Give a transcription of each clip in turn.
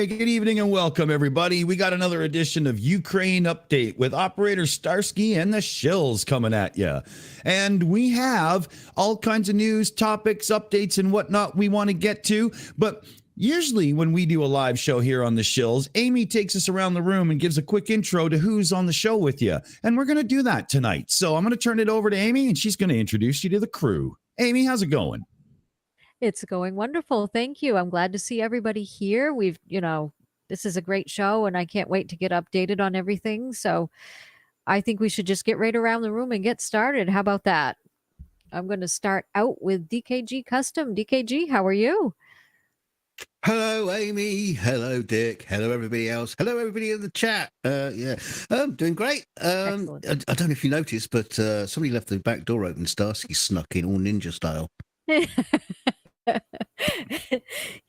Hey, good evening and welcome, everybody. We got another edition of Ukraine Update with Operator Starsky and the Shills coming at you. And we have all kinds of news, topics, updates, and whatnot we want to get to. But usually when we do a live show here on the Shills, Aimee takes us around the room and gives a quick intro to who's on the show with you. And we're going to do that tonight. So I'm going to turn it over to Aimee, and she's going to introduce you to the crew. Aimee, how's it going? It's going wonderful. Thank you. I'm glad to see everybody here. This is a great show and I can't wait to get updated on everything. So I think we should just get right around the room and get started. How about that? I'm going to start out with DKG Custom. DKG, how are you? Hello, Aimee. Hello, Dick. Hello, everybody else. Hello, everybody in the chat. Doing great. I don't know if you noticed, but somebody left the back door open. Starsky snuck in all ninja style.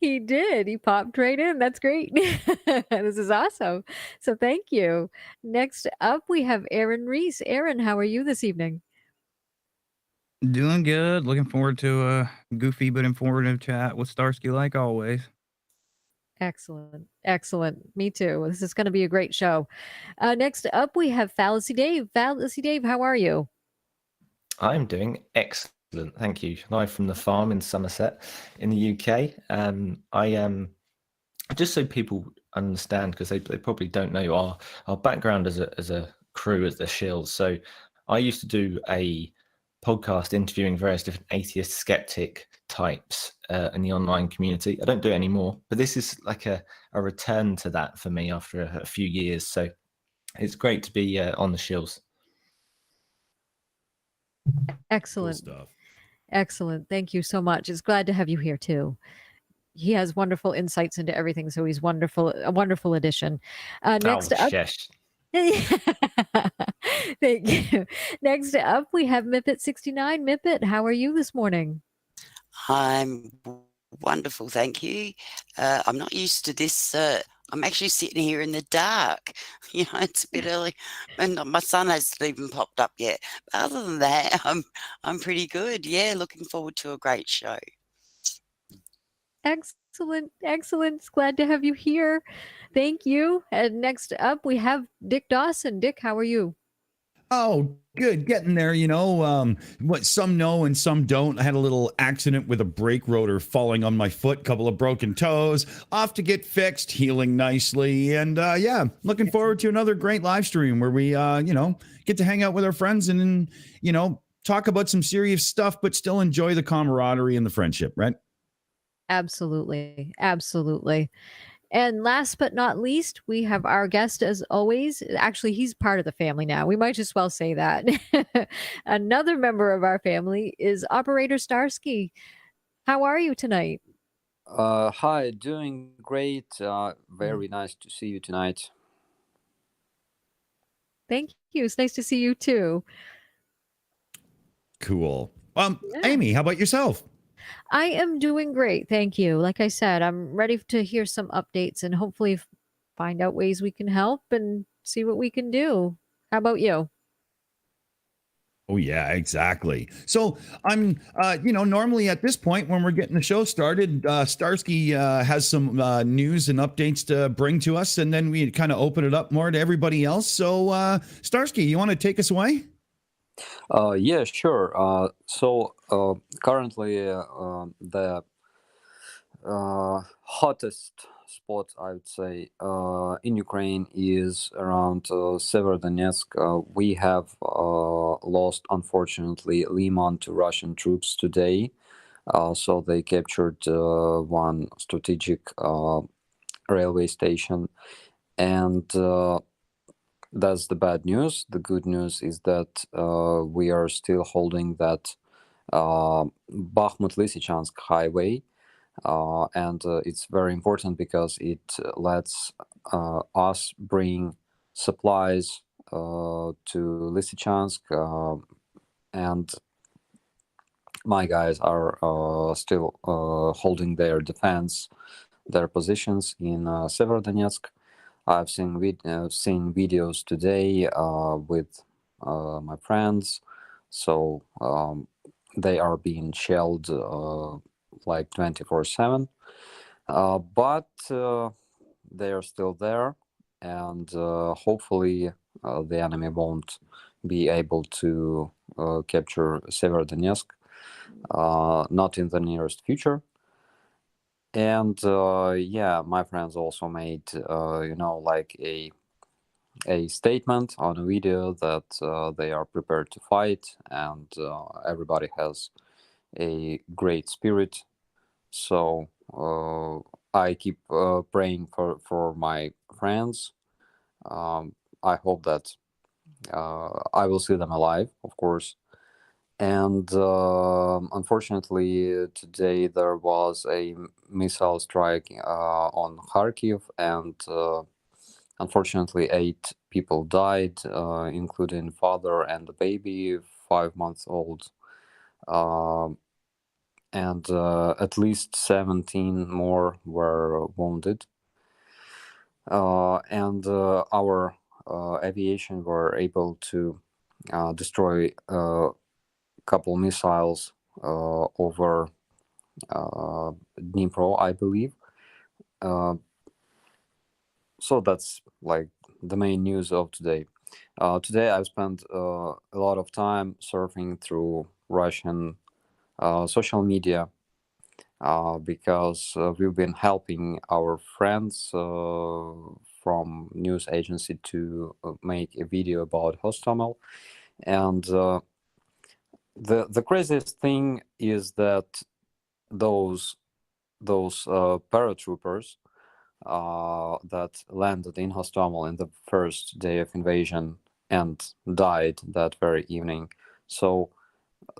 He did. He popped right in. That's great. This is awesome. So thank you. Next up, we have Aaron Reese. Aaron, how are you this evening? Doing good. Looking forward to a goofy but informative chat with Starsky like always. Excellent. Excellent. Me too. This is going to be a great show. Next up, we have Fallacy Dave. Fallacy Dave, how are you? I'm doing excellent. Thank you. Live from the farm in Somerset in the UK. I am just so people understand, because they probably don't know our background as a crew, as the Shills. So I used to do a podcast interviewing various different atheist skeptic types in the online community. I don't do it anymore, but this is like a return to that for me after a few years. So it's great to be on the Shills. Excellent. Cool stuff. Excellent. Thank you so much. It's glad to have you here too. He has wonderful insights into everything, so he's wonderful. A wonderful addition. Next up, thank you. Next up, we have Mipet 69. Mipet, how are you this morning? I'm wonderful, thank you. I'm not used to this. I'm actually sitting here in the dark. You know, it's a bit early, and my sun hasn't even popped up yet. But other than that, I'm pretty good. Yeah, looking forward to a great show. Excellent, excellent. Glad to have you here. Thank you. And next up, we have Dick Dawson. Dick, how are you? Oh, good. Getting there, what some know and some don't. I had a little accident with a brake rotor falling on my foot, couple of broken toes, off to get fixed, healing nicely. And looking forward to another great live stream where we, get to hang out with our friends and, talk about some serious stuff, but still enjoy the camaraderie and the friendship, right? Absolutely. Absolutely. And last but not least, we have our guest as always. Actually, he's part of the family now. We might as well say that. Another member of our family is Operator Starsky. How are you tonight? Hi, doing great. Very nice to see you tonight. Thank you. It's nice to see you too. Cool. Aimee, how about yourself? I am doing great. Thank you. Like I said, I'm ready to hear some updates and hopefully find out ways we can help and see what we can do. How about you? Oh, yeah, exactly. So I'm, normally at this point when we're getting the show started, Starsky has some news and updates to bring to us, and then we kind of open it up more to everybody else. So Starsky, you want to take us away? Yeah, sure. So currently the hottest spot, I would say, in Ukraine is around Severodonetsk. We have lost, unfortunately, Liman to Russian troops today. So they captured one strategic railway station. And that's the bad news. The good news is that we are still holding that Bakhmut-Lysychansk highway. And it's very important because it lets us bring supplies to Lysychansk. And my guys are still holding their defense, their positions in Severodonetsk. I've seen videos today with my friends, so they are being shelled like 24/7. But they are still there, and hopefully the enemy won't be able to capture Severodonetsk, not in the nearest future. And yeah, my friends also made like a statement on a video that they are prepared to fight, and everybody has a great spirit. So I keep praying for my friends. I hope that I will see them alive, of course. And unfortunately, today there was a missile strike on Kharkiv, and unfortunately, 8 people died, including father and a baby, 5 months old. And at least 17 more were wounded. And our aviation were able to destroy a couple missiles over Dnipro, I believe. So that's like the main news of today. Today I've spent a lot of time surfing through Russian social media because we've been helping our friends from news agency to make a video about Hostomel. And the craziest thing is that those paratroopers that landed in Hostomel in the first day of invasion and died that very evening. So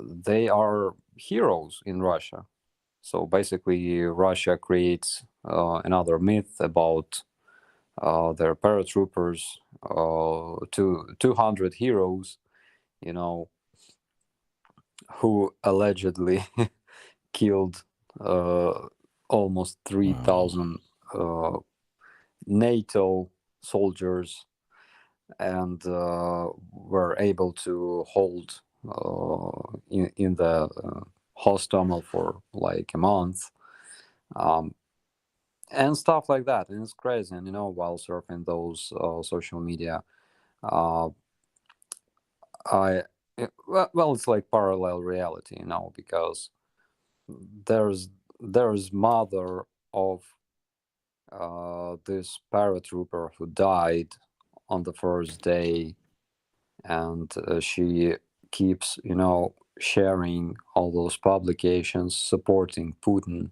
they are heroes in Russia. So basically, Russia creates another myth about their paratroopers, 200 heroes, who allegedly killed almost 3,000 NATO soldiers, and were able to hold in the Hostomel for like a month, and stuff like that. And it's crazy. And while surfing those social media, it's like parallel reality, because there's mother of this paratrooper who died on the first day, and she keeps sharing all those publications supporting Putin.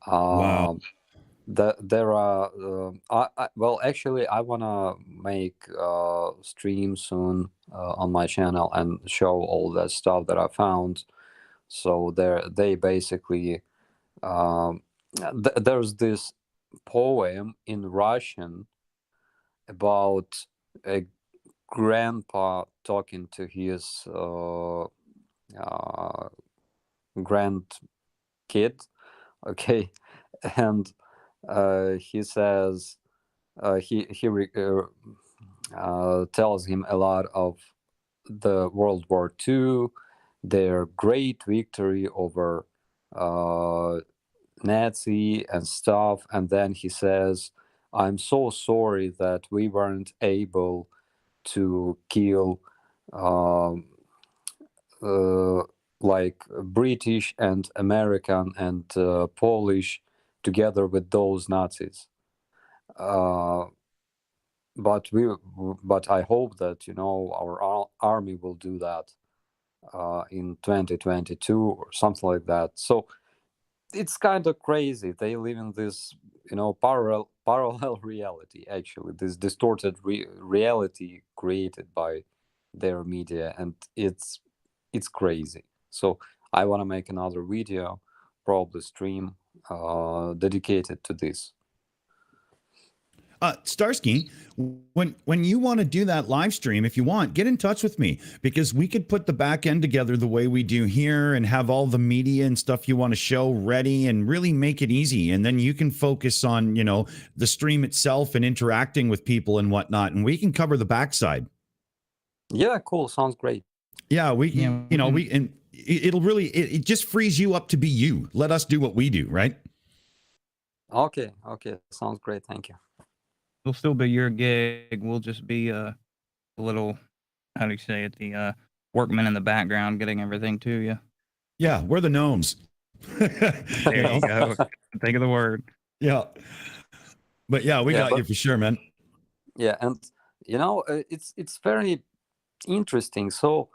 Wow. There are actually I want to make a stream soon on my channel and show all that stuff that I found. So they basically there's this poem in Russian about a grandpa talking to his grandkid, okay, and he says he tells him a lot of the World War II, their great victory over Nazi and stuff, and then he says, "I'm so sorry that we weren't able to kill like British and American and Polish together with those Nazis. But I hope that our army will do that in 2022 or something like that." So it's kind of crazy. They live in this parallel reality, actually, this distorted reality created by their media, and it's crazy. So I want to make another video, probably stream dedicated to this. Starsky, when you want to do that live stream, if you want, get in touch with me, because we could put the back end together the way we do here and have all the media and stuff you want to show ready and really make it easy. And then you can focus on, the stream itself and interacting with people and whatnot. And we can cover the backside. Yeah, cool. Sounds great. Yeah, it'll really, it just frees you up to be you. Let us do what we do, right? Okay, sounds great. Thank you. We'll still be your gig. We'll just be a little, how do you say it, the workmen in the background getting everything to you. Yeah, we're the gnomes. There you go. Think of the word. Yeah. But yeah, we got you for sure, man. Yeah, and it's very interesting. So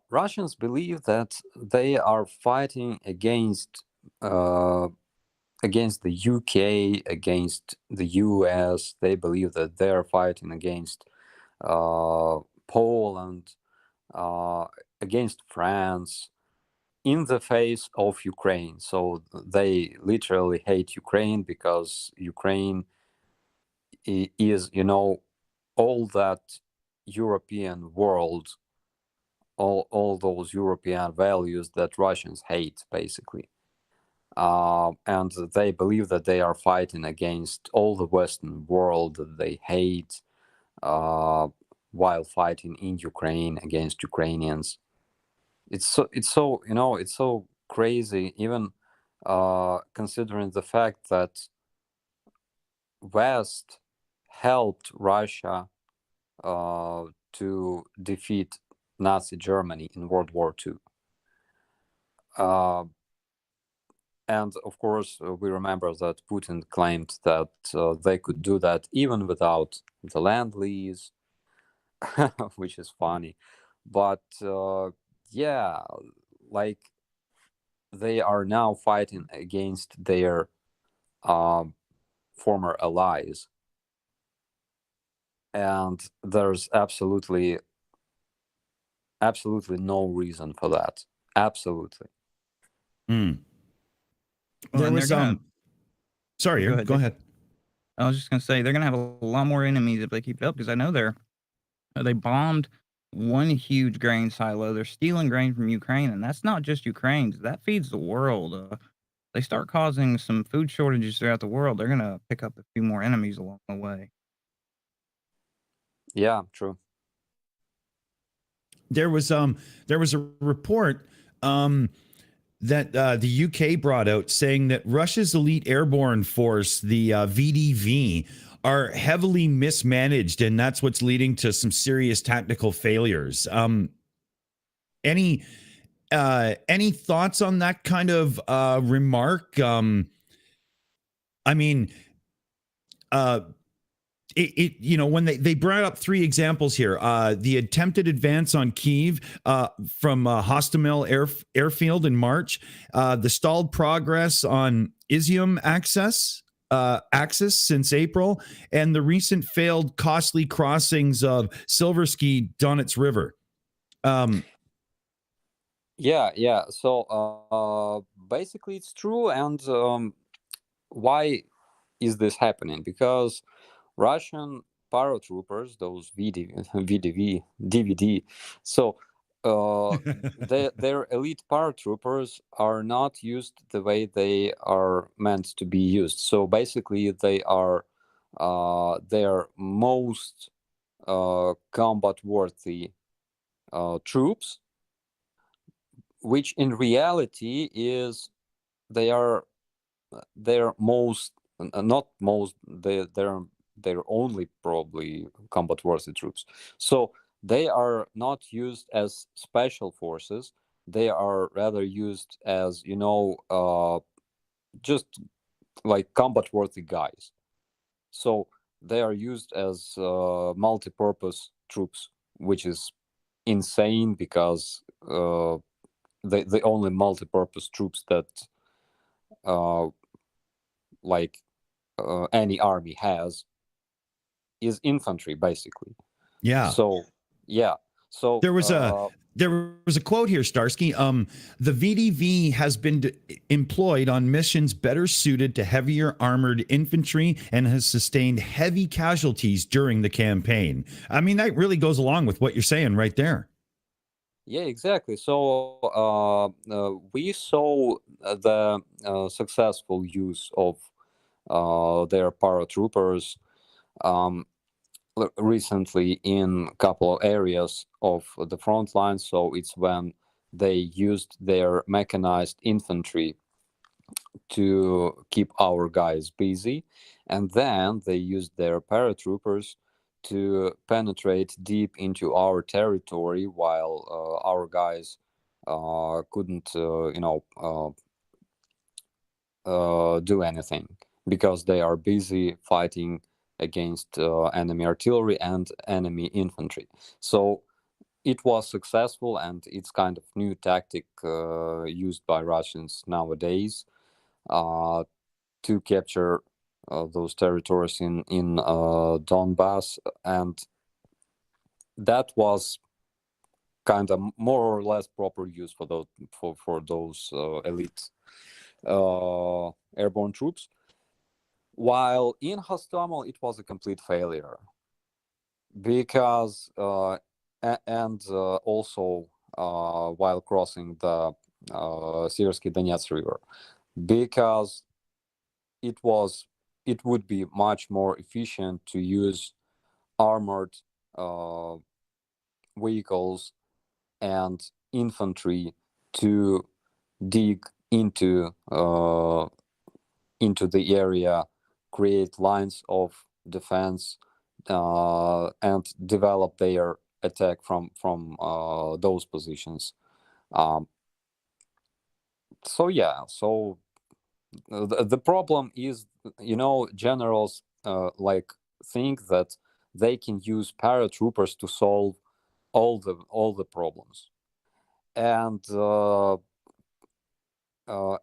Russians believe that they are fighting against the UK, against the US. They believe that they are fighting against Poland, against France, in the face of Ukraine. So they literally hate Ukraine because Ukraine is, all that European world, all those European values that Russians hate, basically. And they believe that they are fighting against all the Western world that they hate, while fighting in Ukraine against Ukrainians. It's so crazy, even considering the fact that West helped Russia to defeat Nazi Germany in World War II. And of course, we remember that Putin claimed that they could do that even without the land lease, which is funny. But yeah, like they are now fighting against their former allies. And there's absolutely no reason for that. Absolutely. Mm. Well, There was sorry, Go go ahead. I was just gonna say they're gonna have a lot more enemies if they keep it up, because I know they bombed one huge grain silo. They're stealing grain from Ukraine, and that's not just Ukraine's. That feeds the world. They start causing some food shortages throughout the world, they're gonna pick up a few more enemies along the way. Yeah, true. There was a report that the UK brought out saying that Russia's elite airborne force, the VDV, are heavily mismanaged, and that's what's leading to some serious tactical failures. Any thoughts on that kind of remark? I mean, when they brought up three examples here, the attempted advance on Kyiv from Hostomel airfield in March, the stalled progress on Izium axis since April, and the recent failed costly crossings of Silversky Donets River. Yeah. So basically, it's true. And why is this happening? Because Russian paratroopers, those VDV, DVD, so their elite paratroopers are not used the way they are meant to be used. So basically, they are their most combat-worthy troops, which in reality is they're most, not most, they're only probably combat worthy troops. So they are not used as special forces. They are rather used as, just like combat worthy guys. So they are used as multi-purpose troops, which is insane, because the only multi-purpose troops that any army has is infantry, basically. Yeah. So there was a quote here, Starsky. The VDV has been employed on missions better suited to heavier armored infantry and has sustained heavy casualties during the campaign. I mean, that really goes along with what you're saying right there. Yeah, exactly. So we saw the successful use of their paratroopers recently in a couple of areas of the front line. So it's when they used their mechanized infantry to keep our guys busy, and then they used their paratroopers to penetrate deep into our territory while our guys couldn't, do anything because they are busy fighting against enemy artillery and enemy infantry. So it was successful, and it's kind of new tactic used by Russians nowadays to capture those territories in Donbass, and that was kind of more or less proper use for those elite airborne troops. While in Hostomel, it was a complete failure because also while crossing the Seversky Donets River, because it would be much more efficient to use armored vehicles and infantry to dig into the area, create lines of defense, and develop their attack from those positions. So the problem is, generals think that they can use paratroopers to solve all the problems, and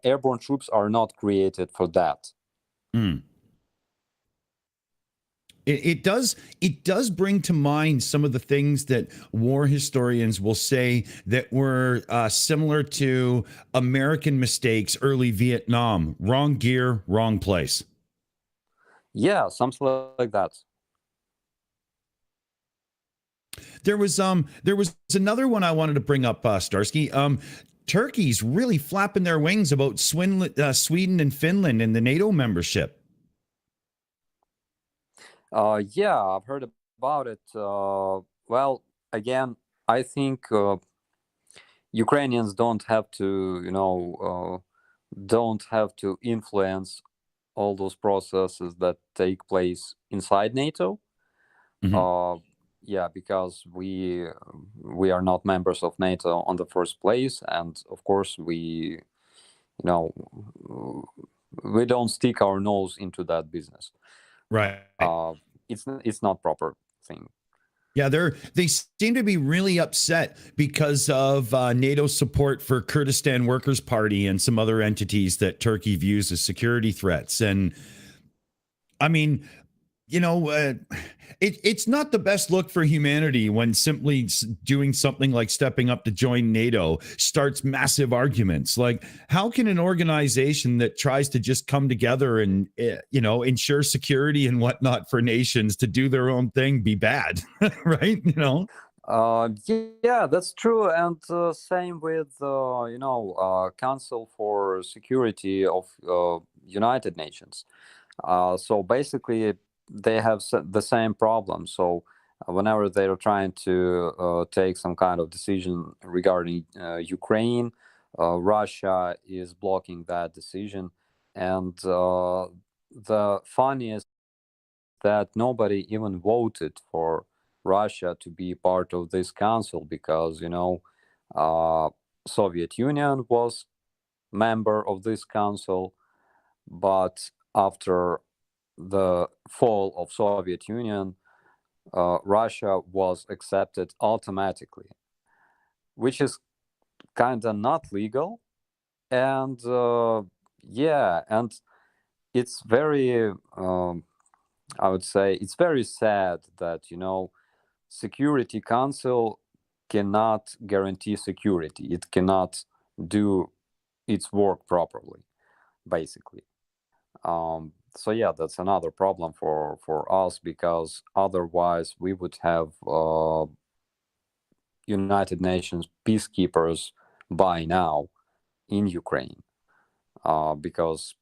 airborne troops are not created for that. It does bring to mind some of the things that war historians will say that were similar to American mistakes early Vietnam: wrong gear, wrong place. Yeah, something like that. There was another one I wanted to bring up, Starsky. Turkey's really flapping their wings about Sweden and Finland and the NATO membership. Yeah, I've heard about it. Well, again, I think Ukrainians don't have to, don't have to influence all those processes that take place inside NATO. Yeah, because we are not members of NATO on the first place, and of course we don't stick our nose into that business. Right. It's not proper thing. Yeah, they seem to be really upset because of NATO support for Kurdistan Workers' Party and some other entities that Turkey views as security threats. And I mean, it's not the best look for humanity when simply doing something like stepping up to join NATO starts massive arguments. Like, how can an organization that tries to just come together and, ensure security and whatnot for nations to do their own thing be bad? Right? Yeah, that's true. And same with, Council for Security of United Nations. So basically, they have the same problem. So whenever they're trying to take some kind of decision regarding Ukraine, Russia is blocking that decision. And the funniest that nobody even voted for Russia to be part of this council because, Soviet Union was member of this council, but after the fall of Soviet Union, Russia was accepted automatically, which is kind of not legal. And and it's very, I would say, it's very sad that, Security Council cannot guarantee security. It cannot do its work properly, basically. So yeah, that's another problem for us, because otherwise we would have United Nations peacekeepers by now in Ukraine, because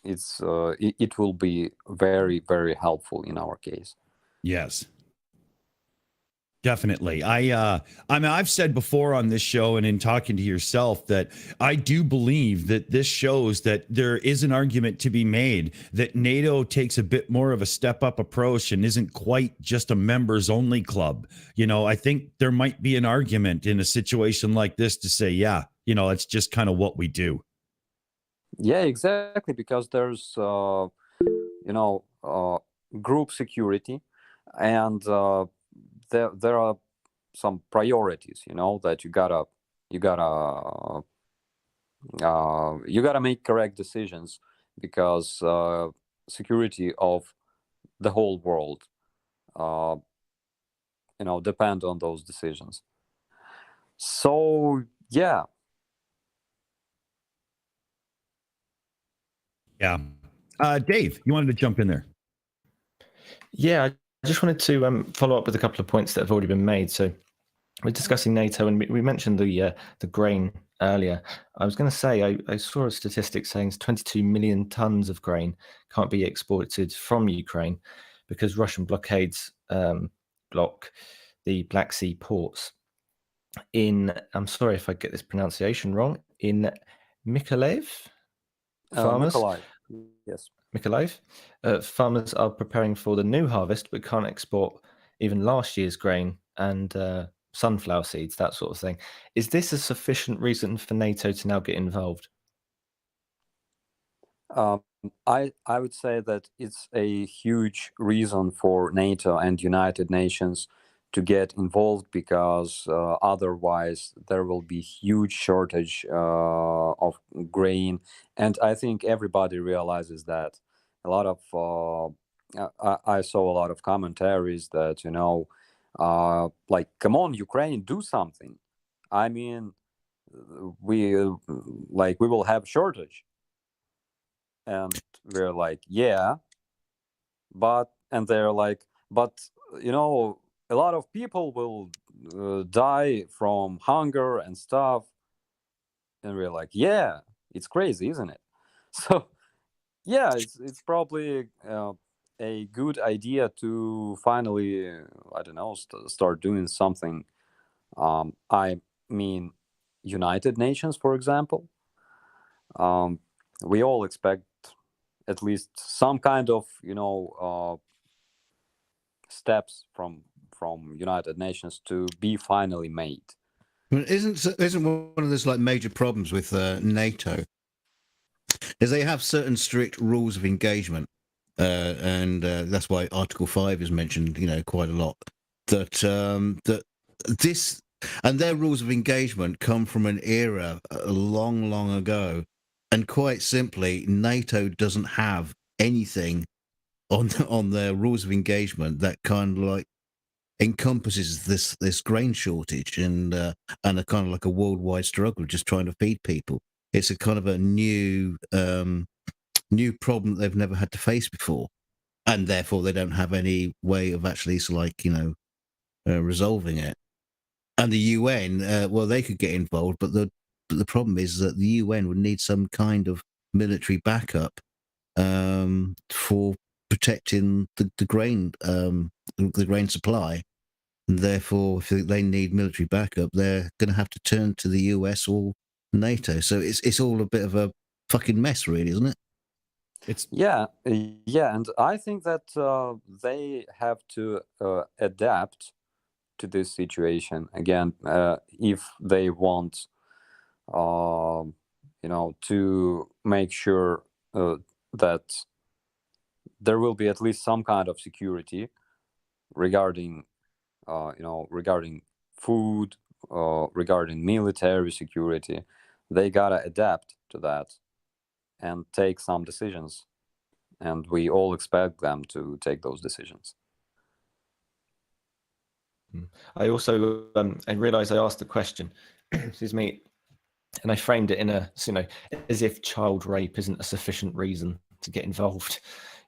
it will be very, very helpful in our case. Yes. Definitely. I mean, I've said before on this show and in talking to yourself that I do believe that this shows that there is an argument to be made that NATO takes a bit more of a step up approach and isn't quite just a members only club. You know, I think there might be an argument in a situation like this to say, yeah, you know, it's just kind of what we do. Yeah, exactly. Because there's, group security, and there are some priorities, that you gotta make correct decisions, because security of the whole world, depend on those decisions. So yeah. Yeah. Dave, you wanted to jump in there. Yeah, I just wanted to follow up with a couple of points that have already been made. So we're discussing NATO, and we mentioned the grain earlier. I was going to say I saw a statistic saying 22 million tons of grain can't be exported from Ukraine because Russian blockades block the Black Sea ports. I'm sorry if I get this pronunciation wrong, in Mykolaiv, farmers. Mykolaiv, yes. Mykolaiv. Farmers are preparing for the new harvest, but can't export even last year's grain and sunflower seeds, that sort of thing. Is this a sufficient reason for NATO to now get involved? I would say that it's a huge reason for NATO and United Nations to get involved, because otherwise there will be huge shortage of grain, and I think everybody realizes that. A lot of I saw a lot of commentaries that like, come on, Ukraine, do something. I mean, we will have shortage, and we're like, yeah, and they're like, but a lot of people will die from hunger and stuff. And we're like, yeah, it's crazy, isn't it? So, yeah, it's probably a good idea to finally, I don't know, start doing something. I mean, United Nations, for example. We all expect at least some kind of, steps from United Nations to be finally made. Isn't one of those like major problems with NATO is they have certain strict rules of engagement, and that's why Article 5 is mentioned, quite a lot. That this and their rules of engagement come from an era long, long ago, and quite simply, NATO doesn't have anything on their rules of engagement that kind of like encompasses this grain shortage and a kind of like a worldwide struggle just trying to feed people. It's a kind of a new problem they've never had to face before, and therefore they don't have any way of actually resolving it. And the UN, well, they could get involved, but the problem is that the UN would need some kind of military backup for protecting the grain supply. And therefore, if they need military backup, they're going to have to turn to the US or NATO. So it's all a bit of a fucking mess, really, isn't it? Yeah, and I think that they have to adapt to this situation again if they want, to make sure that there will be at least some kind of security regarding food, regarding military security. They gotta adapt to that and take some decisions, and we all expect them to take those decisions. I also I realized I asked the question, excuse me, and I framed it in as if child rape isn't a sufficient reason to get involved.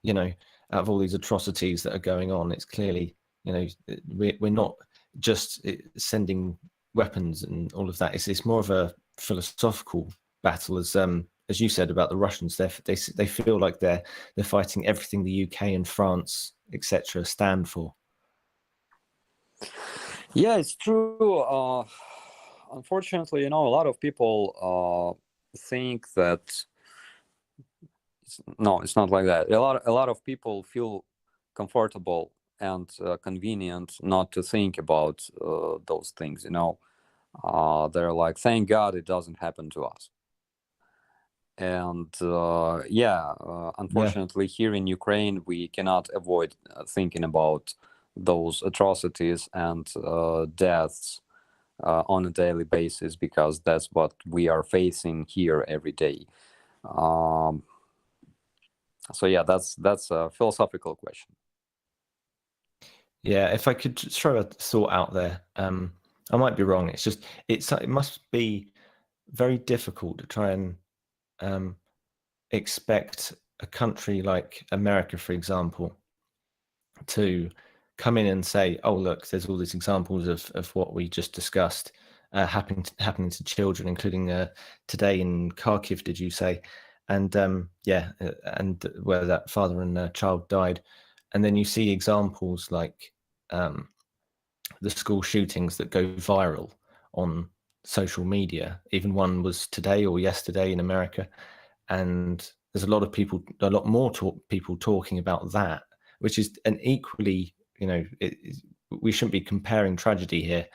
Out of all these atrocities that are going on, it's clearly, we're not just sending weapons and all of that. It's more of a philosophical battle, as you said about the Russians. They feel like they're fighting everything the UK and France, etc., stand for. Yeah, it's true. Unfortunately, a lot of people think that no, it's not like that. A lot of people feel comfortable and convenient not to think about those things. They're like, thank God it doesn't happen to us. And unfortunately, here in Ukraine, we cannot avoid thinking about those atrocities and deaths on a daily basis, because that's what we are facing here every day. So yeah, that's a philosophical question. Yeah, if I could just throw a thought out there, I might be wrong. It's just it must be very difficult to try and expect a country like America, for example, to come in and say, "Oh, look, there's all these examples of what we just discussed happening to children, including today in Kharkiv." Did you say? And and where that father and child died, and then you see examples like the school shootings that go viral on social media. Even one was today or yesterday in America, and there's a lot more people talking about that, which is an equally, we shouldn't be comparing tragedy here,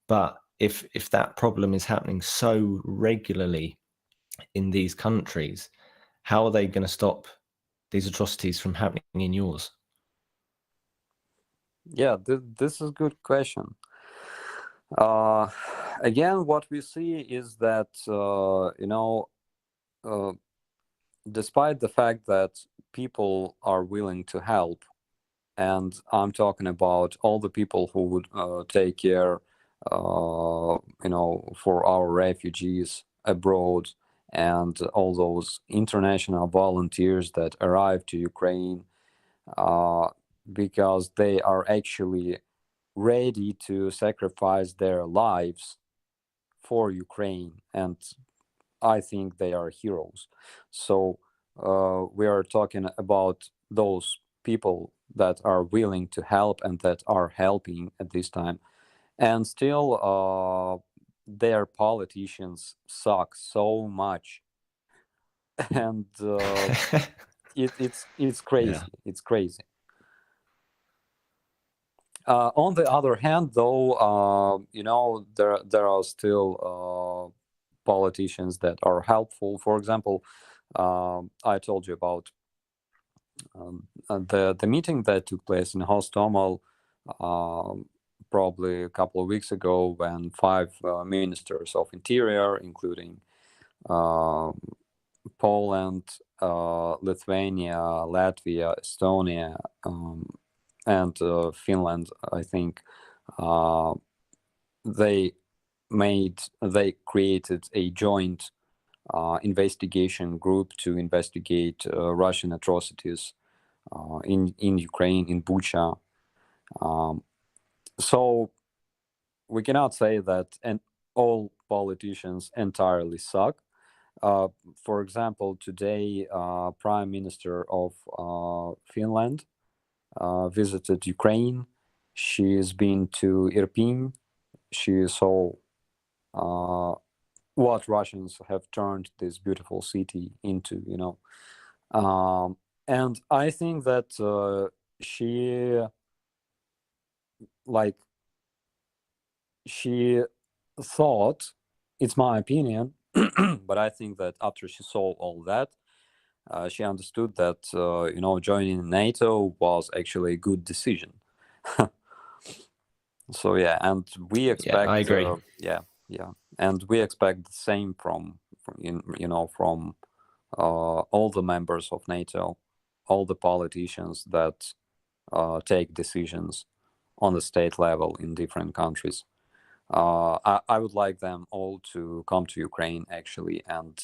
but if that problem is happening so regularly in these countries, how are they going to stop these atrocities from happening in yours? Yeah, this is a good question. Again, what we see is that despite the fact that people are willing to help, and I'm talking about all the people who would take care, for our refugees abroad, and all those international volunteers that arrive to Ukraine, because they are actually ready to sacrifice their lives for Ukraine, and I think they are heroes. So we are talking about those people that are willing to help and that are helping at this time, and still their politicians suck so much, and it's crazy. Yeah. It's crazy. On the other hand, though, there are still politicians that are helpful. For example, I told you about the meeting that took place in Hostomel probably a couple of weeks ago, when 5 ministers of interior, including Poland, Lithuania, Latvia, Estonia, and Finland, I think, they created a joint investigation group to investigate Russian atrocities in Ukraine, in Bucha. So we cannot say that all politicians entirely suck. For example, today, Prime Minister of Finland visited Ukraine. She's been to Irpin. She saw what Russians have turned this beautiful city into, and I think that she thought, it's my opinion, but I think that after she saw all that, she understood that joining NATO was actually a good decision. So yeah, and we expect. I agree. And we expect the same from all the members of NATO, all the politicians that take decisions on the state level in different countries. I would like them all to come to Ukraine, actually, and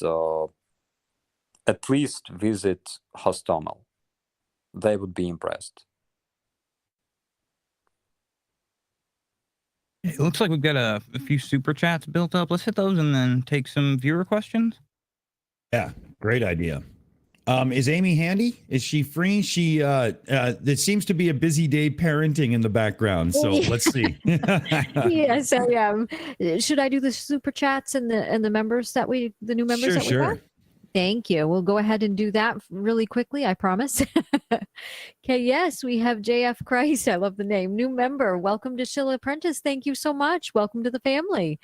at least visit Hostomel. They would be impressed. It looks like we've got a few super chats built up. Let's hit those and then take some viewer questions. Yeah, great idea. Is Aimee handy? Is she free? There seems to be a busy day parenting in the background. So let's see. Yes, I am. Should I do the super chats and the members that the new members Sure, that we got? sure. Thank you. We'll go ahead and do that really quickly, I promise. Okay, yes, we have JF Christ. I love the name. New member. Welcome to Shill Apprentice. Thank you so much. Welcome to the family.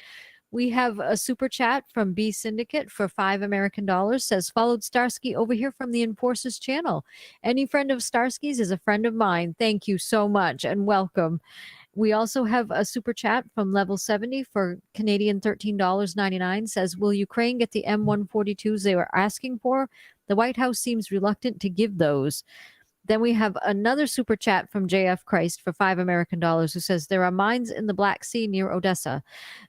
We have a super chat from B Syndicate for $5 says, followed Starsky over here from the Enforcers channel. Any friend of Starsky's is a friend of mine. Thank you so much and welcome. We also have a super chat from level 70 for Canadian $13.99 says, will Ukraine get the M142s they were asking for? The White House seems reluctant to give those. Then we have another super chat from JF Christ for $5 who says, there are mines in the Black Sea near Odessa.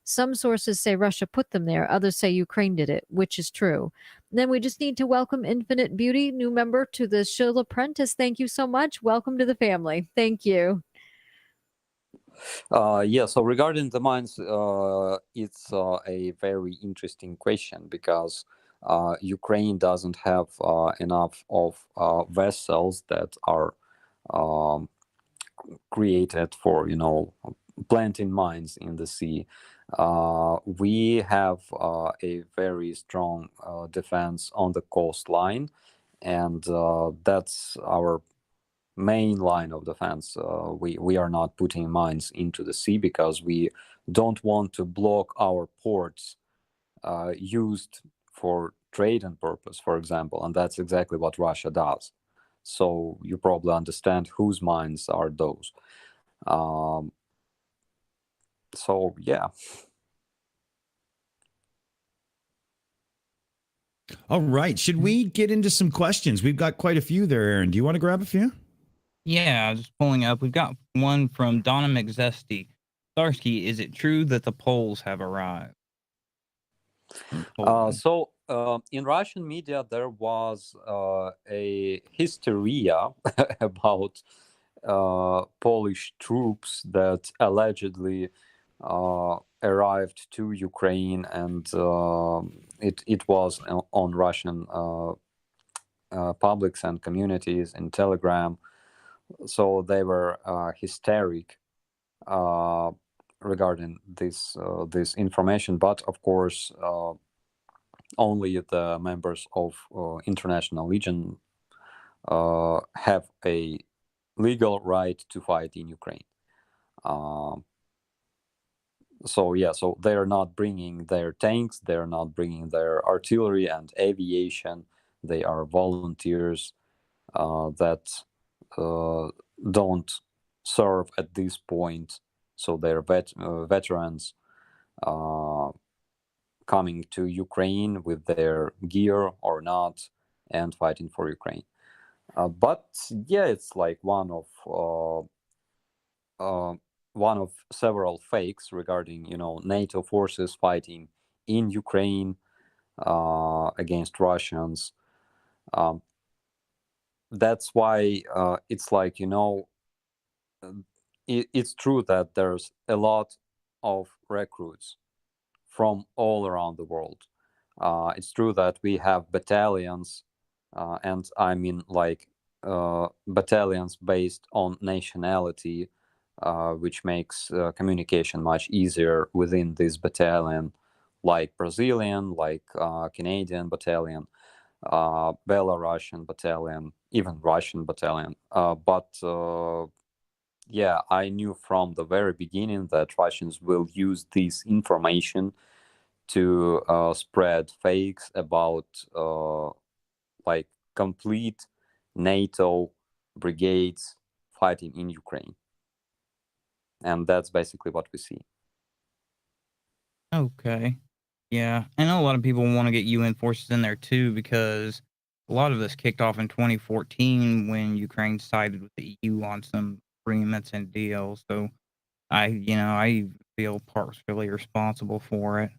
Some sources say Russia put them there. Others say Ukraine did it, which is true. Then we just need to welcome Infinite Beauty, new member to the Shill Apprentice. Thank you so much. Welcome to the family. Thank you. Yeah, so regarding the mines, it's a very interesting question because Ukraine doesn't have enough of vessels that are created for, planting mines in the sea. We have a very strong defense on the coastline, and that's our main line of defense. We are not putting mines into the sea because we don't want to block our ports used for trade and purpose, for example, and that's exactly what Russia does. So you probably understand whose mines are those. So yeah. All right. Should we get into some questions? We've got quite a few there, Aaron. Do you want to grab a few? Yeah, just pulling up. We've got one from Donna McZesty. Starsky, is it true that the Poles have arrived? So in Russian media, there was a hysteria about Polish troops that allegedly arrived to Ukraine, and it was on Russian publics and communities in Telegram. So they were hysteric regarding this information, but of course only the members of International Legion have a legal right to fight in Ukraine. So yeah, so they're not bringing their tanks, they're not bringing their artillery and aviation. They are volunteers that don't serve at this point. So they're veterans coming to Ukraine with their gear or not and fighting for Ukraine. But yeah, it's like one of several fakes regarding NATO forces fighting in Ukraine against Russians. That's why it's like it's true that there's a lot of recruits from all around the world. It's true that we have battalions, and I mean like battalions based on nationality, which makes communication much easier within this battalion, like Brazilian, like Canadian battalion, Belarusian battalion, even Russian battalion. But yeah, I knew from the very beginning that Russians will use this information to spread fakes about like complete NATO brigades fighting in Ukraine. And that's basically what we see. Okay. Yeah. I know a lot of people want to get UN forces in there too, because a lot of this kicked off in 2014 when Ukraine sided with the EU on some agreements and deals. So I feel partially responsible for it.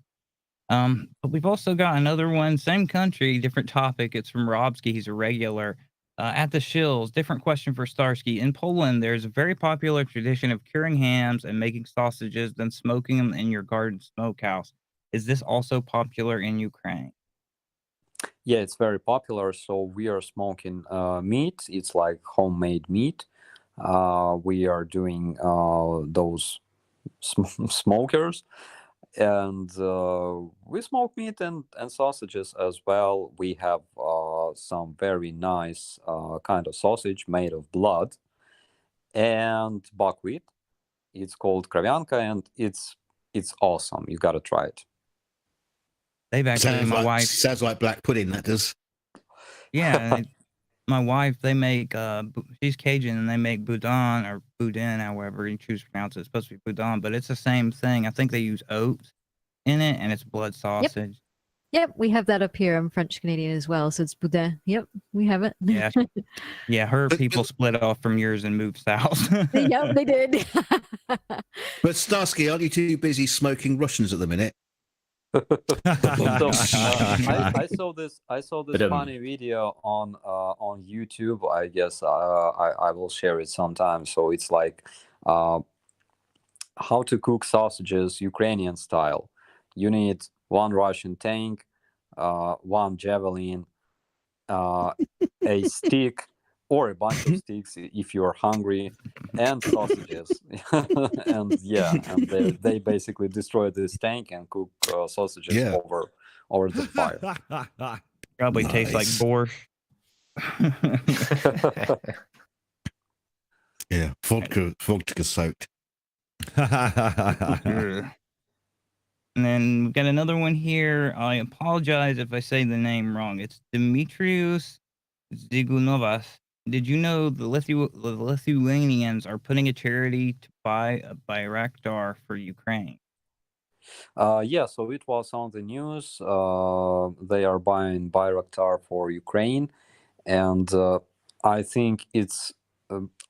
But we've also got another one, same country, different topic. It's from Robski. He's a regular. At the Shills, different question for Starsky. In Poland, there's a very popular tradition of curing hams and making sausages, then smoking them in your garden smokehouse. Is this also popular in Ukraine? Yeah, it's very popular. So we are smoking meat. It's like homemade meat. We are doing those smokers, and we smoke meat and sausages as well. We have some very nice kind of sausage made of blood and buckwheat. It's called kravyanka, and it's awesome. You got to try it. They've actually, my wife. Sounds like black pudding. That does. Yeah, my wife. They make. She's Cajun, and they make boudin or boudin, however you choose to pronounce it. It's supposed to be boudin, but it's the same thing. I think they use oats in it, and it's blood sausage. Yep, we have that up here. I'm French Canadian as well, so it's boudin. Yep, we have it. Yeah, yeah. Her people split off from yours and moved south. Yep, they did. But Starsky, aren't you too busy smoking Russians at the minute? So, I saw this funny video on YouTube. I guess I will share it sometime. So it's like how to cook sausages Ukrainian style. You need one Russian tank, one javelin, a stick or a bunch of sticks if you're hungry, and sausages. And they basically destroy this tank and cook sausages over the fire. Probably tastes like borscht. Yeah, vodka soaked. And then we've got another one here. I apologize if I say the name wrong. It's Dimitrios Zigunovas. Did you know the Lithuanians are putting a charity to buy a Bayraktar for Ukraine? Yeah, so it was on the news. They are buying Bayraktar for Ukraine, and I think it's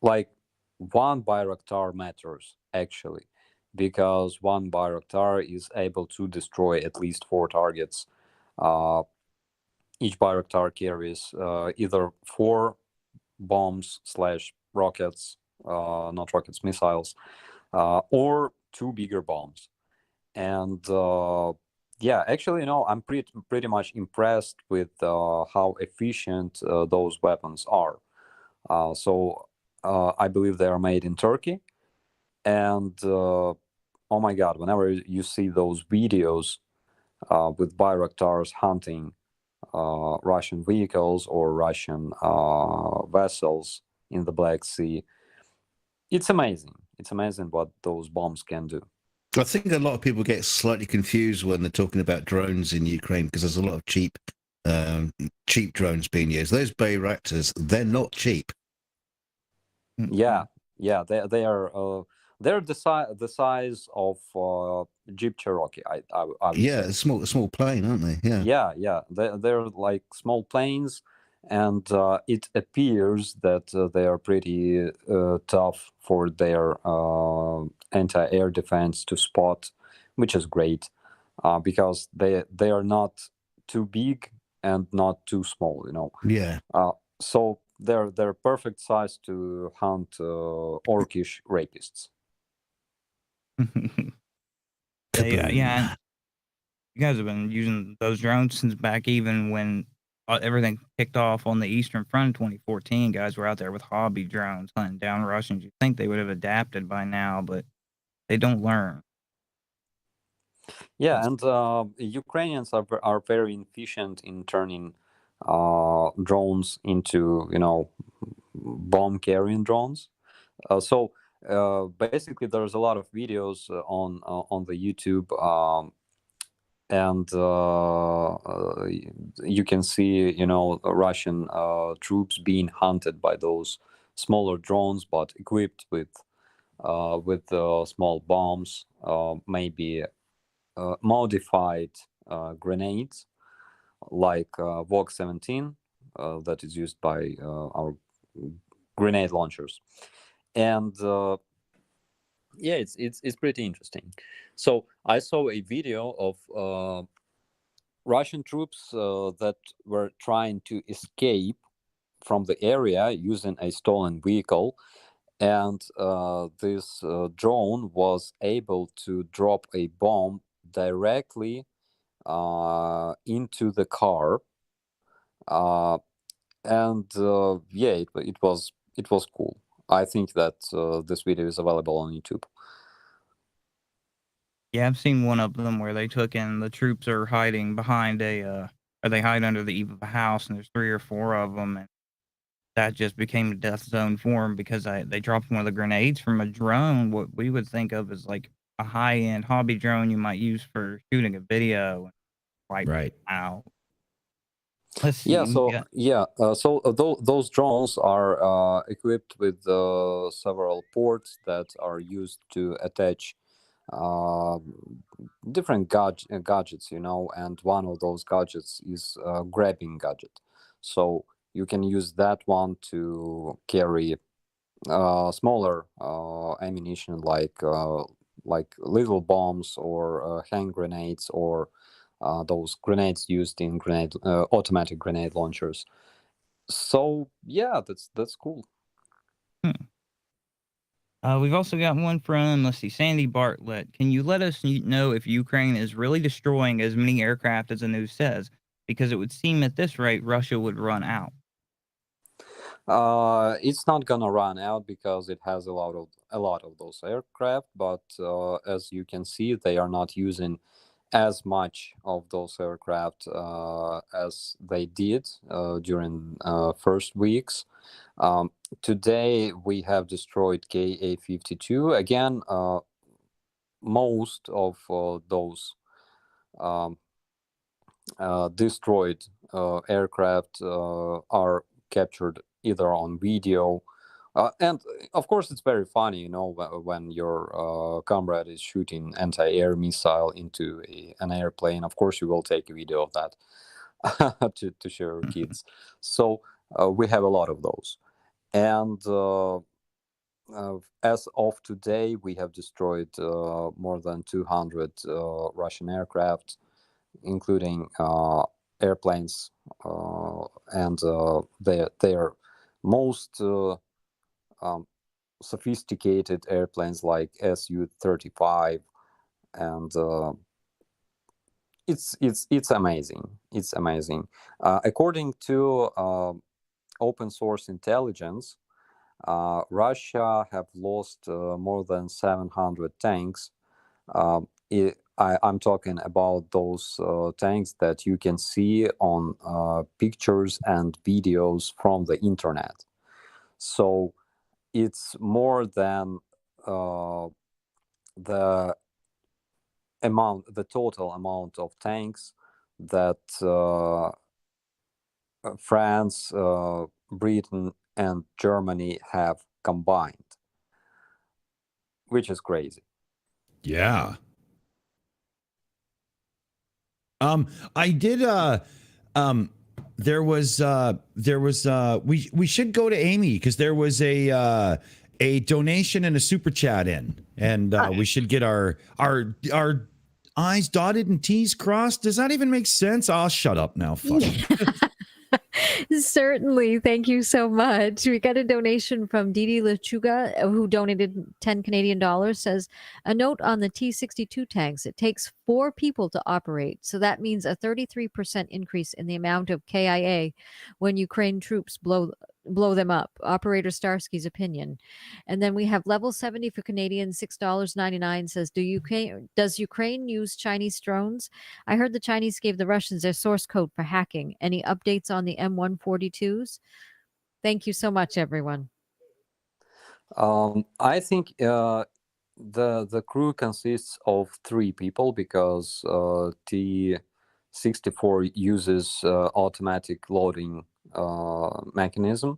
like one Bayraktar matters actually, because one Bayraktar is able to destroy at least 4 targets. Each Bayraktar carries either 4 bombs / rockets, not rockets, missiles, or 2 bigger bombs. And actually, I'm pretty much impressed with how efficient those weapons are. So I believe they are made in Turkey. And oh my God, whenever you see those videos with Bayraktars hunting Russian vehicles or Russian vessels in the Black Sea, it's amazing. It's amazing what those bombs can do. I think a lot of people get slightly confused when they're talking about drones in Ukraine, because there's a lot of cheap drones being used. Those Bayraktars, they're not cheap. Yeah, they are. They're the size of Jeep Cherokee. I would say. A small plane, aren't they? Yeah. They're like small planes, and it appears that they are pretty tough for their anti-air defense to spot, which is great, because they are not too big and not too small. Yeah. So they're perfect size to hunt orcish rapists. Yeah. You guys have been using those drones since back even when everything kicked off on the Eastern Front in 2014. Guys were out there with hobby drones hunting down Russians. You'd think they would have adapted by now, but they don't learn. Yeah, and Ukrainians are very efficient in turning drones into bomb carrying drones. So basically, there's a lot of videos on the YouTube, and you can see Russian troops being hunted by those smaller drones, but equipped with small bombs, maybe modified grenades like VOG 17 that is used by our grenade launchers. And it's pretty interesting. So I saw a video of Russian troops that were trying to escape from the area using a stolen vehicle, and this drone was able to drop a bomb directly into the car Yeah, it was cool. I think that this video is available on YouTube. Yeah, I've seen one of them where they took in the troops are hiding behind or they hide under the eave of a house, and there's 3 or 4 of them, and that just became a death zone for them because they dropped one of the grenades from a drone, what we would think of as like a high-end hobby drone you might use for shooting a video, and wipe Right. out. Let's see. Yeah, those drones are equipped with several ports that are used to attach different gadgets, and one of those gadgets is a grabbing gadget. So you can use that one to carry smaller ammunition like little bombs or hand grenades or those grenades used in automatic grenade launchers. So yeah, that's cool. We've also got one from, let's see, Sandy Bartlett. Can you let us know if Ukraine is really destroying as many aircraft as the news says? Because it would seem at this rate, Russia would run out. It's not gonna run out because it has a lot of those aircraft, but as you can see, they are not using as much of those aircraft as they did during first weeks. Today we have destroyed Ka-52 again. Most of those destroyed aircraft are captured either on video, and of course it's very funny, when your comrade is shooting anti-air missile into an airplane. Of course you will take a video of that to show your kids. So we have a lot of those, and as of today we have destroyed more than 200 Russian aircraft, including airplanes, and their most sophisticated airplanes like Su-35, and it's amazing. It's amazing. According to open source intelligence, Russia have lost more than 700 tanks. I'm talking about those tanks that you can see on pictures and videos from the internet. So it's more than the total amount of tanks that France, Britain, and Germany have combined, which is crazy. Yeah. I did there was we should go to Aimee because there was a donation and a super chat in, and we should get our I's dotted and T's crossed. Does that even make sense? I'll shut up now. Fuck. Certainly. Thank you so much. We got a donation from Didi Lechuga, who donated 10 Canadian dollars, says, a note on the T-62 tanks. It takes 4 people to operate. So that means a 33% increase in the amount of KIA when Ukraine troops blow them up. Operator Starsky's opinion. And then we have level 70 for Canadian, $6.99, says, does Ukraine use Chinese drones? I heard the Chinese gave the Russians their source code for hacking. Any updates on the M142s? Thank you so much, everyone. I think the crew consists of 3 people because T-64 uses automatic loading mechanism,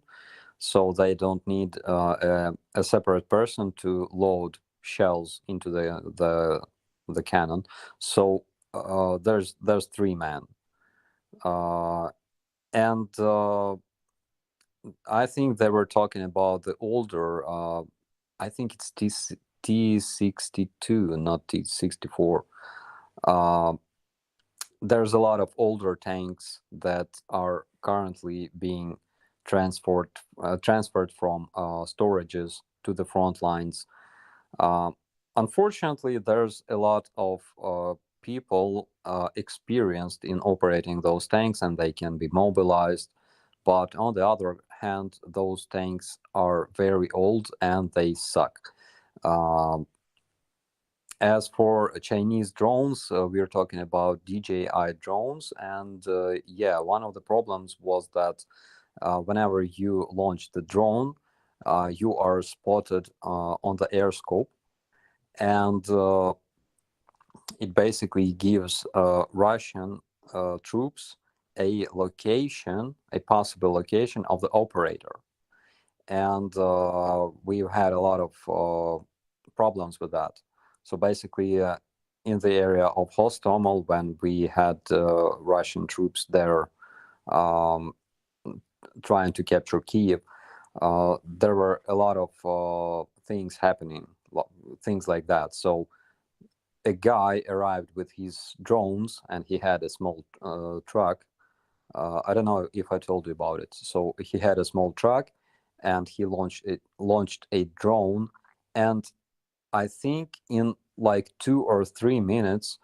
so they don't need a separate person to load shells into the cannon. So there's 3 men, and I think they were talking about the older. I think it's T-62, not T-64. There's a lot of older tanks that are currently being transferred from storages to the front lines. Unfortunately, there's a lot of people experienced in operating those tanks, and they can be mobilized. But on the other hand, those tanks are very old and they suck. As for Chinese drones, we're talking about DJI drones, and yeah, one of the problems was that whenever you launch the drone, you are spotted on the air scope, and it basically gives Russian troops a location, a possible location of the operator. And we've had a lot of problems with that. So basically, in the area of Hostomel, when we had Russian troops there trying to capture Kiev, there were a lot of things happening, things like that. So a guy arrived with his drones, and he had a small truck. I don't know if I told you about it. So he had a small truck, and he launched a drone, and I think in like 2 or 3 minutes,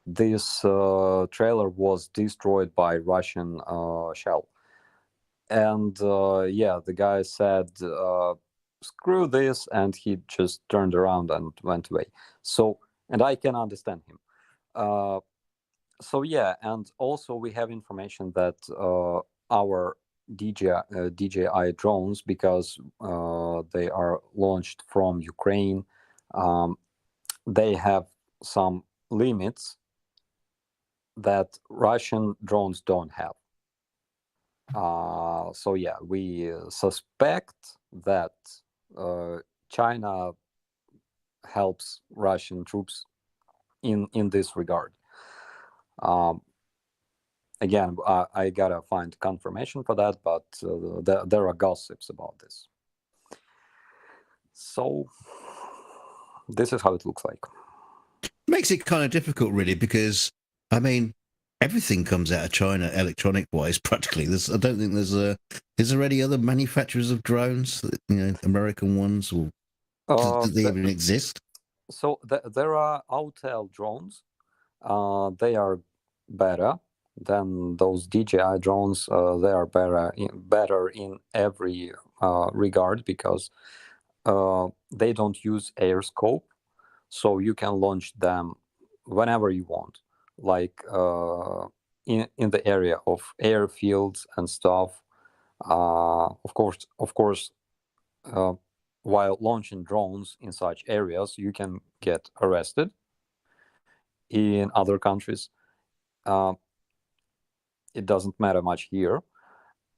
this trailer was destroyed by Russian shell. And yeah, the guy said, "Screw this," and he just turned around and went away. So, and I can understand him. So yeah, and also we have information that our DJI drones, because they are launched from Ukraine, they have some limits that Russian drones don't have. So yeah, we suspect that China helps Russian troops in this regard. Again, I gotta find confirmation for that, but there are gossips about this. So this is how it looks like. Makes it kind of difficult, really, because I mean, everything comes out of China, electronic-wise, practically. I don't think there's a. Is there any other manufacturers of drones? American ones, or do they even exist? So there are Autel drones. They are better than those DJI drones. They are better in every regard, because they don't use air scope, so you can launch them whenever you want, like in the area of airfields and stuff. Of course, while launching drones in such areas, you can get arrested in other countries. It doesn't matter much here,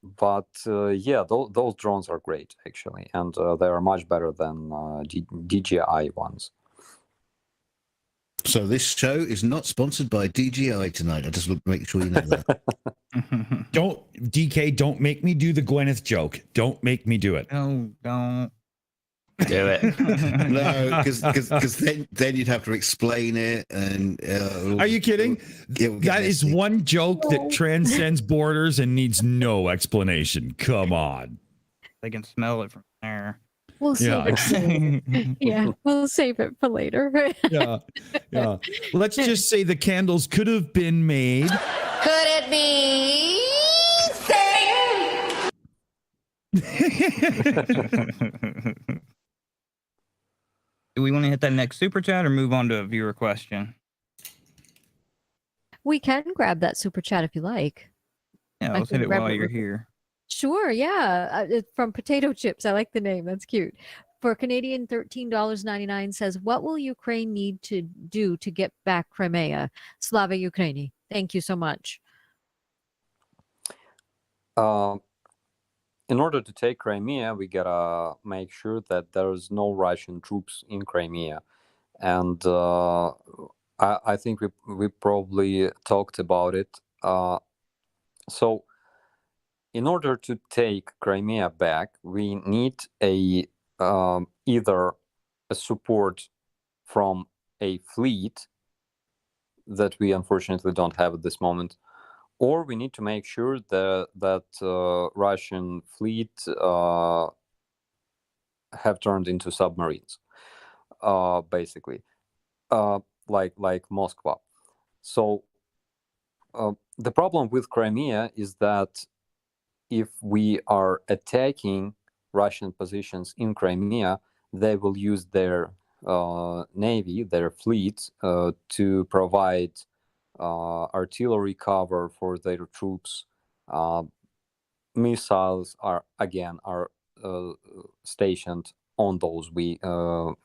but yeah, those drones are great, actually, and they are much better than DJI ones. So this show is not sponsored by DJI tonight. I just want to make sure you know that. Don't make me do the Gwyneth joke. Don't make me do it. No, don't. Do it. No, because then you'd have to explain it. And are you kidding? That is one joke that transcends borders and needs no explanation. Come on. They can smell it from there. We'll save it for later. Yeah, we'll save it for later. Yeah. Let's just say the candles could have been made. Could it be Do we want to hit that next super chat or move on to a viewer question? We can grab that super chat if you like. Yeah, let's hit it while you're here. Sure, yeah. It's from Potato Chips. I like the name. That's cute. For Canadian $13.99 says, what will Ukraine need to do to get back Crimea? Slava Ukraini. Thank you so much. In order to take Crimea, we gotta make sure that there's no Russian troops in Crimea. And I think we probably talked about it. So in order to take Crimea back, we need either a support from a fleet that we unfortunately don't have at this moment, or we need to make sure that Russian fleet have turned into submarines, basically, like Moscow. So the problem with Crimea is that if we are attacking Russian positions in Crimea, they will use their navy, their fleet, to provide artillery cover for their troops. Missiles are stationed on those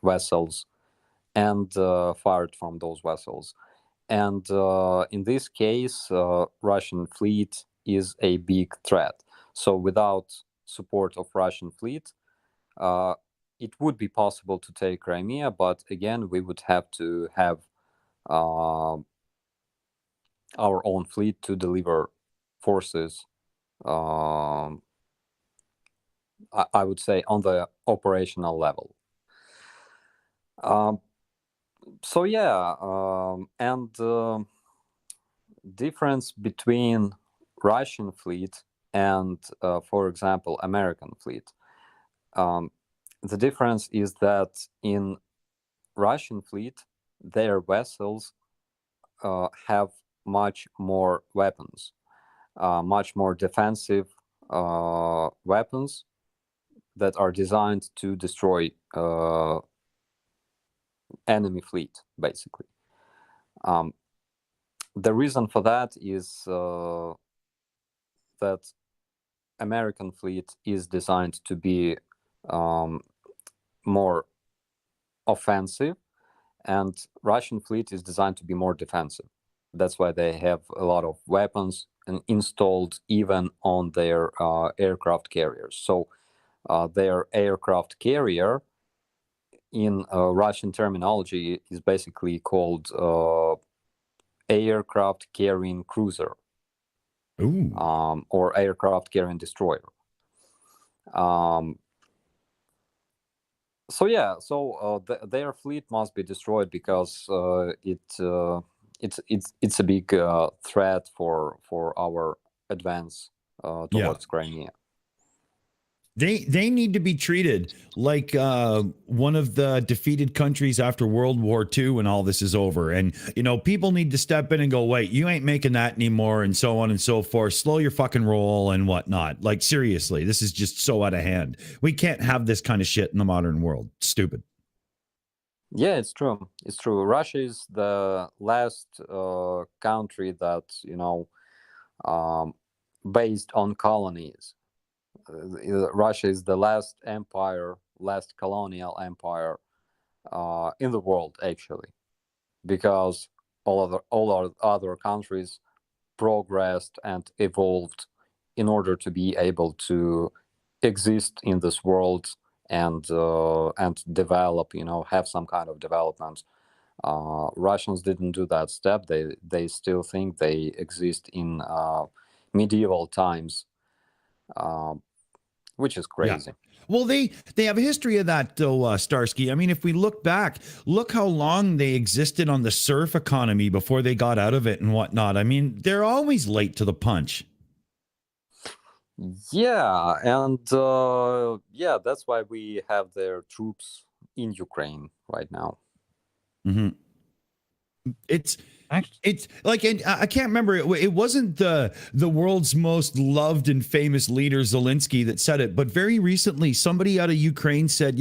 vessels and fired from those vessels. And in this case, Russian fleet is a big threat. So without support of Russian fleet, it would be possible to take Crimea, but again, we would have to have our own fleet to deliver forces. I would say on the operational level. So yeah, and difference between Russian fleet and, for example, American fleet. The difference is that in Russian fleet, their vessels have much more weapons, much more defensive weapons that are designed to destroy enemy fleet, basically. The reason for that is that American fleet is designed to be more offensive, and Russian fleet is designed to be more defensive. That's why they have a lot of weapons and installed even on their aircraft carriers. So their aircraft carrier, in Russian terminology, is basically called aircraft carrying cruiser, or aircraft carrying destroyer. So yeah, their fleet must be destroyed because it's a big threat for our advance towards Crimea. They need to be treated like one of the defeated countries after World War II when all this is over. And, people need to step in and go, wait, you ain't making that anymore, and so on and so forth. Slow your fucking roll and whatnot. Like, seriously, this is just so out of hand. We can't have this kind of shit in the modern world. Stupid. Yeah, it's true. It's true. Russia is the last country that, based on colonies. Russia is the last colonial empire in the world, actually, because all other countries progressed and evolved in order to be able to exist in this world and develop, have some kind of development. Russians didn't do that step. They still think they exist in medieval times. Which is crazy. Yeah. Well, they have a history of that, though, Starsky. I mean, if we look back, look how long they existed on the surf economy before they got out of it and whatnot. I mean, they're always late to the punch. Yeah, and that's why we have their troops in Ukraine right now. Mm-hmm. It's like, and I can't remember. It wasn't the world's most loved and famous leader, Zelensky, that said it, but very recently, somebody out of Ukraine said,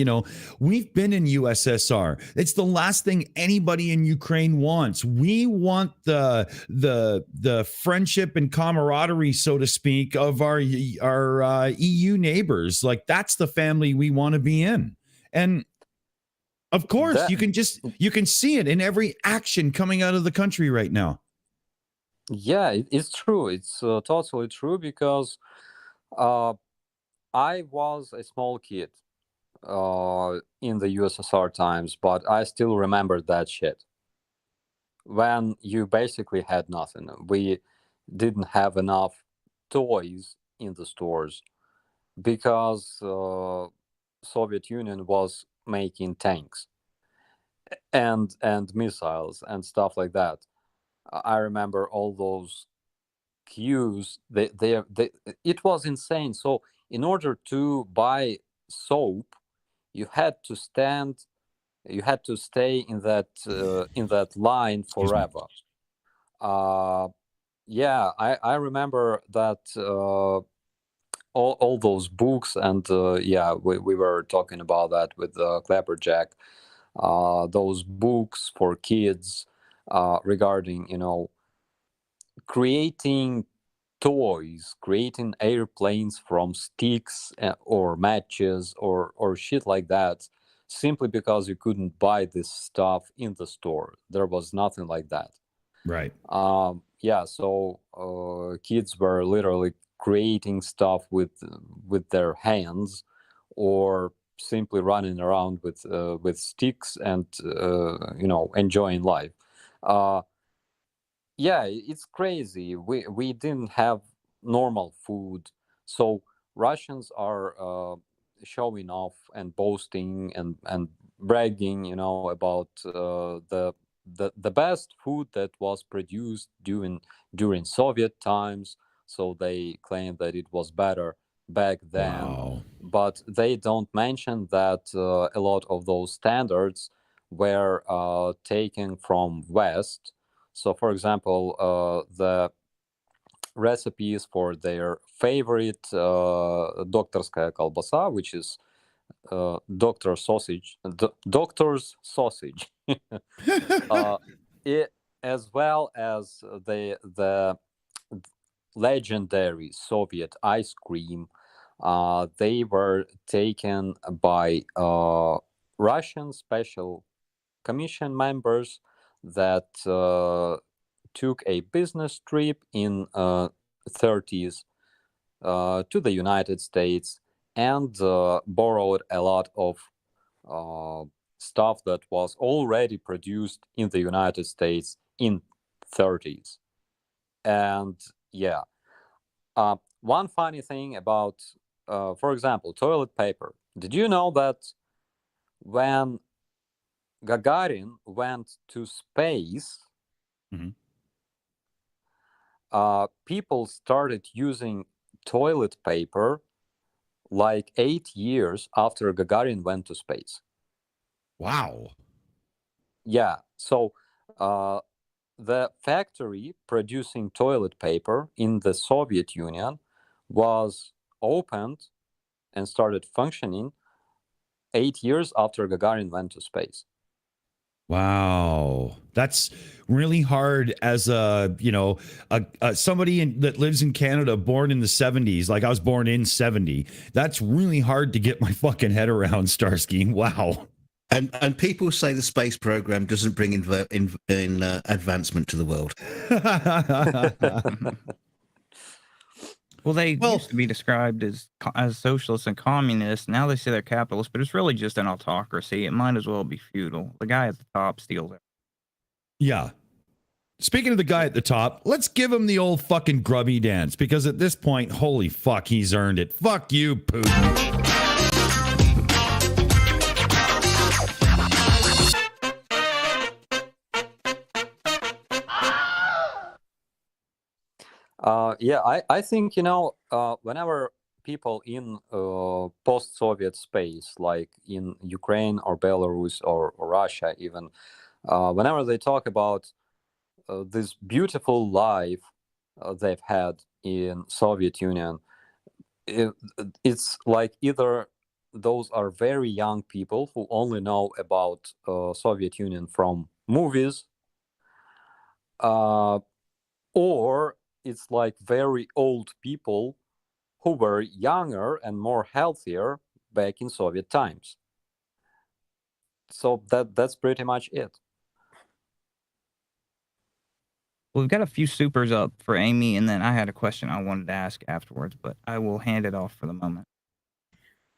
we've been in USSR. It's the last thing anybody in Ukraine wants. We want the friendship and camaraderie, so to speak, of our EU neighbors. Like, that's the family we want to be in. And of course, you can see it in every action coming out of the country right now. Yeah, it's true. It's totally true, because I was a small kid in the USSR times, but I still remember that shit. When you basically had nothing. We didn't have enough toys in the stores because Soviet Union was making tanks and missiles and stuff like that. I remember all those queues. It was insane. So in order to buy soap, you had to stay in that line forever. Yeah, I remember that all those books, and yeah, we were talking about that with Clapperjack. Those books for kids regarding, creating toys, creating airplanes from sticks or matches or shit like that, simply because you couldn't buy this stuff in the store. There was nothing like that. Right. Yeah, so kids were literally creating stuff with their hands, or simply running around with sticks and enjoying life. Yeah, it's crazy. We didn't have normal food, so Russians are showing off and boasting and bragging, about the best food that was produced during Soviet times. So they claim that it was better back then. Wow. But they don't mention that a lot of those standards were taken from West. So, for example, the recipes for their favorite doktorskaya kolbasa, which is doctor sausage, doctor's sausage, as well as the legendary Soviet ice cream. They were taken by Russian special commission members that took a business trip in 30s to the United States, and borrowed a lot of stuff that was already produced in the United States in 30s. And yeah, one funny thing about, for example, toilet paper. Did you know that when Gagarin went to space, Mhm. People started using toilet paper like 8 years after Gagarin went to space. Wow. Yeah, so the factory producing toilet paper in the Soviet Union was opened and started functioning 8 years after Gagarin went to space. Wow, that's really hard as a somebody that lives in Canada, born in the 70s. Like I was born in 70. That's really hard to get my fucking head around, Starsky. Wow. And people say the space program doesn't bring advancement to the world. Well, they used to be described as socialists and communists. Now they say they're capitalists, but it's really just an autocracy. It might as well be feudal. The guy at the top steals it. Yeah. Speaking of the guy at the top, let's give him the old fucking grubby dance, because at this point, holy fuck, he's earned it. Fuck you, Putin. Yeah, I think, whenever people in post-Soviet space, like in Ukraine or Belarus or Russia even, whenever they talk about this beautiful life they've had in Soviet Union, it's like either those are very young people who only know about Soviet Union from movies, or it's like very old people who were younger and more healthier back in Soviet times. So that's pretty much it. Well, we've got a few supers up for Aimee, and then I had a question I wanted to ask afterwards, but I will hand it off for the moment.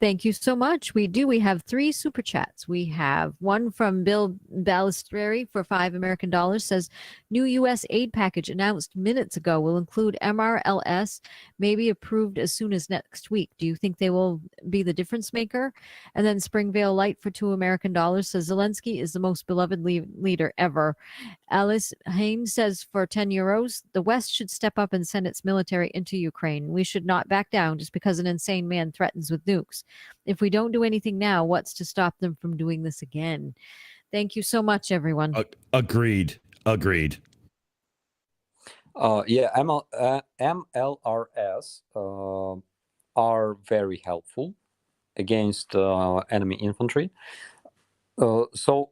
Thank you so much. We have 3 super chats. We have one from Bill Balistreri for $5 says, new U.S. aid package announced minutes ago will include MRLS, maybe approved as soon as next week. Do you think they will be the difference maker? And then Springvale Light for $2 says, Zelensky is the most beloved leader ever. Alice Haynes says, for €10, the West should step up and send its military into Ukraine. We should not back down just because an insane man threatens with nukes. If we don't do anything now, what's to stop them from doing this again? Thank you so much, everyone. Agreed. Yeah, MLRS are very helpful against enemy infantry. So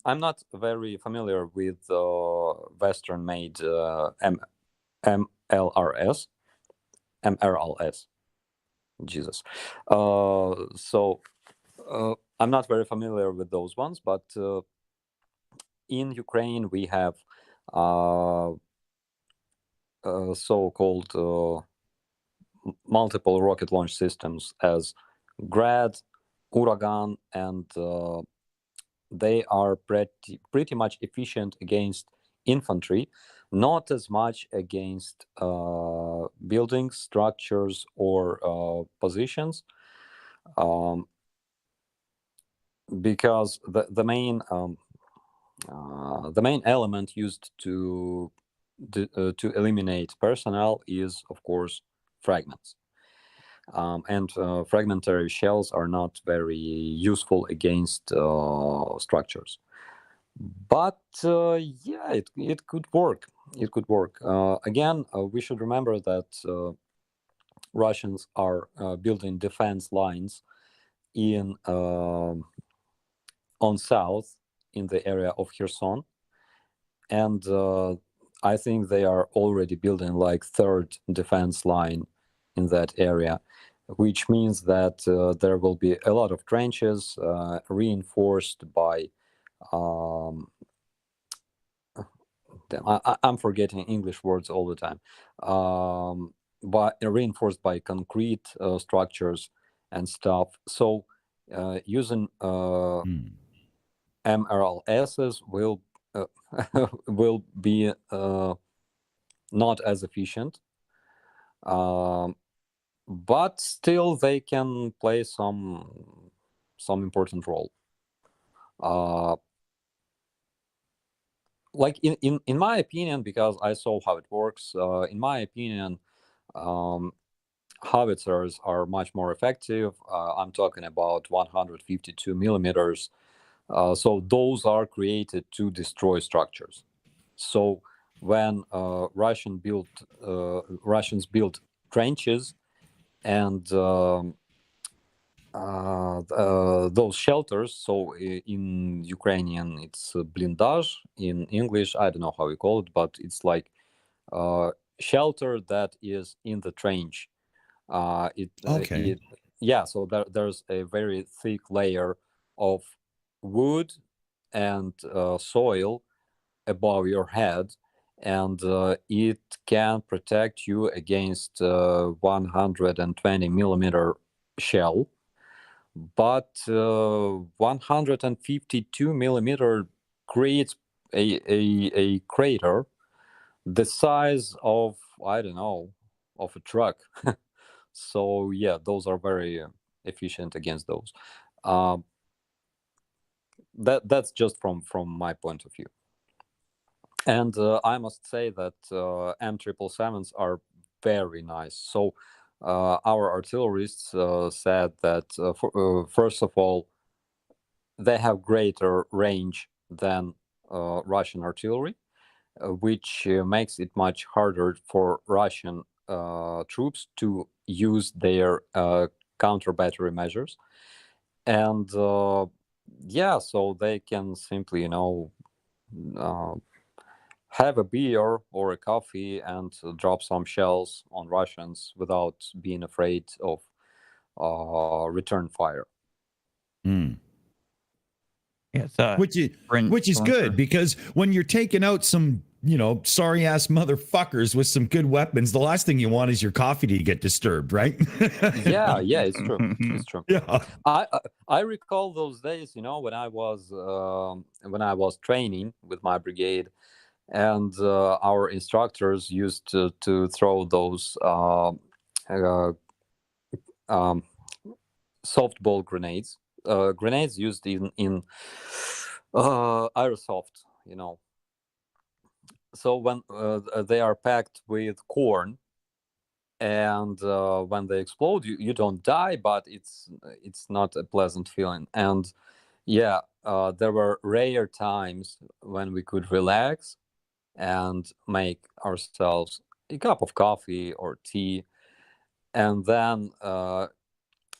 I'm not very familiar with Western-made MLRS. Jesus. So I'm not very familiar with those ones, but in Ukraine we have so-called multiple rocket launch systems as Grad, Uragan, and they are pretty much efficient against infantry, not as much against buildings, structures, or positions, because the main element used to eliminate personnel is, of course, fragments. And fragmentary shells are not very useful against structures. But yeah, it could work. It could work. Again, we should remember that Russians are building defense lines in on south in the area of Kherson, and I think they are already building like third defense line in that area, which means that there will be a lot of trenches reinforced by I'm forgetting English words all the time, but reinforced by concrete structures and stuff. So using MRLSs will will be not as efficient, but still they can play some important role. Like in my opinion, because I saw how it works, in my opinion, howitzers are much more effective. I'm talking about 152 millimeters. So those are created to destroy structures. So when Russians built trenches and those shelters, so in Ukrainian it's blindage, in English I don't know how we call it, but it's like shelter that is in the trench. Yeah, so there's a very thick layer of wood and soil above your head, and it can protect you against 120 millimeter shell, but 152 millimeter creates a crater the size of, I don't know, of a truck. So yeah, those are very efficient against those. That's just from my point of view. And I must say that M777s are very nice. So our artillerists said that first of all, they have greater range than Russian artillery, which makes it much harder for Russian troops to use their counter battery measures. And yeah, so they can simply, have a beer or a coffee and drop some shells on Russians without being afraid of return fire. Yes, which is good, because when you're taking out some, sorry ass motherfuckers with some good weapons, the last thing you want is your coffee to get disturbed, right? Yeah, it's true. It's true. Yeah. I recall those days, when I was training with my brigade, and our instructors used to throw those softball grenades, grenades used in airsoft, So when they are packed with corn, and when they explode, you don't die, but it's not a pleasant feeling. And yeah, there were rare times when we could relax and make ourselves a cup of coffee or tea, and then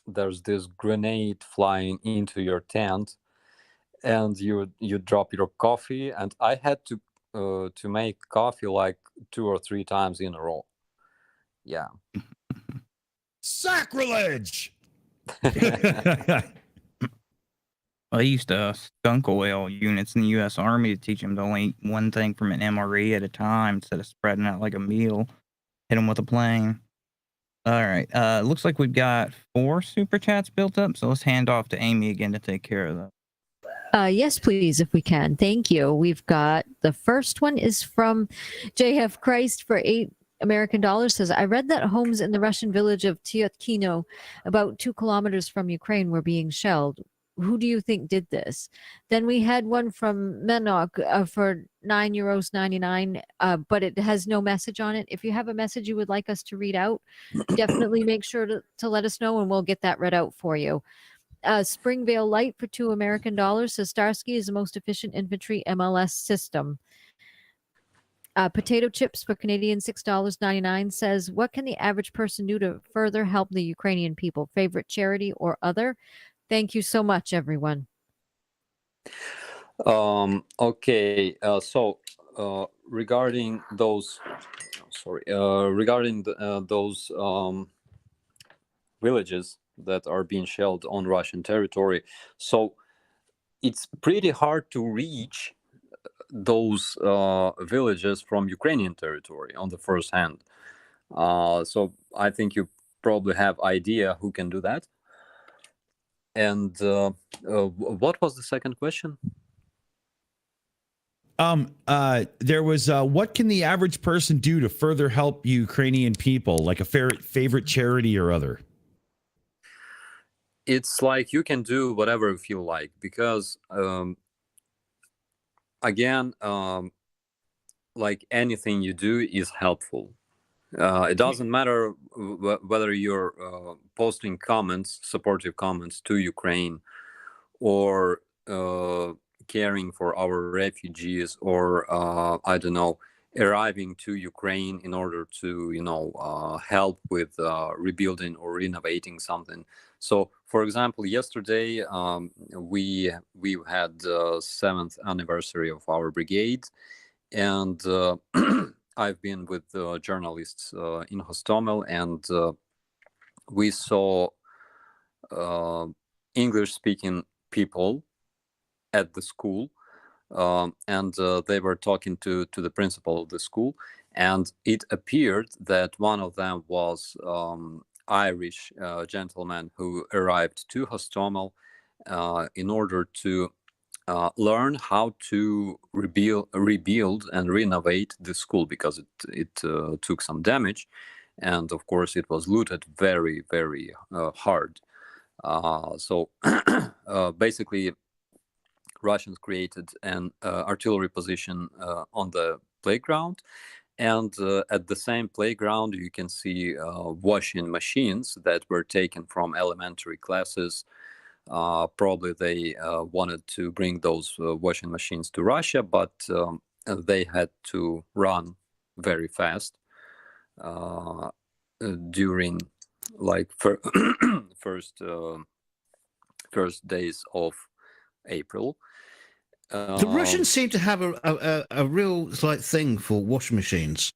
there's this grenade flying into your tent, and you drop your coffee, and I had to make coffee like 2 or 3 times in a row. Yeah. Sacrilege! I used to skunk oil units in the U.S. Army to teach them to only eat one thing from an MRE at a time instead of spreading out like a meal. Hit them with a plane. All right. Looks like we've got 4 super chats built up, so let's hand off to Aimee again to take care of them. Yes, please, if we can. Thank you. We've got the first one is from JF Christ for $8 American. Says, I read that homes in the Russian village of Tyotkino, about 2 kilometers from Ukraine, were being shelled. Who do you think did this? Then we had one from Menok for €9.99, but it has no message on it. If you have a message you would like us to read out, definitely make sure to let us know and we'll get that read out for you. Springvale Light for $2 American says Starsky is the most efficient infantry MLS system. Potato Chips for Canadian $6.99 says, what can the average person do to further help the Ukrainian people? Favorite charity or other? Thank you so much, everyone. Okay. So regarding those, those villages that are being shelled on Russian territory, so it's pretty hard to reach those villages from Ukrainian territory on the first hand. So I think you probably have idea who can do that. And what was the second question? There was what can the average person do to further help Ukrainian people, like a favorite charity or other? It's like you can do whatever you feel like, because again, like anything you do is helpful. It doesn't matter whether you're posting comments, supportive comments to Ukraine, or caring for our refugees, or I don't know, arriving to Ukraine in order to help with rebuilding or renovating something. So, for example, yesterday we had the 7th anniversary of our brigade, and I've been with journalists in Hostomel, and we saw English-speaking people at the school, and they were talking to the principal of the school, and it appeared that one of them was Irish gentleman who arrived to Hostomel in order to learn how to rebuild and renovate the school, because it took some damage, and of course it was looted very, very hard. So basically, Russians created an artillery position on the playground, and at the same playground you can see washing machines that were taken from elementary classes. Probably they wanted to bring those washing machines to Russia, but they had to run very fast during like first days of April. The Russians seem to have a real thing for washing machines.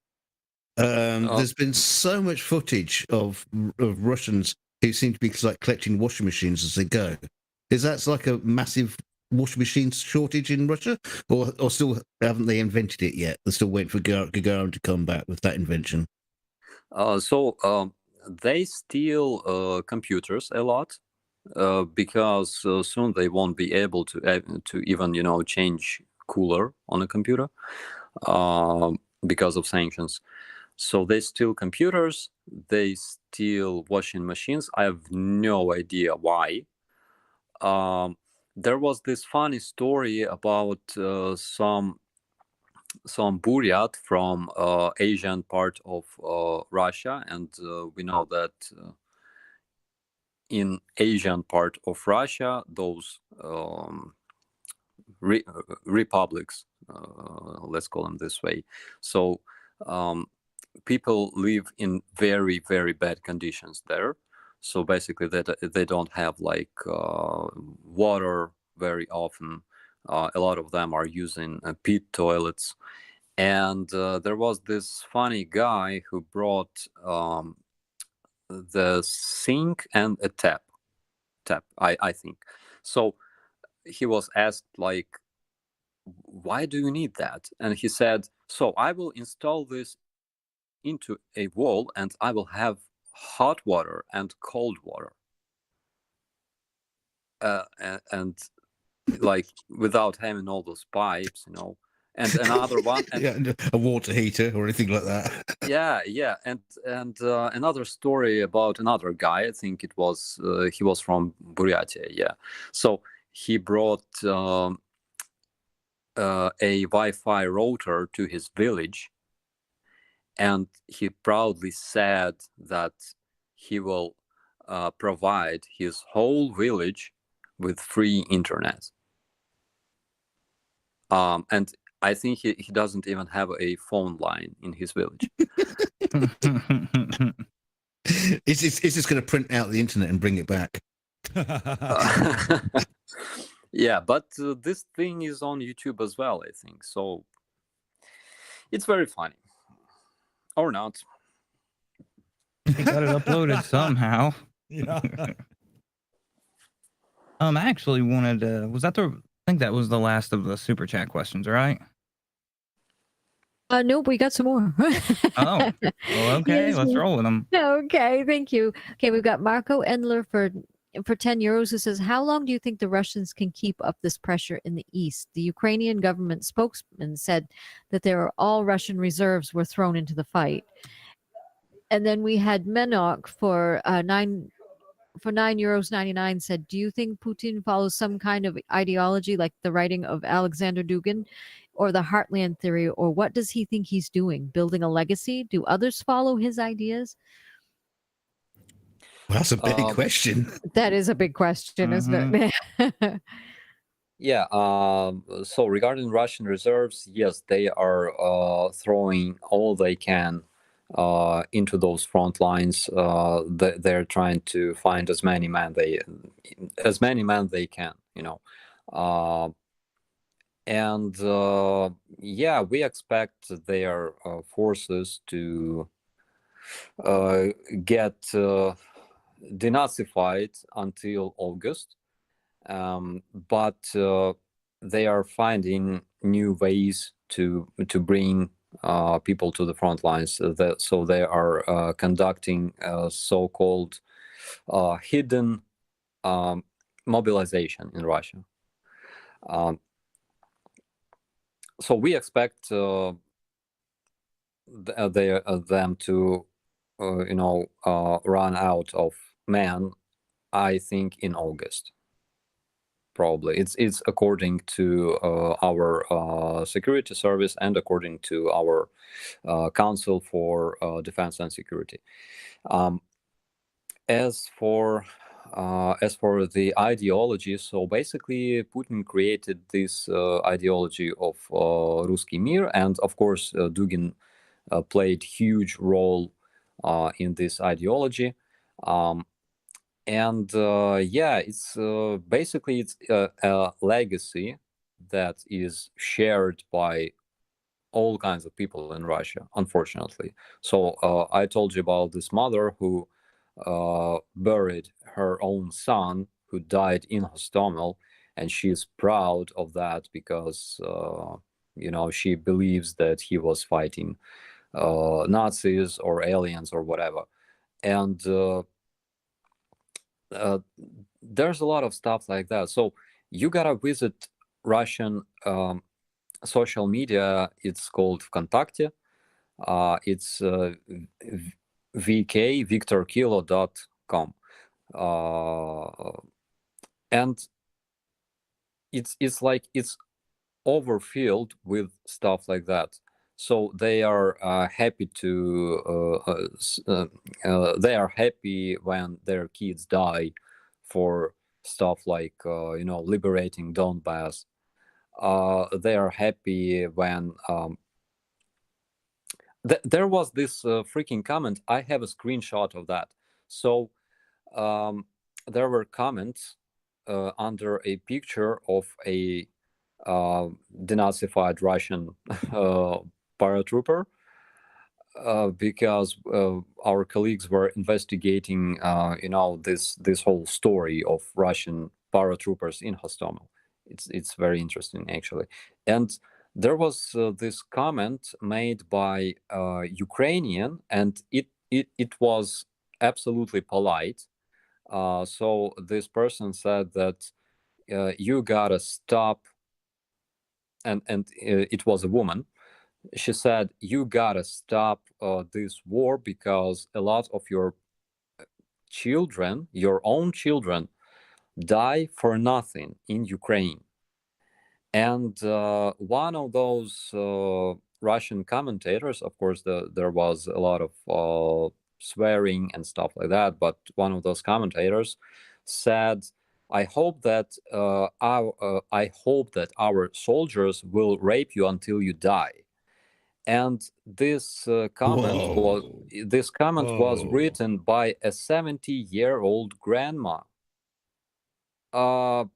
There's been so much footage of Russians who seem to be collecting washing machines as they go. Is that like a massive washing machine shortage in Russia, or still haven't they invented it yet? They're still waiting for Gagarin to come back with that invention. So they steal computers a lot. Because soon they won't be able to even change cooler on a computer because of sanctions. So they steal computers, they steal washing machines. I have no idea why. There was this funny story about some Buryat from Asian part of Russia, and we know that in Asian part of Russia, those republics let's call them this way. So people live in very, very bad conditions there. So basically they don't have like water very often. A lot of them are using pit toilets. And there was this funny guy who brought the sink and a tap, I think. So he was asked, like, why do you need that? And he said, so I will install this into a wall and I will have hot water and cold water. And like without having all those pipes, you know. And another one, and, a water heater or anything like that. yeah. And another story about another guy. I think it was he was from Buryatia. Yeah. So he brought a Wi-Fi router to his village, and he proudly said that he will provide his whole village with free internet. And I think he doesn't even have a phone line in his village. Is this going to print out the internet and bring it back? Yeah, but this thing is on YouTube as well, I think. So it's very funny. Or not. He got it uploaded somehow. Yeah. I actually wanted to, I think that was the last of the super chat questions, right? Nope, we got some more. Oh, well, okay, Yes, let's roll with them. Okay, thank you. Okay, we've got Marco Endler for 10 euros who says, how long do you think the Russians can keep up this pressure in the east? The Ukrainian government spokesman said that all Russian reserves were thrown into the fight. And then we had Menok for 9 €9.99 said, do you think Putin follows some kind of ideology like the writing of Alexander Dugin or the Heartland theory, or what does he think he's doing? Building a legacy? Do others follow his ideas? Well, that's a big question. That is a big question, isn't it? Yeah. So regarding Russian reserves, yes, they are throwing all they can into those front lines. They're trying to find as many men they can, you know. Yeah, we expect their forces to get denazified until August, but they are finding new ways to bring people to the front lines. So they are conducting so-called hidden mobilization in Russia. So we expect them to, run out of men, I think, in August. Probably it's according to our security service and according to our Council for Defense and Security. As for the ideology, so basically Putin created this ideology of Ruski Mir, and of course Dugin played huge role in this ideology. Yeah, it's basically it's a legacy that is shared by all kinds of people in Russia, unfortunately. So I told you about this mother who buried her own son who died in Hostomel, and she's proud of that because she believes that he was fighting Nazis or aliens or whatever. And there's a lot of stuff like that. So you gotta visit Russian social media. It's called Vkontakte. It's vk.victorkilo.com. And it's overfilled with stuff like that. So they are happy they are happy when their kids die for stuff like liberating Donbass. they are happy when there was this freaking comment. I have a screenshot of that. So there were comments under a picture of a denazified Russian paratrooper, because our colleagues were investigating, this whole story of Russian paratroopers in Hostomel. It's very interesting, actually. And there was this comment made by Ukrainian, and it was absolutely polite. So this person said that you gotta stop, and it was a woman. She said, you gotta stop this war because a lot of your children, your own children, die for nothing in Ukraine. And one of those Russian commentators, of course, there was a lot of swearing and stuff like that, but one of those commentators said, I hope that our soldiers will rape you until you die. And this comment was written by a 70-year-old grandma. And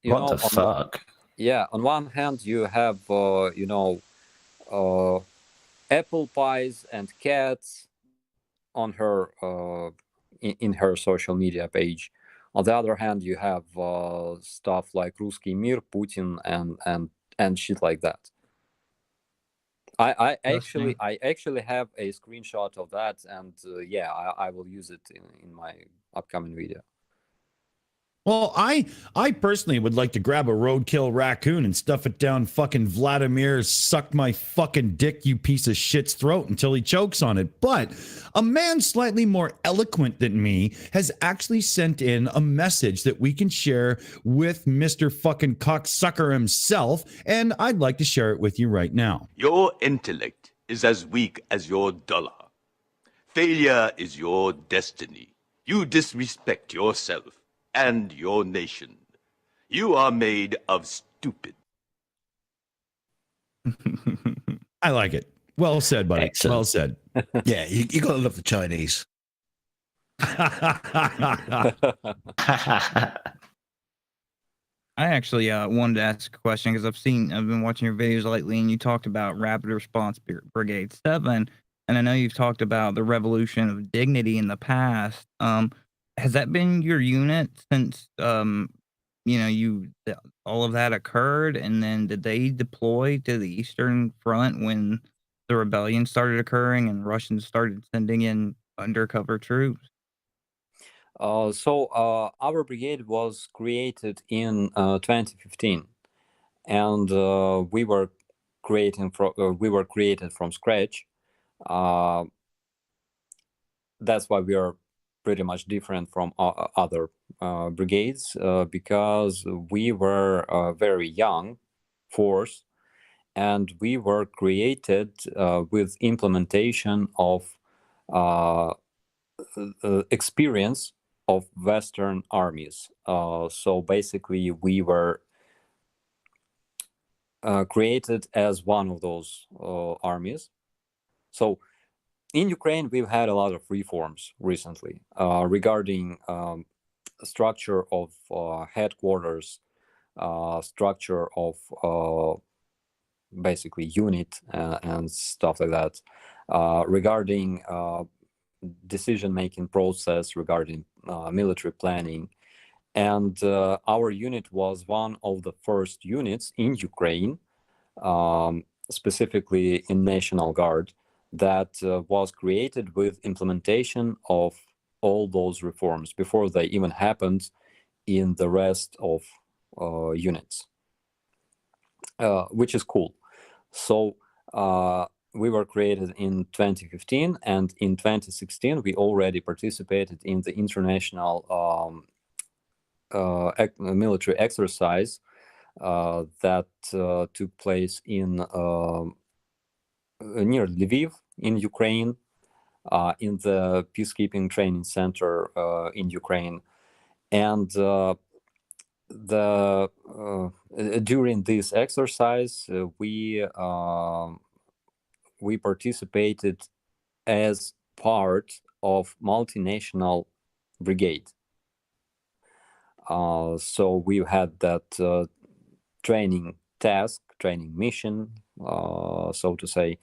what the fuck? On one hand you have apple pies and cats on her in her social media page. On the other hand, you have stuff like Ruski Mir, Putin, and shit like that. I actually have a screenshot of that, and I will use it in my upcoming video. Well, I personally would like to grab a roadkill raccoon and stuff it down fucking Vladimir's suck my fucking dick, you piece of shit's throat until he chokes on it. But a man slightly more eloquent than me has actually sent in a message that we can share with Mr. fucking cocksucker himself, and I'd like to share it with you right now. Your intellect is as weak as your dollar. Failure is your destiny. You disrespect yourself and your nation. You are made of stupid. I like it. Well said, buddy. Excellent. Well said. Yeah, you got to love the Chinese. I actually wanted to ask a question because I've been watching your videos lately, and you talked about Rapid Response Brigade 7, and I know you've talked about the Revolution of Dignity in the past. Has that been your unit since all of that occurred? And then did they deploy to the Eastern Front when the rebellion started occurring and Russians started sending in undercover troops? So our brigade was created in 2015, and we were created from scratch. That's why we are pretty much different from other brigades, because we were a very young force, and we were created with implementation of experience of Western armies. So basically we were created as one of those armies. So in Ukraine, we've had a lot of reforms recently regarding structure of headquarters, structure of basically unit and stuff like that, regarding decision-making process, regarding military planning. And our unit was one of the first units in Ukraine, specifically in National Guard, that was created with implementation of all those reforms before they even happened in the rest of units, which is cool. So we were created in 2015, and in 2016 we already participated in the international military exercise that took place in near Lviv in Ukraine, in the peacekeeping training center in Ukraine. And during this exercise, we participated as part of multinational brigade. So we had that training mission, so to say,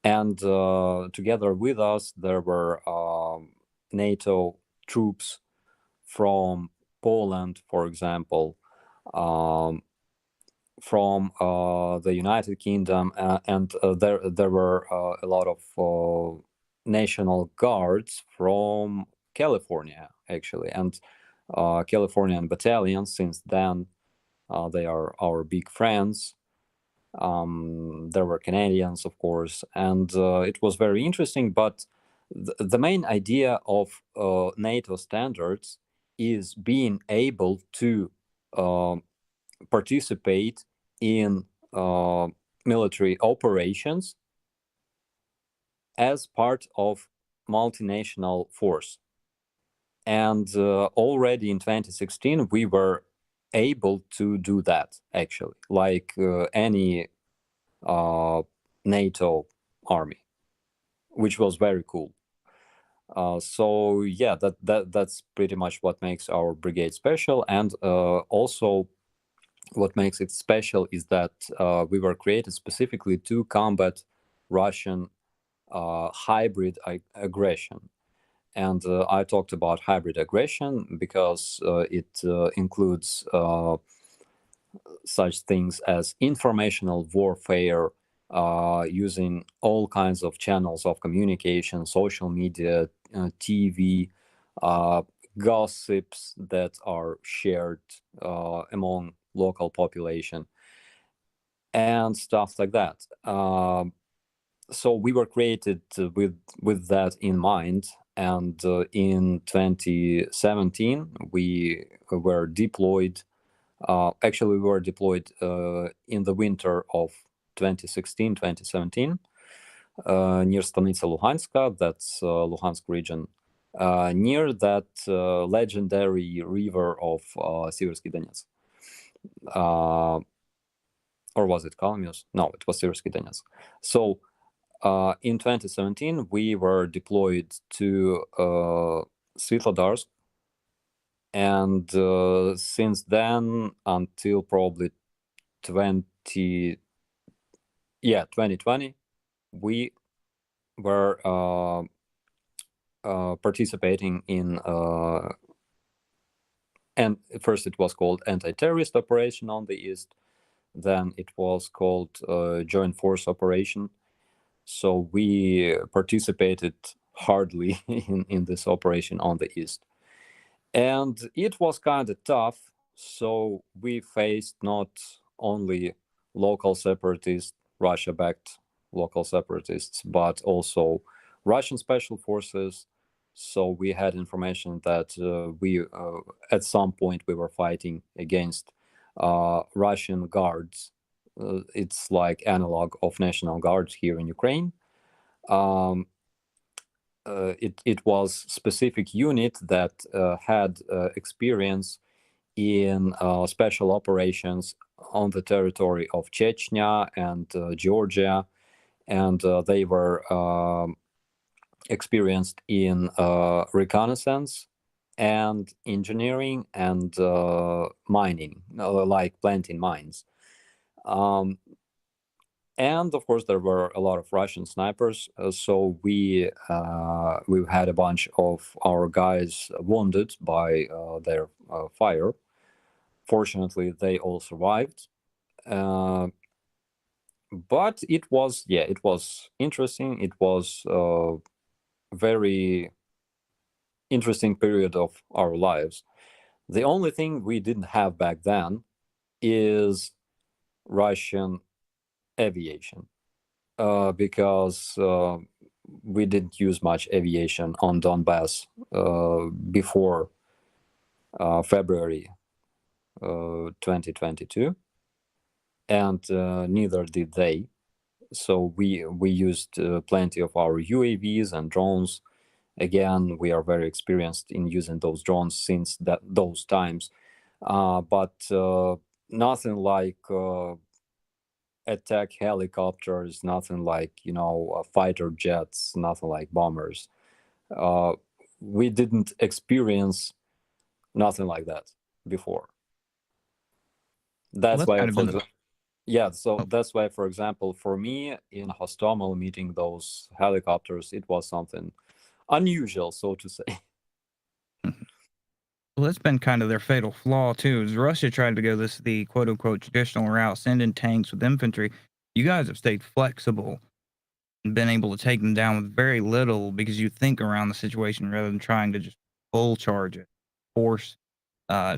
and together with us there were NATO troops from Poland, for example, from the United Kingdom, and there were a lot of National Guards from California, actually, and Californian battalions. Since then, they are our big friends. There were Canadians, of course, and it was very interesting. But the main idea of NATO standards is being able to participate in military operations as part of multinational force. And already in 2016, we were able to do that, actually, like any NATO army, which was very cool. So yeah, that's pretty much what makes our brigade special. And also what makes it special is that we were created specifically to combat Russian hybrid aggression. And I talked about hybrid aggression because it includes such things as informational warfare, using all kinds of channels of communication, social media, TV, gossips that are shared among local population, and stuff like that. So we were created with that in mind. And in 2017, we were deployed. Actually, we were deployed in the winter of 2016-2017 near Stanitsa Luhanska, that's Luhansk region, near that legendary river of Siversky Donetsk. Or was it Kalmius? No, it was Siversky Donetsk. So in 2017, we were deployed to Svitlodarsk, and since then until probably 2020, we were participating in, and first it was called anti-terrorist operation on the east, then it was called joint force operation. So we participated hardly in this operation on the east. And it was kind of tough. So we faced not only local separatists, Russia-backed local separatists, but also Russian special forces. So we had information that we, at some point, we were fighting against Russian guards. It's like analog of National Guards here in Ukraine. It was specific unit that had experience in special operations on the territory of Chechnya and Georgia, and they were experienced in reconnaissance and engineering and mining, like planting mines. And of course, there were a lot of Russian snipers. So we had a bunch of our guys wounded by their fire. Fortunately, they all survived. But it was interesting. It was a very interesting period of our lives. The only thing we didn't have back then is Russian aviation, because we didn't use much aviation on Donbass before February 2022, and neither did they. So we used plenty of our UAVs and drones. Again, we are very experienced in using those drones since those times. but nothing like attack helicopters, nothing like fighter jets, nothing like bombers. We didn't experience nothing like that before. That's why, that's why, for example, for me in Hostomel meeting those helicopters, it was something unusual, so to say. Well, that's been kind of their fatal flaw too. Is Russia tried to go the quote unquote traditional route, send in tanks with infantry. You guys have stayed flexible and been able to take them down with very little because you think around the situation rather than trying to just full charge it, force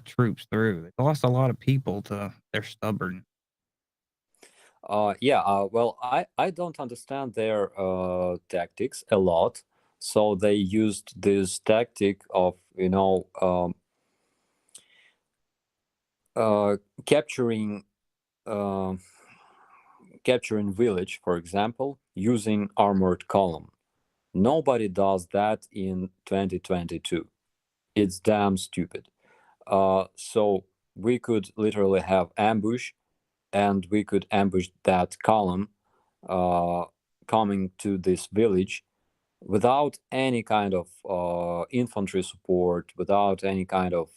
troops through. They lost a lot of people to their stubborn. Well, I don't understand their tactics a lot. So they used this tactic of capturing village, for example, using armored column. Nobody does that in 2022. It's damn stupid. So we could literally have ambush, and we could ambush that column coming to this village without any kind of infantry support, without any kind of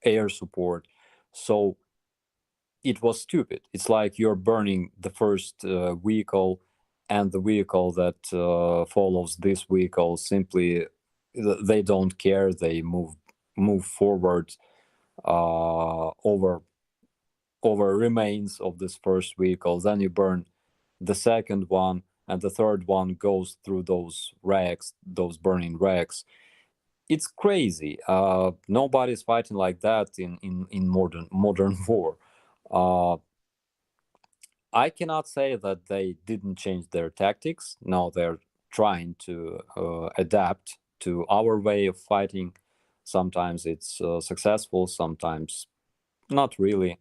air support. So it was stupid. It's like you're burning the first vehicle, and the vehicle that follows this vehicle simply they don't care. They move forward over remains of this first vehicle. Then you burn the second one, and the third one goes through those wrecks, those burning wrecks. It's crazy. Nobody's fighting like that in modern war. I cannot say that they didn't change their tactics. No, they're trying to adapt to our way of fighting. Sometimes it's successful, sometimes not really.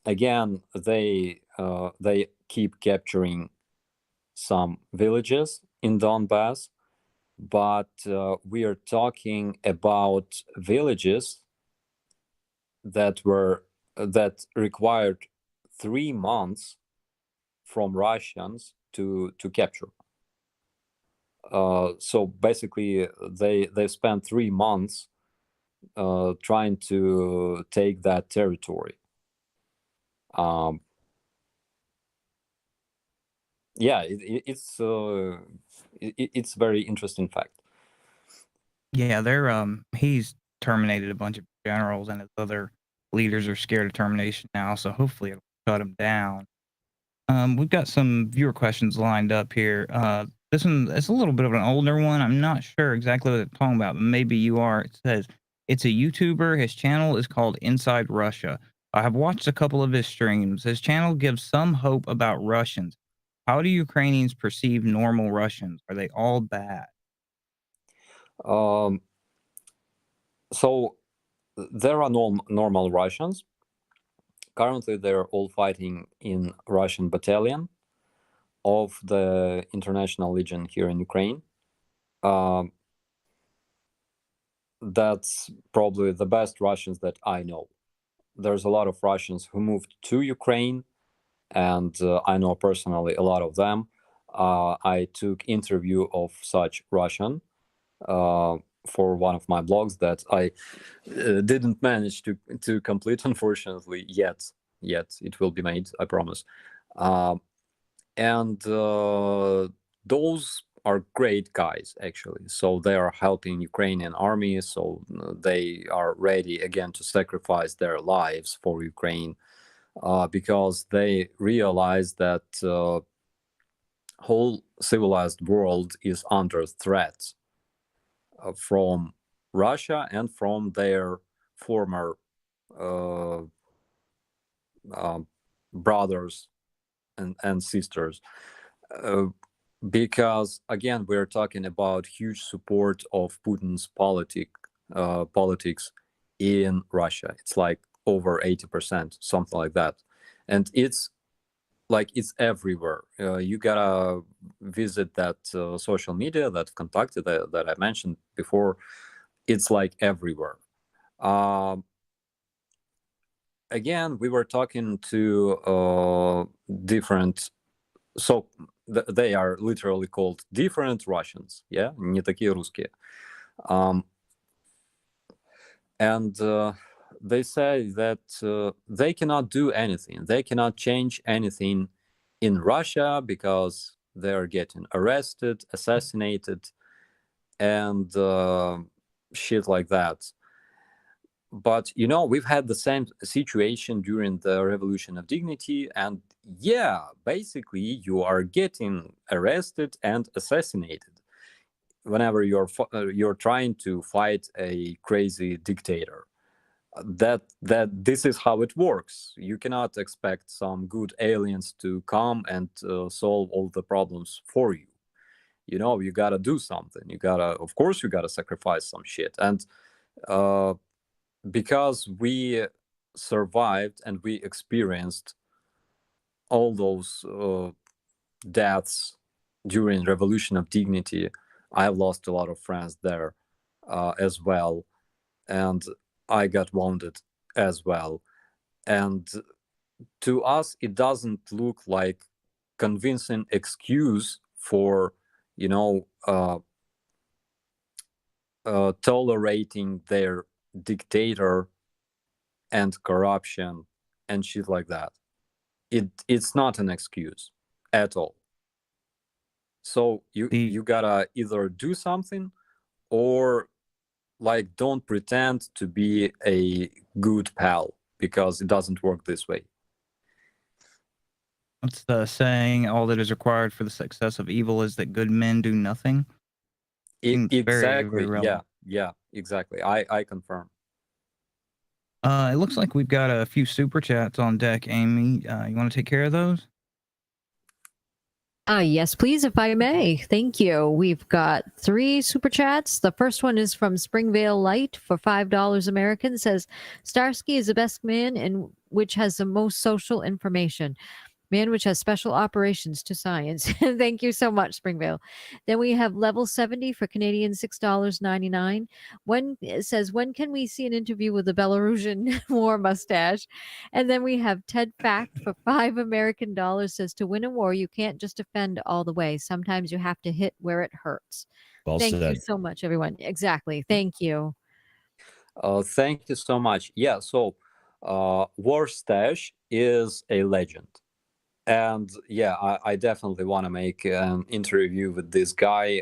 Again, they keep capturing some villages in Donbass, but we are talking about villages that required 3 months from Russians to capture. So basically, they spent 3 months trying to take that territory. It's very interesting fact. Yeah, they're he's terminated a bunch of generals, and his other leaders are scared of termination now. So hopefully it'll shut him down. We've got some viewer questions lined up here. This one is a little bit of an older one. I'm not sure exactly what they're talking about, but maybe you are. It says it's a YouTuber. His channel is called Inside Russia. I have watched a couple of his streams. His channel gives some hope about Russians. How do Ukrainians perceive normal Russians? Are they all bad? So there are normal Russians. Currently, they're all fighting in Russian battalion of the International Legion here in Ukraine. That's probably the best Russians that I know. There's a lot of Russians who moved to Ukraine, and I know personally a lot of them. I took interview of such Russian for one of my blogs that I didn't manage to complete, unfortunately, yet. It will be made, I promise. And those are great guys, actually. So they are helping Ukrainian army, so they are ready again to sacrifice their lives for Ukraine, because they realize that whole civilized world is under threat from Russia and from their former brothers and sisters, because again we're talking about huge support of Putin's politics in Russia. It's like over 80%, something like that, and it's everywhere. You gotta visit that social media, that contact that I mentioned before. it's like everywhere. Again, we were talking to different, so they are literally called different Russians, yeah, не такие русские. And they say that they cannot do anything. They cannot change anything in Russia because they're getting arrested, assassinated, and shit like that. But, you know, we've had the same situation during the Revolution of Dignity. And yeah, basically, you are getting arrested and assassinated whenever you're trying to fight a crazy dictator. That this is how it works. You cannot expect some good aliens to come and solve all the problems for you. You know, you gotta do something. Of course, you gotta sacrifice some shit. And because we survived and we experienced all those deaths during Revolution of Dignity, I've lost a lot of friends there as well, and I got wounded as well. And to us, it doesn't look like convincing excuse for, you know, tolerating their dictator and corruption and shit like that. It's not an excuse at all. So you gotta either do something or like don't pretend to be a good pal, because it doesn't work this way. What's the saying? All that is required for the success of evil is that good men do nothing. Exactly. Very, very relevant. Yeah, exactly. I confirm. It looks like we've got a few super chats on deck, Aimee. You want to take care of those? Yes, please, if I may. Thank you. We've got 3 super chats. The first one is from Springvale Light for $5 American. Says, Starsky is the best man and which has the most social information. Man which has special operations to science. Thank you so much, Springvale. Then we have Level 70 for Canadian $6.99. It says, when can we see an interview with the Belarusian war mustache? And then we have Ted Fact for $5 American. Says, to win a war, you can't just defend all the way. Sometimes you have to hit where it hurts. Well Thank said. you so much, everyone. Exactly. Thank you. Thank you so much. Yeah, so War Stash is a legend. And yeah, I definitely want to make an interview with this guy.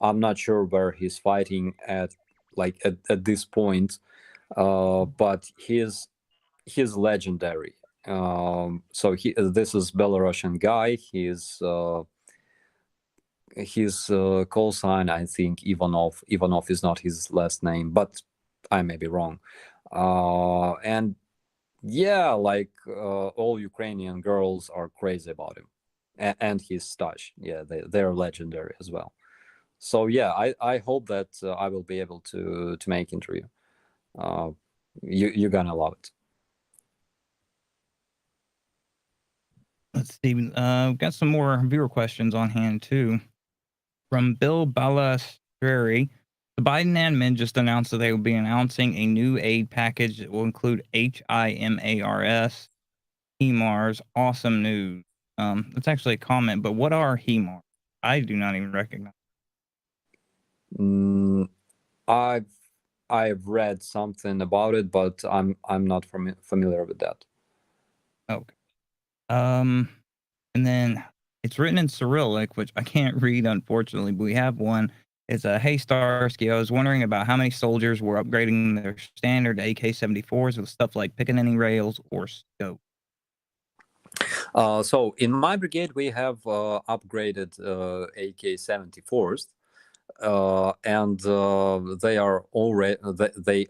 I'm not sure where he's fighting at this point, but he's legendary. So this is Belarusian guy. His call sign, I think, Ivanov. Ivanov is not his last name, but I may be wrong. And yeah, like all Ukrainian girls are crazy about him, and his stash. Yeah, they're legendary as well. So yeah, I hope that I will be able to make interview. You're gonna love it. Let's see. We've got some more viewer questions on hand too. From Bill Balastreri, the Biden admin just announced that they will be announcing a new aid package that will include HIMARS, HIMARS. Awesome news. That's actually a comment, but what are HIMARS? I do not even recognize. I've read something about it, but I'm not familiar with that. Okay. And then it's written in Cyrillic, which I can't read, unfortunately, but we have one. It's a, hey, Starsky, I was wondering about how many soldiers were upgrading their standard AK-74s with stuff like pickaninny rails or scope. So in my brigade, we have upgraded AK-74s, and they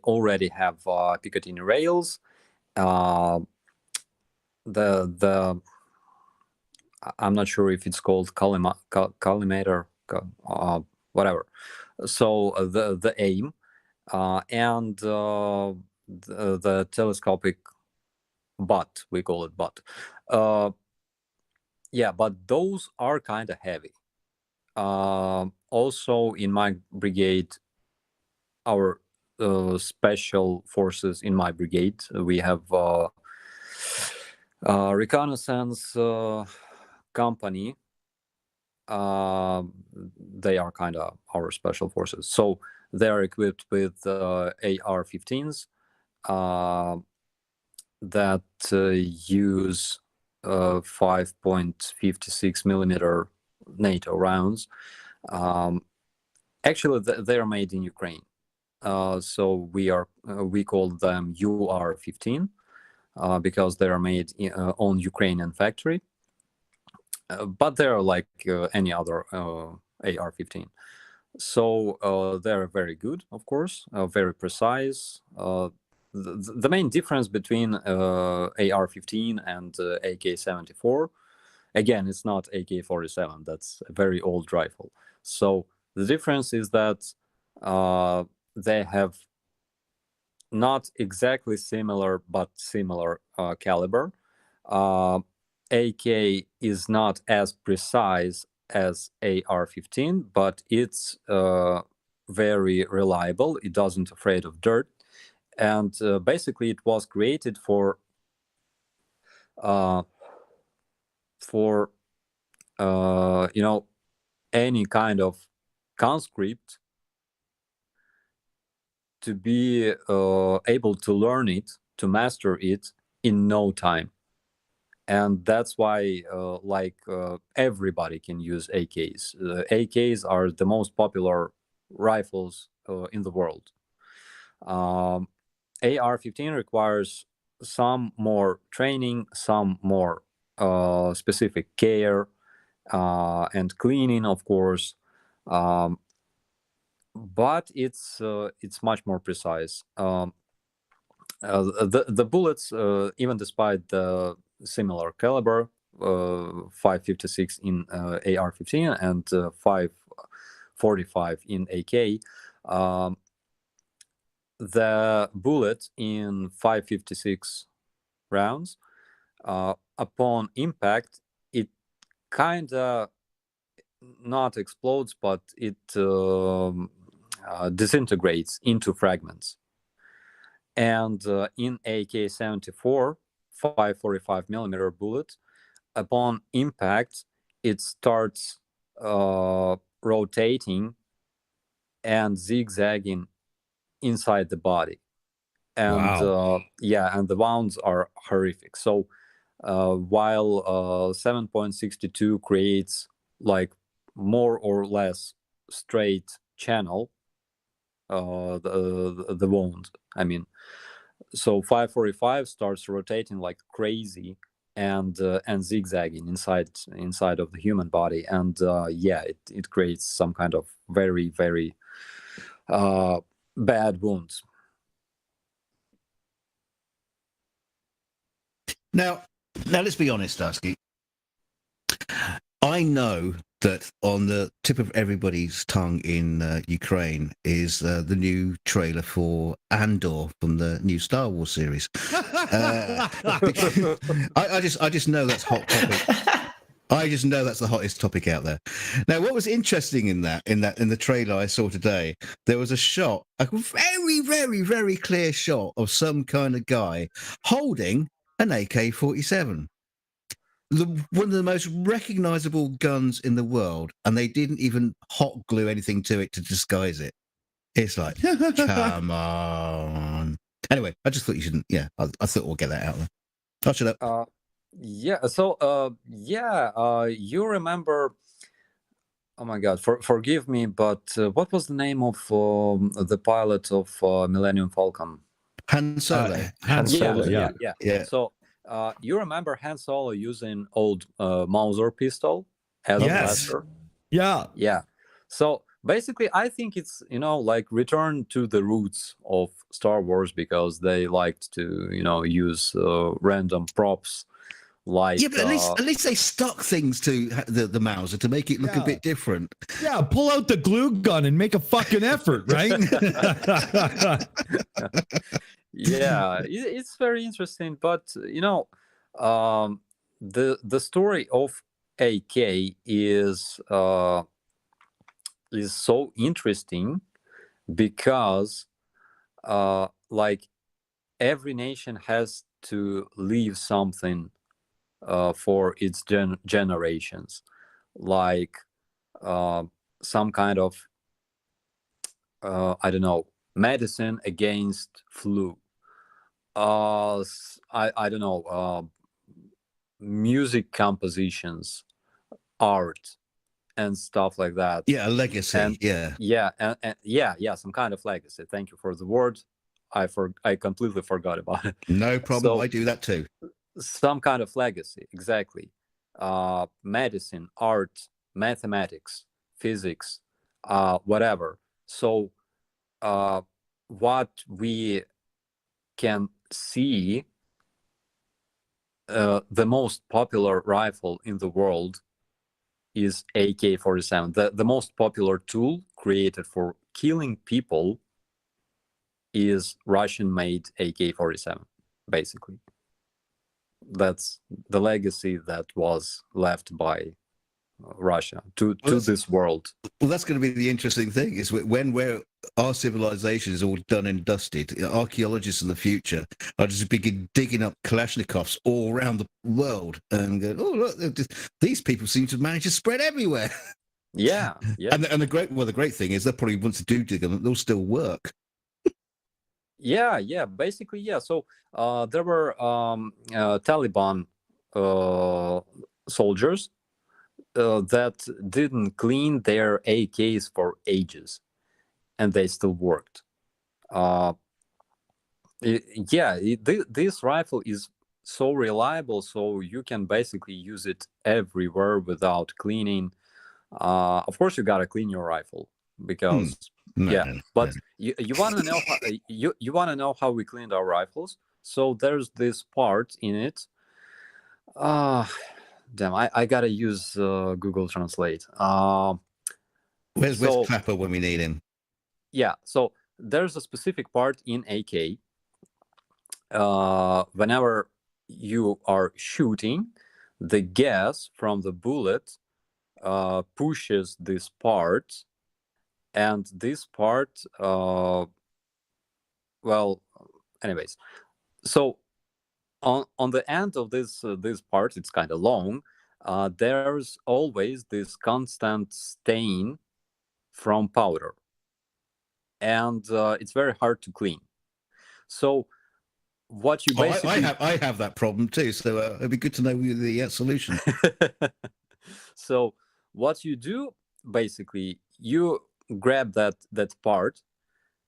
already have Picatinny rails. The I'm not sure if it's called collimator, whatever. So the aim and the telescopic butt, we call it butt. Yeah, but those are kind of heavy. Also in my brigade, our special forces in my brigade. We have reconnaissance company. They are kind of our special forces. So they are equipped with AR-15s that use 5.56 millimeter NATO rounds. Actually, they are made in Ukraine. So we call them UR-15 because they are made on Ukrainian factory. But they're like any other AR-15. So they're very good, of course, very precise. The main difference between AR-15 and AK-74, again, it's not AK-47. That's a very old rifle. So the difference is that they have not exactly similar, but similar caliber. AK is not as precise as AR-15, but it's very reliable. It doesn't afraid of dirt. And basically it was created for any kind of conscript to be able to learn it, to master it in no time. And that's why everybody can use AKs. AKs are the most popular rifles in the world. AR-15 requires some more training, some more specific care and cleaning, of course. But it's much more precise. The bullets, even despite the similar caliber, 5.56 in AR-15 and 5.45 in AK, the bullet in 5.56 rounds, upon impact, it kind of not explodes, but it disintegrates into fragments. And in AK-74, 5.45 millimeter bullet, upon impact, it starts rotating and zigzagging inside the body. And wow. And the wounds are horrific. So while 7.62 creates like more or less straight channel, the wound, I mean, so 5.45 starts rotating like crazy and zigzagging inside of the human body, and it creates some kind of very, very bad wounds. Now let's be honest, Starsky. I know that on the tip of everybody's tongue in Ukraine is the new trailer for Andor from the new Star Wars series. I just know that's hot topic. I just know that's the hottest topic out there. Now, what was interesting in the trailer I saw today, there was a shot, a very, very, very clear shot of some kind of guy holding an AK-47. One of the most recognizable guns in the world, and they didn't even hot glue anything to it to disguise it. It's like, come on. Anyway, I just thought you shouldn't. Yeah, I thought we'll get that out there. I'll shut up. You remember? Oh my God, forgive me, but what was the name of the pilot of Millennium Falcon? Han Solo. Han Solo, yeah. So you remember Han Solo using old Mauser pistol as a blaster? Yeah. So basically, I think it's like return to the roots of Star Wars, because they liked to use random props. Like, yeah, but at least they stuck things to the Mauser to make it look a bit different. Yeah, pull out the glue gun and make a fucking effort, right? Yeah, it's very interesting, but the story of AK is so interesting because like every nation has to leave something for its generations, like some kind of I don't know, medicine against flu. I don't know, music compositions, art, and stuff like that. Yeah, a legacy. And yeah, yeah, some kind of legacy. Thank you for the word. I completely forgot about it. no problem. So I do that too. some kind of legacy, exactly. Medicine, art, mathematics, physics, whatever. So what we can see, the most popular rifle in the world is AK-47. The most popular tool created for killing people is Russian-made AK-47, basically. That's the legacy that was left by Russia to this world. Well, that's going to be the interesting thing, is when our civilization is all done and dusted, archaeologists in the future are just begin digging up Kalashnikovs all around the world and go, oh, look, these people seem to manage to spread everywhere. Yeah. And the great thing is, they'll probably, once they do dig them, they'll still work. Yeah, basically, yeah. So there were Taliban soldiers that didn't clean their AKs for ages, and they still worked. This rifle is so reliable, so you can basically use it everywhere without cleaning. Of course, you gotta clean your rifle because you want to know how, you want to know how we cleaned our rifles. So there's this part in it. Damn, I gotta use Google Translate. Where's Clapper when we need him? Yeah, so there's a specific part in AK. Whenever you are shooting, the gas from the bullet pushes this part, and this part, well, anyways, so on the end of this part, it's kind of long. There's always this constant stain from powder, and it's very hard to clean. So what you basically I have that problem too. So it'd be good to know the solution. So what you do, basically, you grab that part,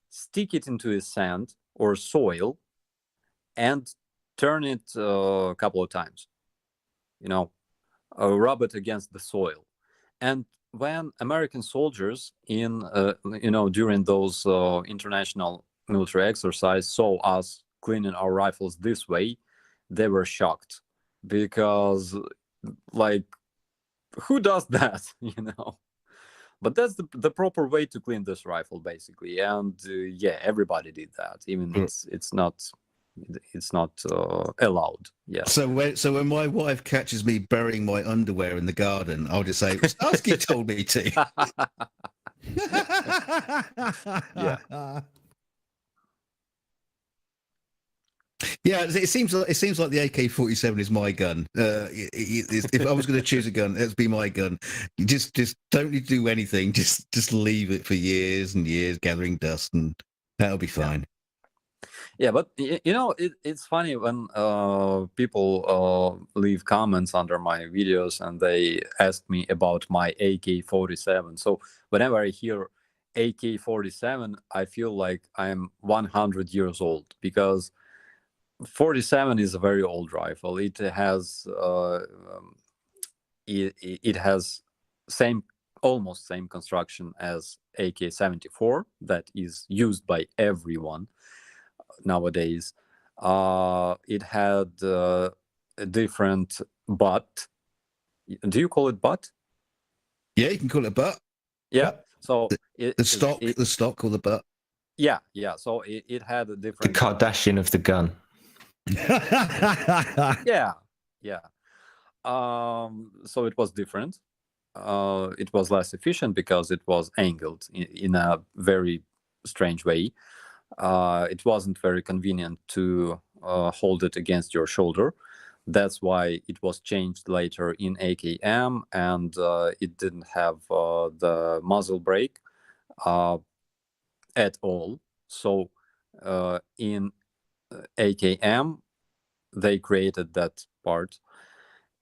stick it into a sand or soil, and turn it a couple of times. Rub it against the soil. And when American soldiers during those international military exercise saw us cleaning our rifles this way, they were shocked, because like, who does that? But that's the proper way to clean this rifle, basically. And everybody did that. Even it's not allowed. Yeah. So when my wife catches me burying my underwear in the garden, I'll just say, Starsky told me to. Yeah. Yeah, it seems like the AK-47 is my gun. If I was going to choose a gun, it'd be my gun. You just don't need to do anything. Just leave it for years and years, gathering dust, and that'll be fine. Yeah, but it's funny when people leave comments under my videos and they ask me about my AK-47. So whenever I hear AK-47, I feel like I'm 100 years old, because 47 is a very old rifle. It has almost same construction as AK-74 that is used by everyone nowadays. It had a different butt. Do you call it butt? Yeah, you can call it butt. Yeah. So the stock or the butt. Yeah. So it had a different. The Kardashian of the gun. Yeah. So it was different. It was less efficient because it was angled in a very strange way. It wasn't very convenient to hold it against your shoulder. That's why it was changed later in AKM, and it didn't have the muzzle brake at all. So in AKM, they created that part,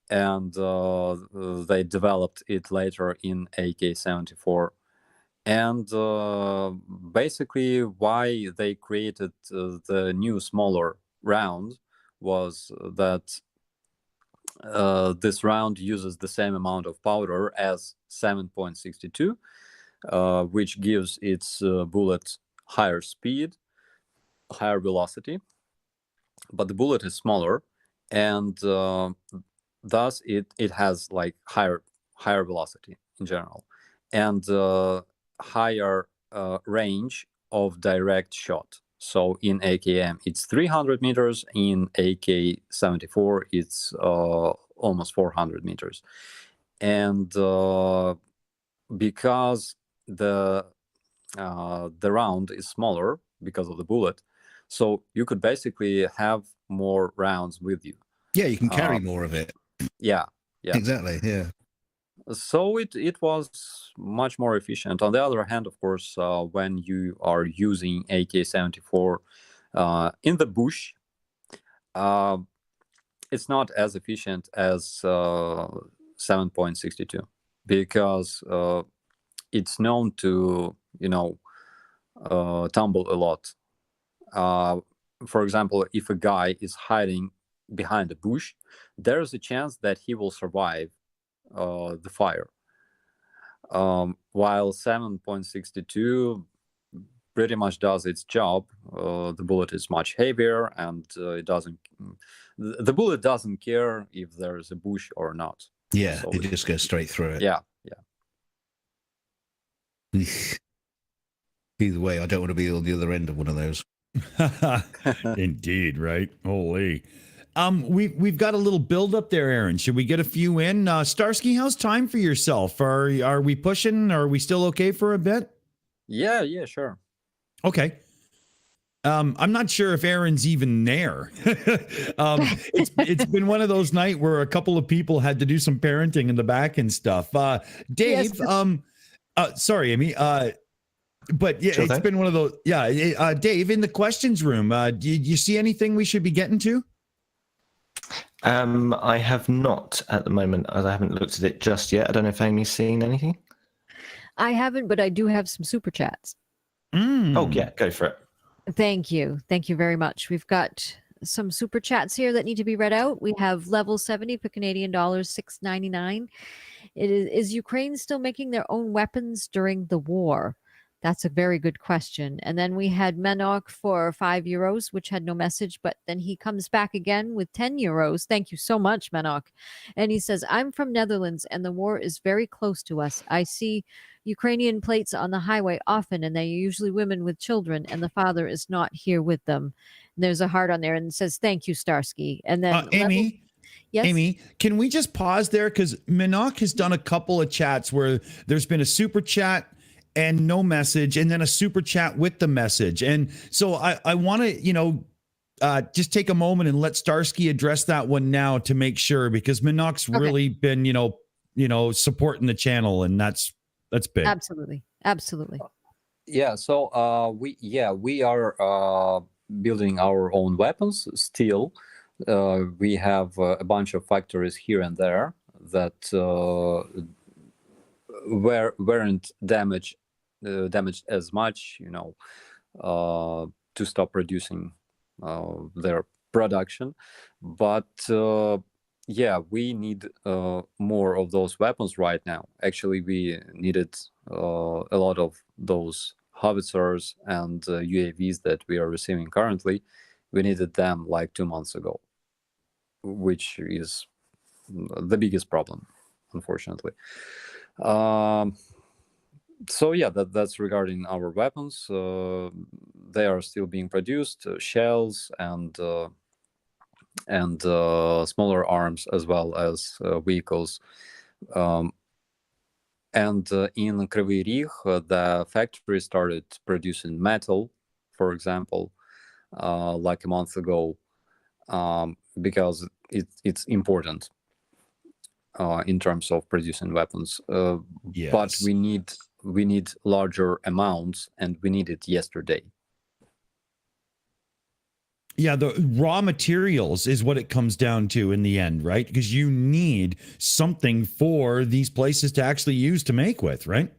and they developed it later in AK-74. And basically, why they created the new smaller round was that this round uses the same amount of powder as 7.62, which gives its bullet higher speed, higher velocity, but the bullet is smaller, and thus it has like higher velocity in general, and higher range of direct shot. So in AKM it's 300 meters, in AK-74 it's almost 400 meters, and because the round is smaller because of the bullet, so you could basically have more rounds with you. Yeah, you can carry more of it. Yeah, exactly. Yeah. So it was much more efficient. On the other hand, of course, when you are using AK-74 in the bush, it's not as efficient as 7.62, because it's known to, tumble a lot. For example, if a guy is hiding behind a bush, there's a chance that he will survive the fire. While 7.62 pretty much does its job. The bullet is much heavier, and the bullet doesn't care if there's a bush or not. Yeah, So it just goes straight through it. yeah. Either way, I don't want to be on the other end of one of those. Indeed, right? Holy. We've got a little build up there, Aaron. Should we get a few in? Starsky, how's time for yourself? Are we pushing? Are we still okay for a bit? Yeah, sure. Okay. I'm not sure if Aaron's even there. It's been one of those nights where a couple of people had to do some parenting in the back and stuff. Dave, Yes. Sorry, Aimee. But yeah, it's been one of those. Yeah, Dave, in the questions room, did you see anything we should be getting to? I have not at the moment, as I haven't looked at it just yet. I don't know if Amy's seen anything. I haven't, but I do have some super chats. Oh, yeah, go for it. Thank you. Thank you very much. We've got some super chats here that need to be read out. We have level 70 for Canadian dollars, $6.99. Is Ukraine still making their own weapons during the war? That's a very good question. And then we had Menok for €5, which had no message, but then he comes back again with €10. Thank you so much, Menok. And he says, I'm from Netherlands and the war is very close to us. I see Ukrainian plates on the highway often, and they're usually women with children, and the father is not here with them. And there's a heart on there and it says, thank you, Starsky. And then Aimee, yes? Aimee, can we just pause there? Because Menok has done a couple of chats where there's been a super chat and no message, and then a super chat with the message. And so I want to, just take a moment and let Starsky address that one now to make sure, because Menok's really been, supporting the channel, and that's big. Absolutely. Yeah, so we are building our own weapons still. We have a bunch of factories here and there that weren't damaged as much, to stop producing their production. But we need more of those weapons right now. Actually, we needed a lot of those howitzers and UAVs that we are receiving currently. We needed them like 2 months ago, which is the biggest problem, unfortunately. So yeah, that's regarding our weapons. They are still being produced, shells and smaller arms, as well as vehicles. And in Kryvyi Rih, the factory started producing metal, for example, like a month ago, because it's important in terms of producing weapons. But Yes. we need larger amounts, and we need it yesterday. Yeah, the raw materials is what it comes down to in the end, right? Because you need something for these places to actually use to make with, right?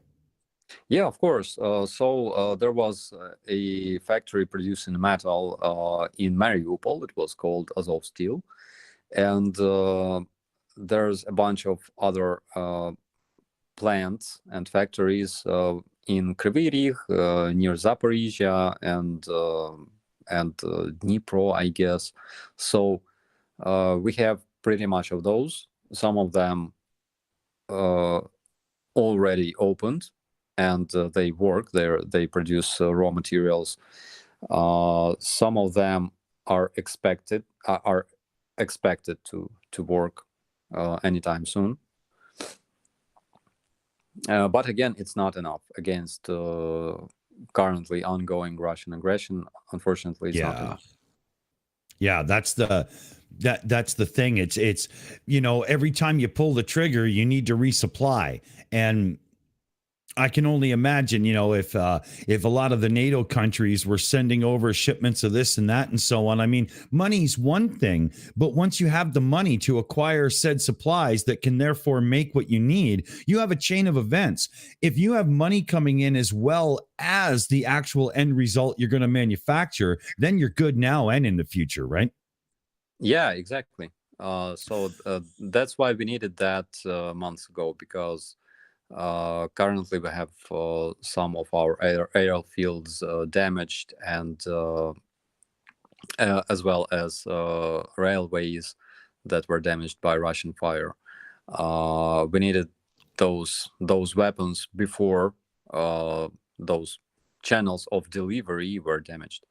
Yeah, of course. So there was a factory producing metal in Mariupol. It was called Azov Steel. And there's a bunch of other plants and factories in Kryvyi Rih, near Zaporizhia, and Dnipro, I guess. So we have pretty much of those. Some of them already opened, and they work. They produce raw materials. Some of them are expected to work anytime soon. But again, it's not enough against currently ongoing Russian aggression. Unfortunately, it's not enough. Yeah, that's the thing. It's every time you pull the trigger, you need to resupply. And I can only imagine, if a lot of the NATO countries were sending over shipments of this and that and so on. I mean, money's one thing, but once you have the money to acquire said supplies that can therefore make what you need, you have a chain of events. If you have money coming in as well as the actual end result you're going to manufacture, then you're good now and in the future, right? Yeah, exactly. So that's why we needed that months ago, because currently we have some of our aerial fields damaged, and as well as railways that were damaged by Russian fire. We needed those weapons before those channels of delivery were damaged.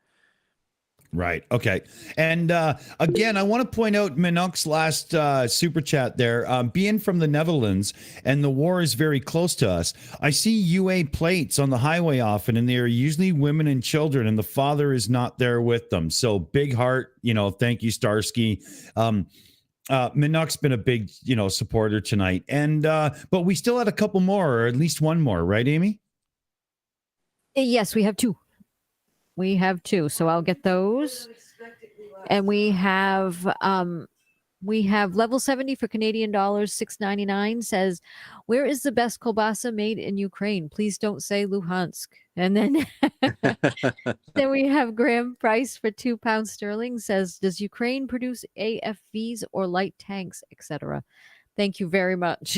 Right. Okay. And again, I want to point out Minok's last super chat there. Being from the Netherlands and the war is very close to us, I see UA plates on the highway often, and they are usually women and children, and the father is not there with them. So big heart, thank you, Starsky. Minok's been a big, supporter tonight. And but we still had a couple more, or at least one more, right, Aimee? Yes, we have two. We have two, so I'll get those. And we have level 70 for Canadian dollars, $6.99 says, "Where is the best kielbasa made in Ukraine? Please don't say Luhansk." And then then we have Graham Price for £2 sterling says, "Does Ukraine produce AFVs or light tanks, etc.?" Thank you very much.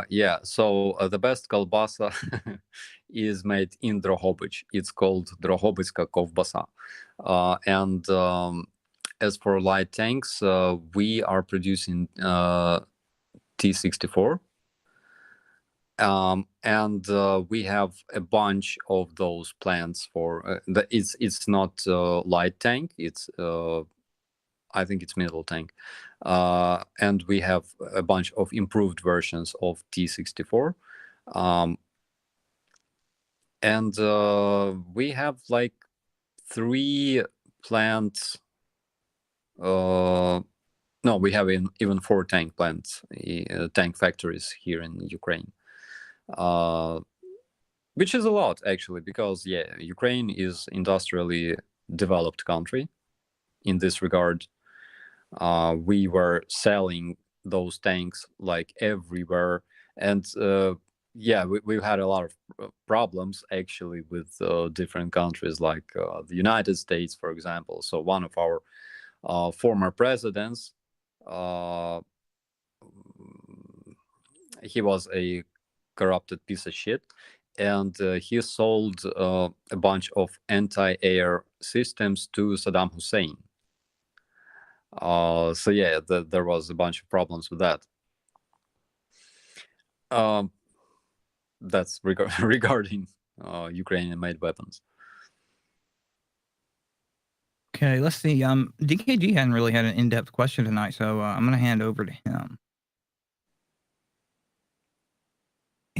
Yeah. So the best kielbasa is made in Drohobych. It's called Drohobyczka kovbasa. And as for light tanks, we are producing T-64. And we have a bunch of those plans for it's not light tank. It's I think it's middle tank. And we have a bunch of improved versions of T-64. And we have like 3 plants. No, we have even 4 tank plants, tank factories here in Ukraine. Which is a lot, actually, because, Ukraine is industrially developed country in this regard. We were selling those tanks like everywhere, and we've had a lot of problems actually with different countries, like the United States, for example. So one of our former presidents, he was a corrupted piece of shit, and he sold a bunch of anti-air systems to Saddam Hussein. There was a bunch of problems with that. That's regarding Ukrainian-made weapons. Okay, let's see. DKG hadn't really had an in-depth question tonight, so I'm going to hand over to him.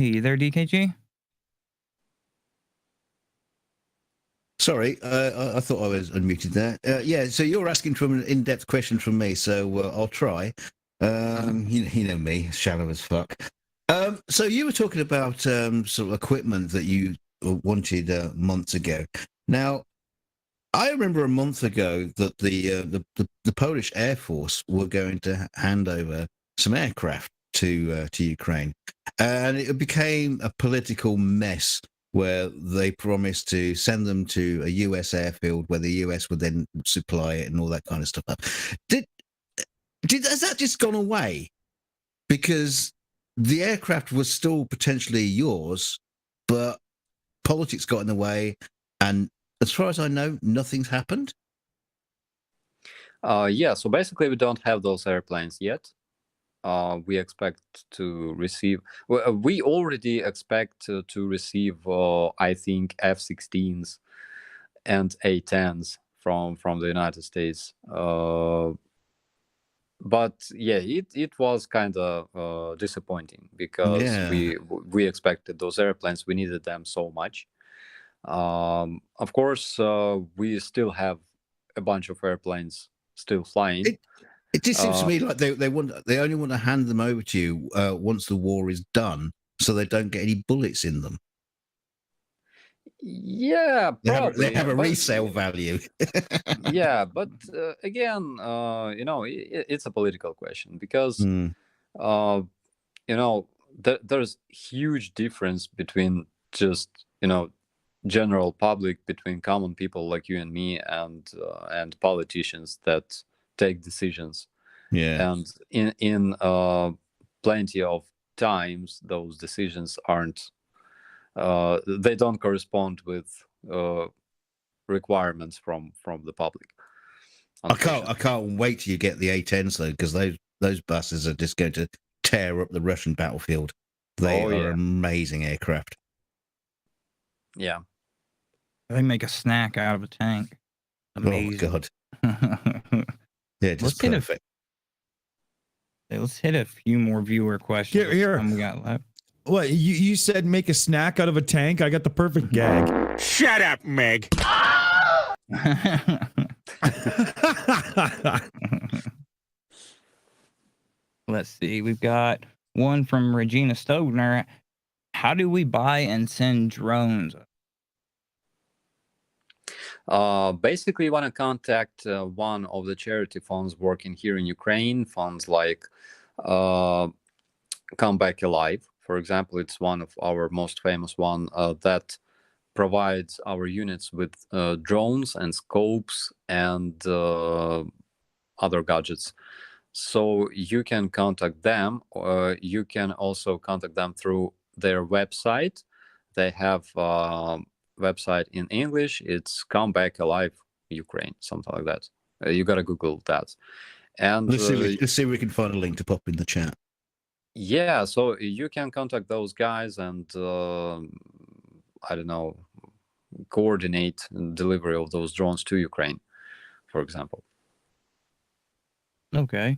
Hey, you there, DKG? Sorry, I thought I was unmuted there. Yeah, so you're asking from an in-depth question from me, so I'll try. You know me, shallow as fuck. So you were talking about sort of equipment that you wanted months ago. Now, I remember a month ago that the Polish Air Force were going to hand over some aircraft to Ukraine, and it became a political mess where they promised to send them to a US airfield where the US would then supply it and all that kind of stuff. Has that just gone away? Because the aircraft was still potentially yours, but politics got in the way, and as far as I know, nothing's happened. Yeah, so basically we don't have those airplanes yet. We expect to receive. We already expect to receive, I think, F-16s and A-10s from the United States. But yeah, it was kind of disappointing because we expected those airplanes. We needed them so much. Of course, we still have a bunch of airplanes still flying. It just seems to me like they only want to hand them over to you once the war is done, so they don't get any bullets in them. Yeah, probably. They have a resale value. Yeah, but again, it's a political question because there's huge difference between just general public, between common people like you and me, and politicians that take decisions. Yeah, and in plenty of times those decisions aren't they don't correspond with requirements from the public. I can't wait till you get the A-10s though, because those buses are just going to tear up the Russian battlefield. They are amazing aircraft. Yeah, they make a snack out of a tank. Amazing. Oh God. Yeah, just perfect. Let's hit a few more viewer questions. Here. We got left. What, you said make a snack out of a tank? I got the perfect gag. Shut up, Meg. Let's see. We've got one from Regina Stogner. How do we buy and send drones? Basically, you want to contact one of the charity funds working here in Ukraine. Funds like Come Back Alive, for example. It's one of our most famous one that provides our units with drones and scopes and other gadgets. So you can contact them, or you can also contact them through their website. They have website in English. It's Come Back Alive Ukraine, something like that. You gotta Google that. And let's see if we can find a link to pop in the chat. Yeah, so you can contact those guys and I don't know, coordinate delivery of those drones to Ukraine, for example. Okay.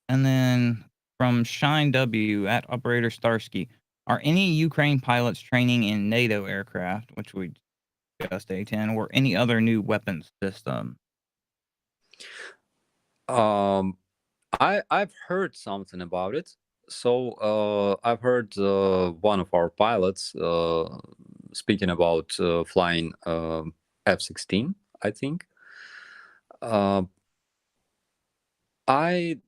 And then from Shine W at Operator Starsky, are any Ukraine pilots training in NATO aircraft, which we discussed A-10, or any other new weapons system? I've heard something about it. So I've heard one of our pilots speaking about flying F-16, I think. I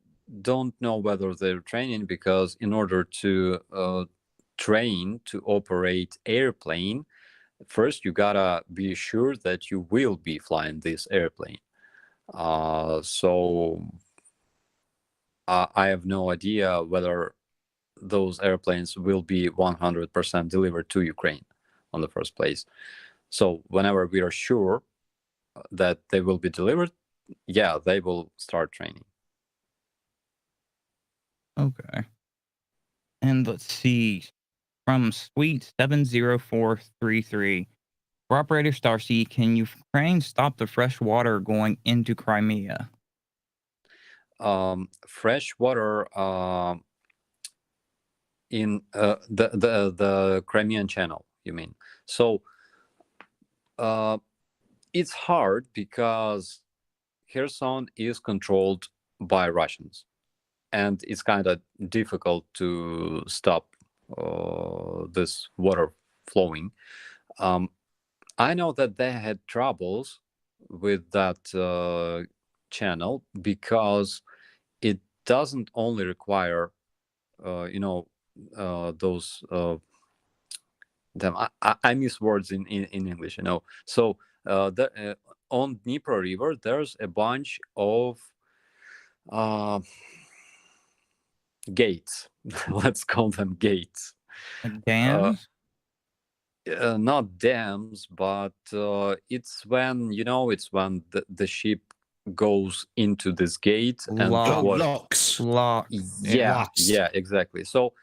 don't know whether they're training, because in order to train to operate airplane, first you gotta be sure that you will be flying this airplane. So I have no idea whether those airplanes will be 100% delivered to Ukraine on the first place. So whenever we are sure that they will be delivered, yeah, they will start training. Okay. And let's see. From Sweet 70433, for Operator Starsky, can Ukraine stop the fresh water going into Crimea? Fresh water, in the Crimean Channel, you mean? So it's hard because Kherson is controlled by Russians, and it's kind of difficult to stop this water flowing. I know that they had troubles with that channel because it doesn't only require, those. I miss words in English, So on Dnipro River, there's a bunch of gates. Let's call them gates. Like dams? Not dams, but it's when the ship goes into this gate and Locks. Yeah, exactly. So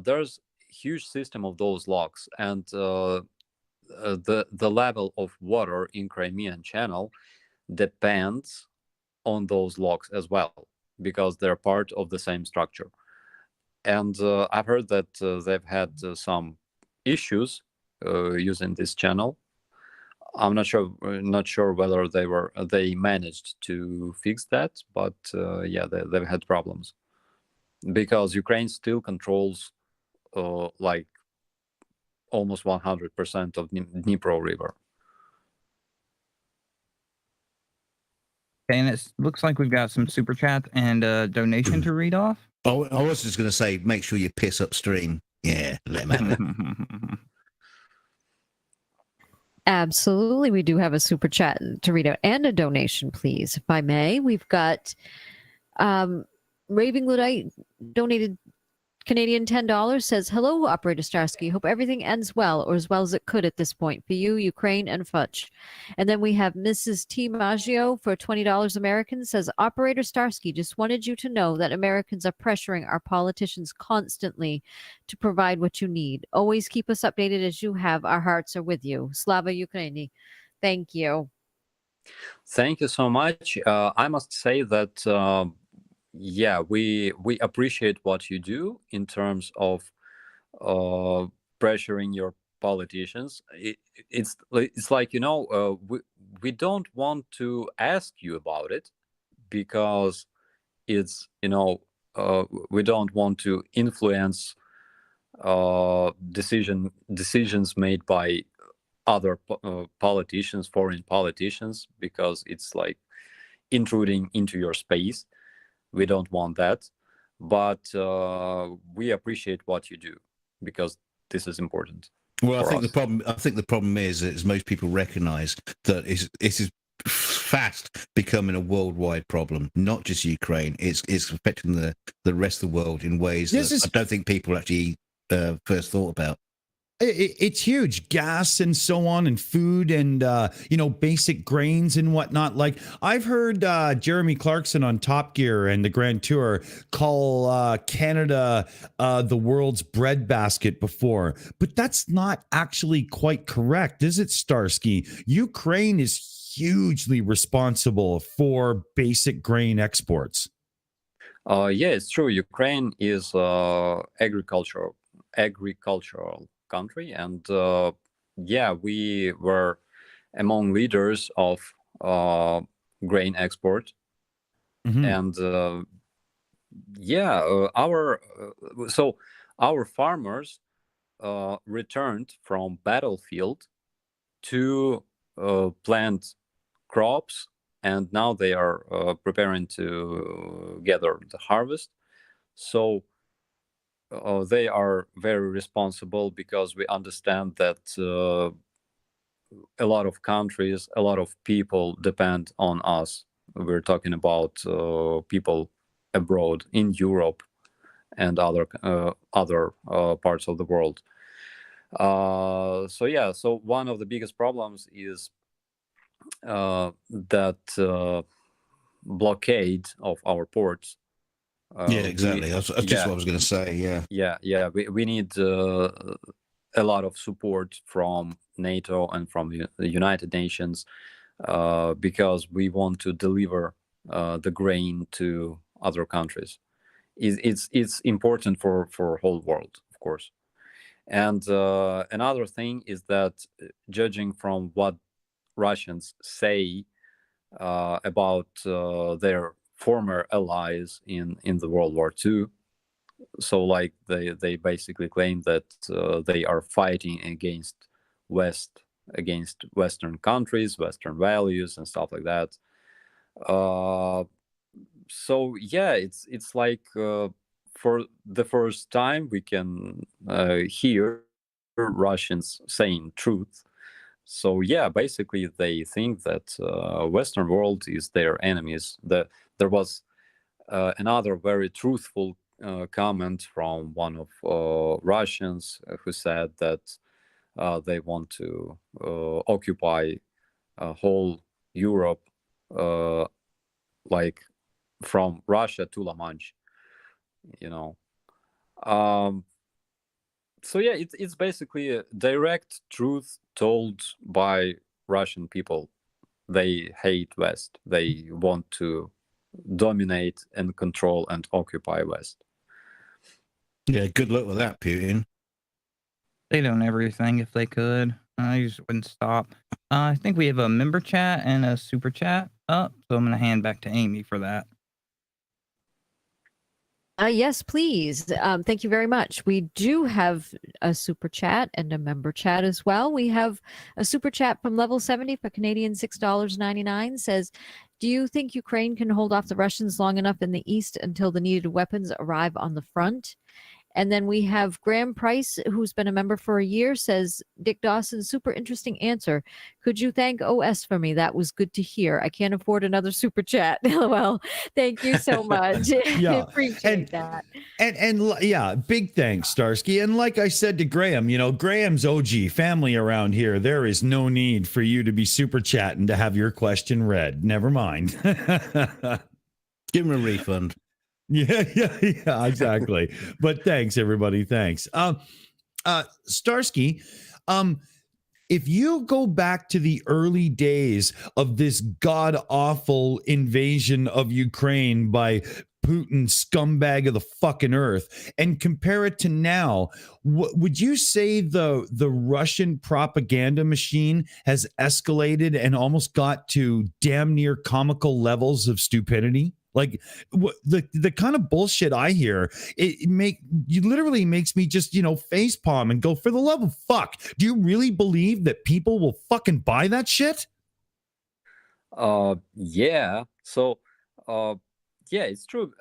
there's huge system of those locks, and the level of water in Crimean Channel depends on those locks as well, because they're part of the same structure. And I've heard that they've had some issues using this channel. I'm not sure whether they managed to fix that, but they've had problems because Ukraine still controls like almost 100% of Dnipro River. And it looks like we've got some super chat and a donation to read off. Oh, I was just going to say, make sure you piss upstream. Yeah, let them have it. Absolutely. We do have a super chat to read out and a donation, please, if I may. We've got Raving Ludite donated Canadian $10, says, hello, Operator Starsky. Hope everything ends well, or as well as it could at this point for you, Ukraine, and Fudge. And then we have Mrs. T. Maggio for $20 American, says, Operator Starsky, just wanted you to know that Americans are pressuring our politicians constantly to provide what you need. Always keep us updated as you have. Our hearts are with you. Slava Ukraini. Thank you. Thank you so much. I must say that we appreciate what you do in terms of pressuring your politicians. It's like, we don't want to ask you about it because it's, we don't want to influence decisions made by other politicians, foreign politicians, because it's like intruding into your space. We don't want that, but we appreciate what you do because this is important. Well, I think the problem is most people recognise that it is fast becoming a worldwide problem, not just Ukraine. It's affecting the rest of the world in ways that I don't think people actually first thought about. It's huge. Gas and so on, and food and, basic grains and whatnot. Like, I've heard Jeremy Clarkson on Top Gear and the Grand Tour call Canada the world's breadbasket before. But that's not actually quite correct, is it, Starsky? Ukraine is hugely responsible for basic grain exports. Yeah, it's true. Ukraine is agricultural country, and we were among leaders of grain export. And our farmers returned from battlefield to plant crops, and now they are preparing to gather the harvest. So they are very responsible because we understand that a lot of countries, a lot of people depend on us. We're talking about people abroad in Europe and other parts of the world. So one of the biggest problems is that blockade of our ports. Exactly. That's just what I was going to say. We need a lot of support from NATO and from the United Nations because we want to deliver the grain to other countries. it's important for whole world, of course. And another thing is that judging from what Russians say about their former allies in the World War II, so like they basically claim that they are fighting against Western countries, Western values, and stuff like that. So yeah, it's like for the first time we can hear Russians saying truth. So yeah, basically they think that Western world is their enemies. There was another very truthful comment from one of Russians who said that they want to occupy whole Europe, like from Russia to La Manche, you know. So yeah, it's basically a direct truth told by Russian people. They hate West. They want to dominate and control and occupy West. Yeah, good luck with that, Putin. They'd own everything if they could. I just wouldn't stop. I think we have a member chat and a super chat up, so I'm going to hand back to Aimee for that. Yes, please. Thank you very much. We do have a super chat and a member chat as well. We have a super chat from Level 70 for Canadian $6.99 says, do you think Ukraine can hold off the Russians long enough in the east until the needed weapons arrive on the front? And then we have Graham Price, who's been a member for a year, says, Dick Dawson, super interesting answer. Could you thank OS for me? That was good to hear. I can't afford another super chat. Well, thank you so much. Yeah. Appreciate that. And yeah, big thanks, Starsky. And like I said to Graham, you know, Graham's OG family around here. There is no need for you to be super chatting to have your question read. Never mind. Give him a refund. Yeah, exactly. But thanks, everybody. Thanks. Starsky, if you go back to the early days of this god-awful invasion of Ukraine by Putin, scumbag of the fucking earth, and compare it to now, would you say the Russian propaganda machine has escalated and almost got to damn near comical levels of stupidity? Like the kind of bullshit I hear, it literally makes me just, face palm and go, for the love of fuck. Do you really believe that people will fucking buy that shit? Yeah. So, yeah, it's true.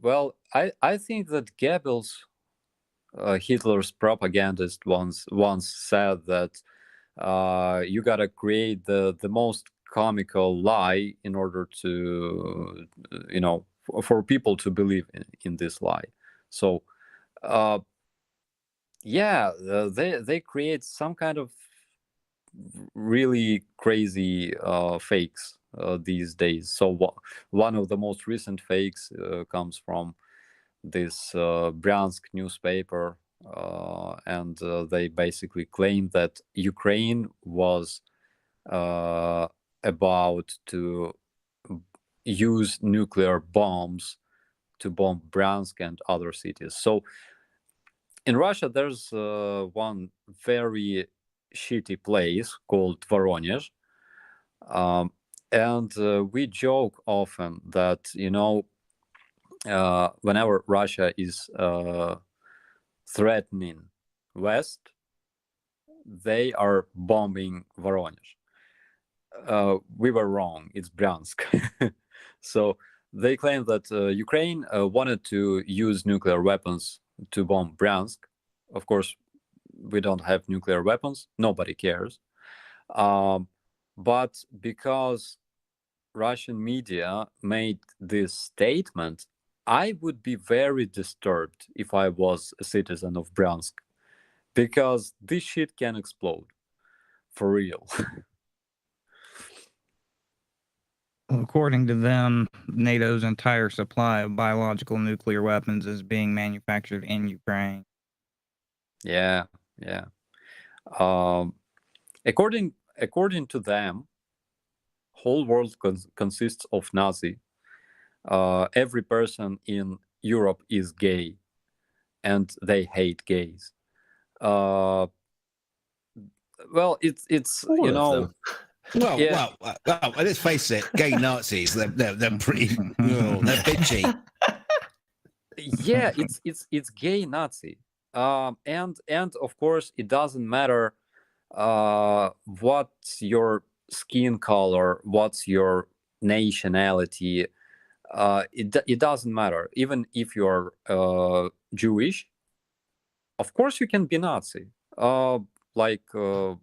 Well, I think that Goebbels, Hitler's propagandist, once said that you gotta create the most comical lie in order to, for people to believe in this lie. So, yeah, they create some kind of really crazy fakes these days. So one of the most recent fakes comes from this Bryansk newspaper, and they basically claim that Ukraine was about to use nuclear bombs to bomb Bryansk and other cities. So in Russia, there's one very shitty place called Voronezh. And we joke often that, whenever Russia is threatening West, they are bombing Voronezh. We were wrong. It's Bryansk. So they claim that Ukraine wanted to use nuclear weapons to bomb Bryansk. Of course, we don't have nuclear weapons. Nobody cares. But because Russian media made this statement, I would be very disturbed if I was a citizen of Bryansk, because this shit can explode for real. According to them, NATO's entire supply of biological nuclear weapons is being manufactured in Ukraine. Yeah. According to them, whole world consists of Nazi. Every person in Europe is gay and they hate gays. Well, it's All you of know, them. Well, yeah, let's face it, gay Nazis, they're pretty, they're bitchy. yeah, it's gay Nazi. And of course, it doesn't matter what's your skin color, what's your nationality. It doesn't matter. Even if you're Jewish, of course you can be Nazi. Like you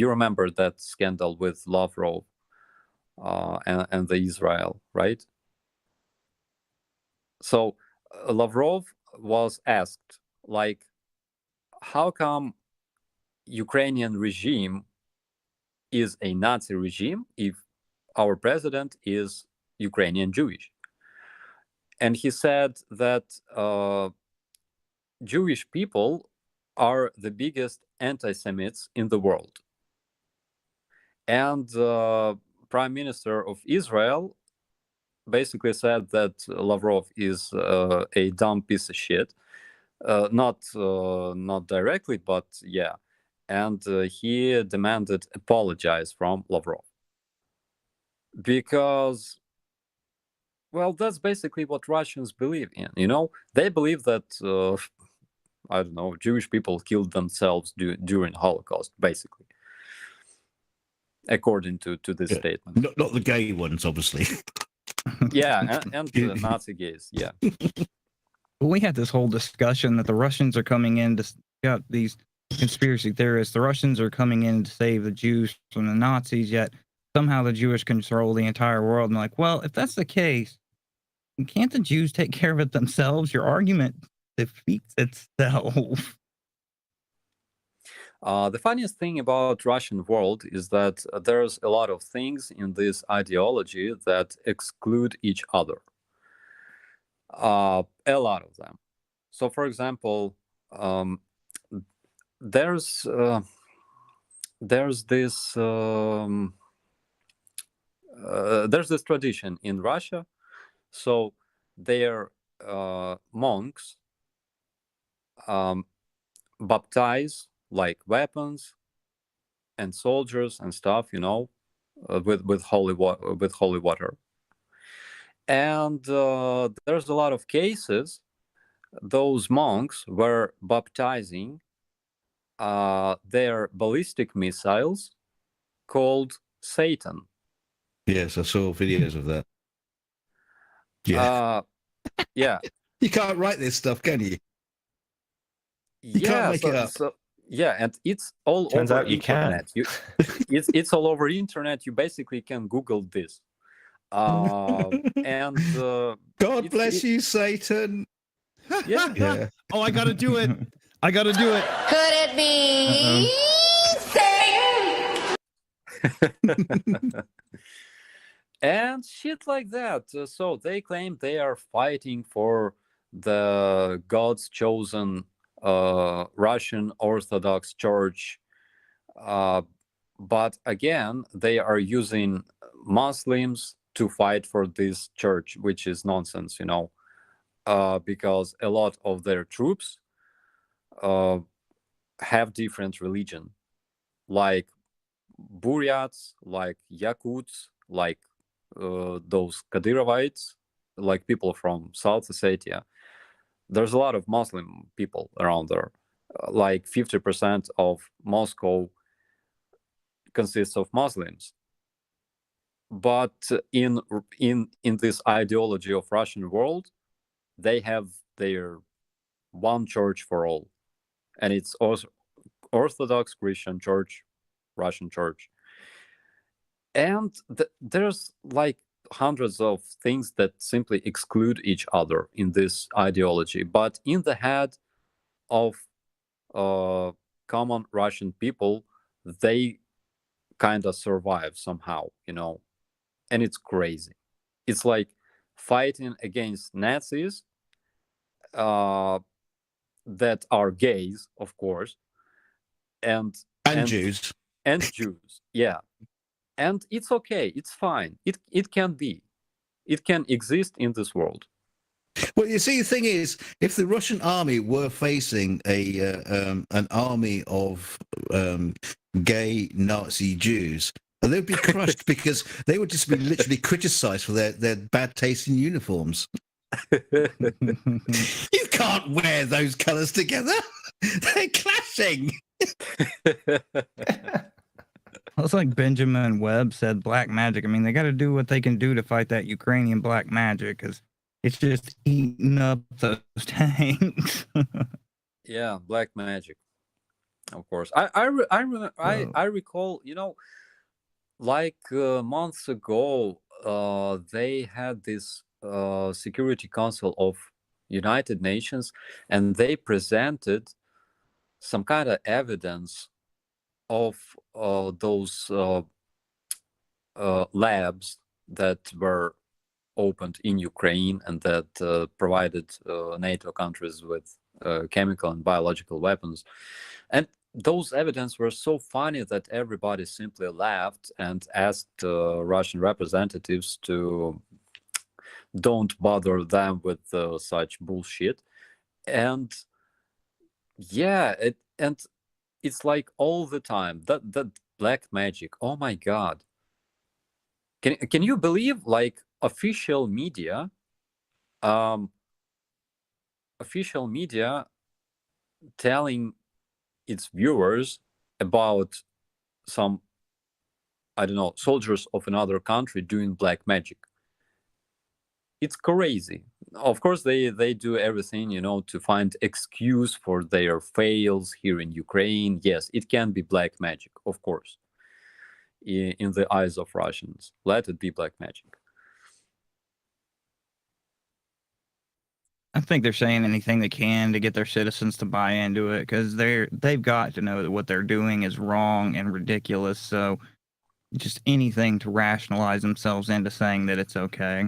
remember that scandal with Lavrov and the Israel, right? So Lavrov was asked, like, how come Ukrainian regime is a Nazi regime if our president is Ukrainian Jewish? And he said that Jewish people are the biggest anti-Semites in the world. And Prime Minister of Israel basically said that Lavrov is a dumb piece of shit. Not directly, but yeah. And he demanded apologize from Lavrov. Because, well, that's basically what Russians believe in, you know? They believe that, I don't know, Jewish people killed themselves during Holocaust, basically. According to this statement. Not the gay ones, obviously. Yeah, and the Nazi gays, yeah. We had this whole discussion that the Russians are coming in to got these conspiracy theorists. The Russians are coming in to save the Jews from the Nazis, yet somehow the Jewish control the entire world. And like, well, if that's the case, can't the Jews take care of it themselves? Your argument defeats itself. The funniest thing about Russian world is that there's a lot of things in this ideology that exclude each other. A lot of them. So, for example, there's this tradition in Russia. So their monks baptize like weapons and soldiers and stuff, you know, with holy water. And there's a lot of cases those monks were baptizing their ballistic missiles called Satan. Yes, I saw videos of that. Yeah. Yeah. You can't write this stuff, can you? You Yeah, can't make it up. Yeah, and it's all Turns over out you internet. It's all over internet. You basically can Google this. And God bless you, Satan. Yeah. Oh, I gotta do it. I gotta do it. Could it be Satan? And shit like that. So they claim they are fighting for the God's chosen Russian Orthodox Church. But again, they are using Muslims to fight for this church, which is nonsense, you know, because a lot of their troops have different religion, like Buryats, like Yakuts, like those Kadyrovites, like people from South Ossetia. There's a lot of Muslim people around there. Like 50% of Moscow consists of Muslims. But in this ideology of Russian world, they have their one church for all, and it's also Orthodox Christian Church, Russian Church. And there's like hundreds of things that simply exclude each other in this ideology. But in the head of common Russian people, they kind of survive somehow, you know. And it's crazy. It's like fighting against Nazis that are gays, of course, and Jews. And Jews, yeah. And it's okay, it's fine. It can be. It can exist in this world. Well, you see, the thing is, if the Russian army were facing an army of gay Nazi Jews, they'd be crushed because they would just be literally criticized for their bad taste in uniforms. You can't wear those colors together. They're clashing. It's like Benjamin Webb said, black magic. I mean, they got to do what they can do to fight that Ukrainian black magic, because it's just eating up those tanks. Yeah, black magic, of course. I recall, like months ago, they had this Security Council of United Nations, and they presented some kind of evidence of those labs that were opened in Ukraine and that provided NATO countries with chemical and biological weapons. And those evidence were so funny that everybody simply laughed and asked Russian representatives to don't bother them with such bullshit. And yeah, it's like all the time that black magic. Oh my God. Can you believe, like, official media telling its viewers about some, I don't know, soldiers of another country doing black magic? It's crazy. Of course, they do everything, to find excuse for their fails here in Ukraine. Yes, it can be black magic, of course, in the eyes of Russians. Let it be black magic. I think they're saying anything they can to get their citizens to buy into it, because they've got to know that what they're doing is wrong and ridiculous. So just anything to rationalize themselves into saying that it's okay.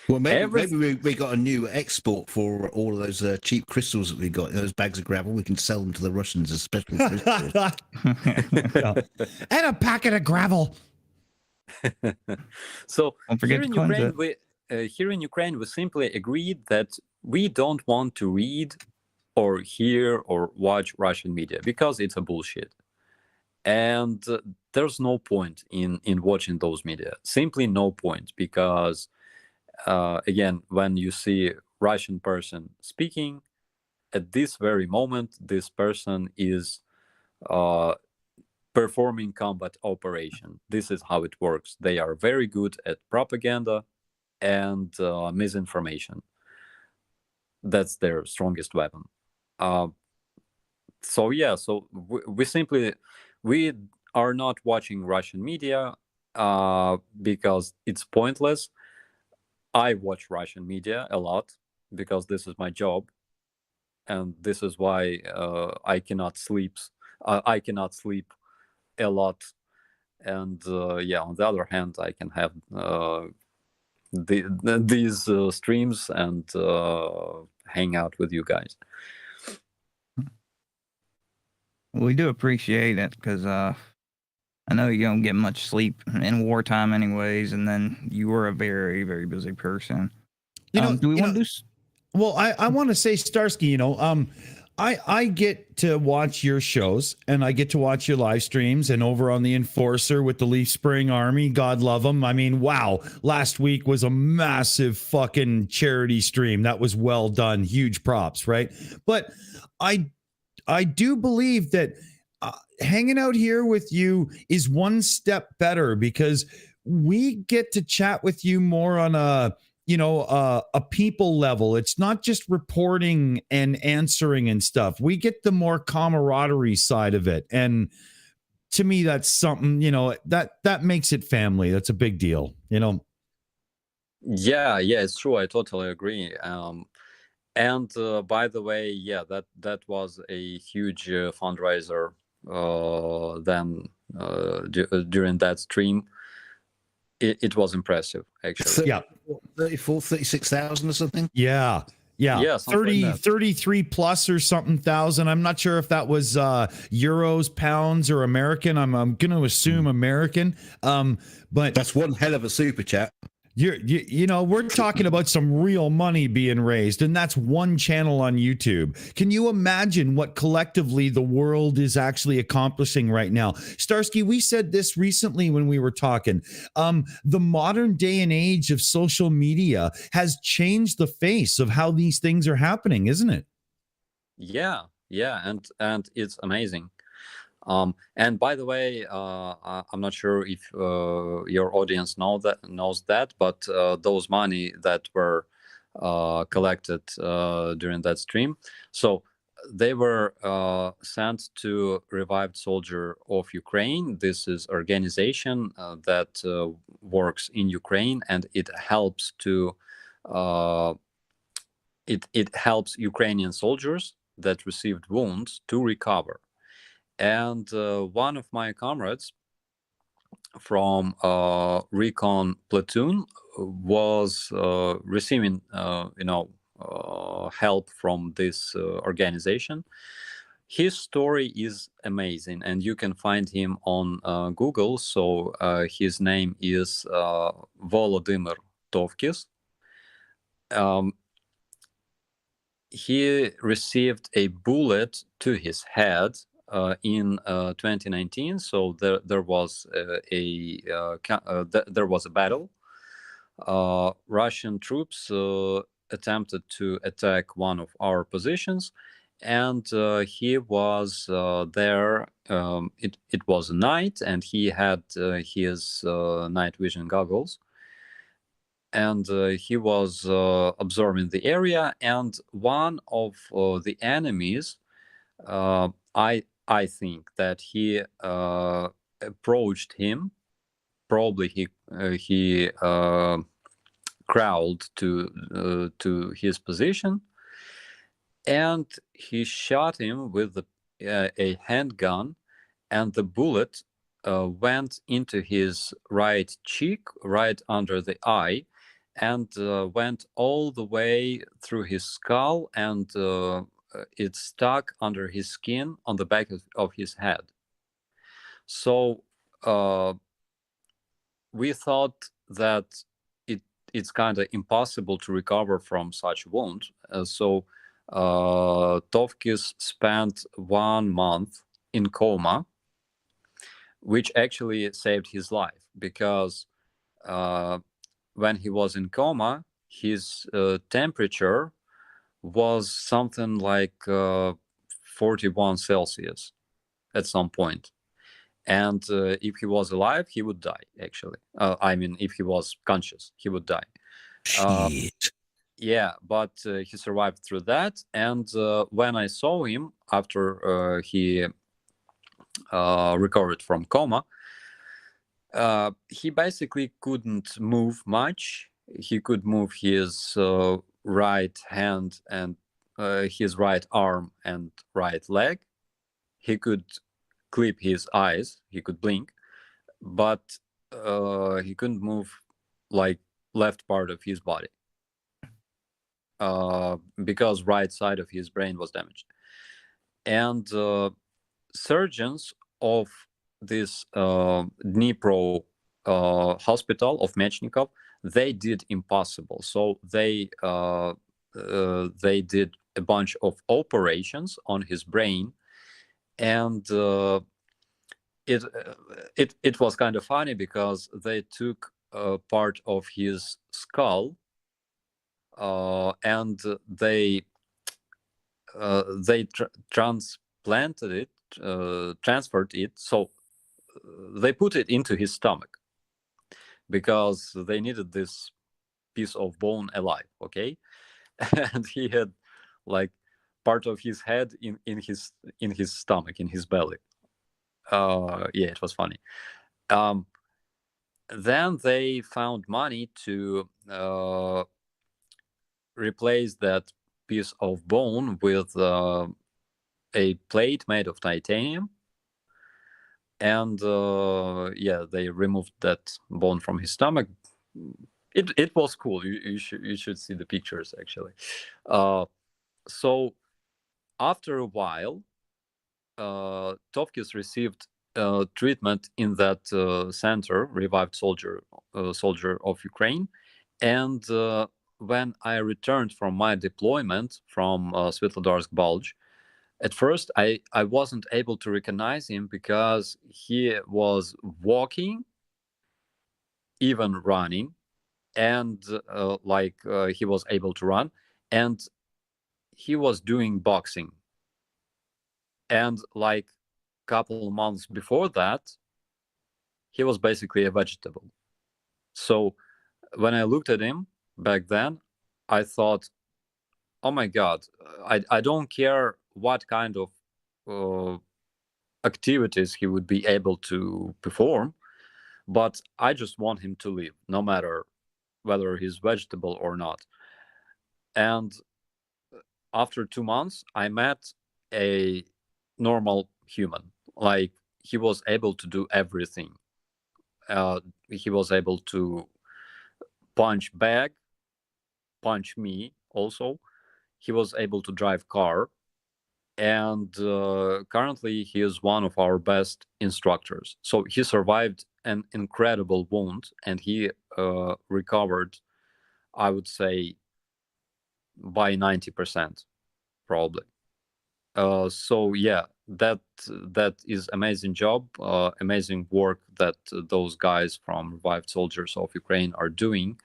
Well, maybe we got a new export for all of those cheap crystals that we got, those bags of gravel. We can sell them to the Russians as special crystals. And a packet of gravel. So Don't forget here in Ukraine, we simply agreed that we don't want to read or hear or watch Russian media because it's a bullshit. And there's no point in watching those media. Simply no point, because again, when you see Russian person speaking, at this very moment, this person is performing combat operation. This is how it works. They are very good at propaganda and misinformation. That's their strongest weapon. So yeah, so we are not watching Russian media because it's pointless. I watch Russian media a lot because this is my job, and this is why I cannot sleep. I cannot sleep a lot, and yeah. On the other hand, I can have these streams and hang out with you guys. We do appreciate it, because I know you don't get much sleep in wartime anyways, and then you were a very, very busy person. Do we want to do... Well, I want to say, Starsky, I get to watch your shows, and I get to watch your live streams, and over on the Enforcer with the Leaf Spring Army, God love them. I mean, wow, last week was a massive fucking charity stream. That was well done. Huge props, right? But I do believe that hanging out here with you is one step better, because we get to chat with you more on a people level. It's not just reporting and answering and stuff. We get the more camaraderie side of it. And to me, that's something, that makes it family. That's a big deal, Yeah, it's true. I totally agree. And by the way, yeah, that was a huge fundraiser then during that stream. It was impressive, actually. Yeah. 36,000 or something? Yeah. 33 plus or something thousand. I'm not sure if that was euros, pounds, or American. I'm going to assume American. But that's one hell of a super chat. You know, we're talking about some real money being raised, and that's one channel on YouTube. Can you imagine what collectively the world is actually accomplishing right now? Starsky, we said this recently when we were talking. The modern day and age of social media has changed the face of how these things are happening, isn't it? Yeah, and it's amazing. And by the way, I'm not sure if your audience knows that, but those money that were collected during that stream, so they were sent to Revived Soldier of Ukraine. This is organization that works in Ukraine, and it helps to it helps Ukrainian soldiers that received wounds to recover. And one of my comrades from recon platoon was receiving, help from this organization. His story is amazing, and you can find him on Google. So his name is Volodymyr Tovkis. He received a bullet to his head in 2019. So there was there was a battle. Russian troops attempted to attack one of our positions, and he was there. It was night, and he had his night vision goggles. And he was observing the area, and one of the enemies, I think that he approached him. Probably he crawled to his position, and he shot him with a handgun, and the bullet went into his right cheek, right under the eye, and went all the way through his skull, and it stuck under his skin on the back of his head. So we thought that it's kind of impossible to recover from such wound. So Tovkis spent 1 month in coma, which actually saved his life, because when he was in coma, his temperature was something like 41 Celsius at some point. And if he was alive, he would die, actually. I mean, if he was conscious, he would die. Shit. Yeah, but he survived through that. And when I saw him after he recovered from coma, he basically couldn't move much. He could move his right hand and his right arm and right leg. He could clip his eyes. He could blink, but he couldn't move like left part of his body because right side of his brain was damaged. And surgeons of this Dnipro hospital of Mechnikov, they did impossible. So they did a bunch of operations on his brain, and it was kind of funny because they took part of his skull and they transplanted it, transferred it. So they put it into his stomach because they needed this piece of bone alive. Okay, and he had like part of his head in his stomach, in his belly. Yeah, it was funny. Then they found money to replace that piece of bone with a plate made of titanium, and yeah, they removed that bone from his stomach. It was cool. You should see the pictures, actually. So after a while, Tovkis received treatment in that center, revived soldier of Ukraine. And when I returned from my deployment from Svetlodarsk Bulge, at first I wasn't able to recognize him because he was walking, even running, and he was able to run, and he was doing boxing. And like couple months before that, he was basically a vegetable. So when I looked at him back then, I thought, oh my God, I don't care what kind of activities he would be able to perform, but I just want him to live, no matter whether he's vegetable or not. And after 2 months, I met a normal human. Like, he was able to do everything. He was able to punch bag, punch me also. He was able to drive car. And currently he is one of our best instructors. So he survived an incredible wound, and he recovered, I would say, by 90%, probably. So yeah, that is amazing job, amazing work that those guys from Revived Soldiers of Ukraine are doing.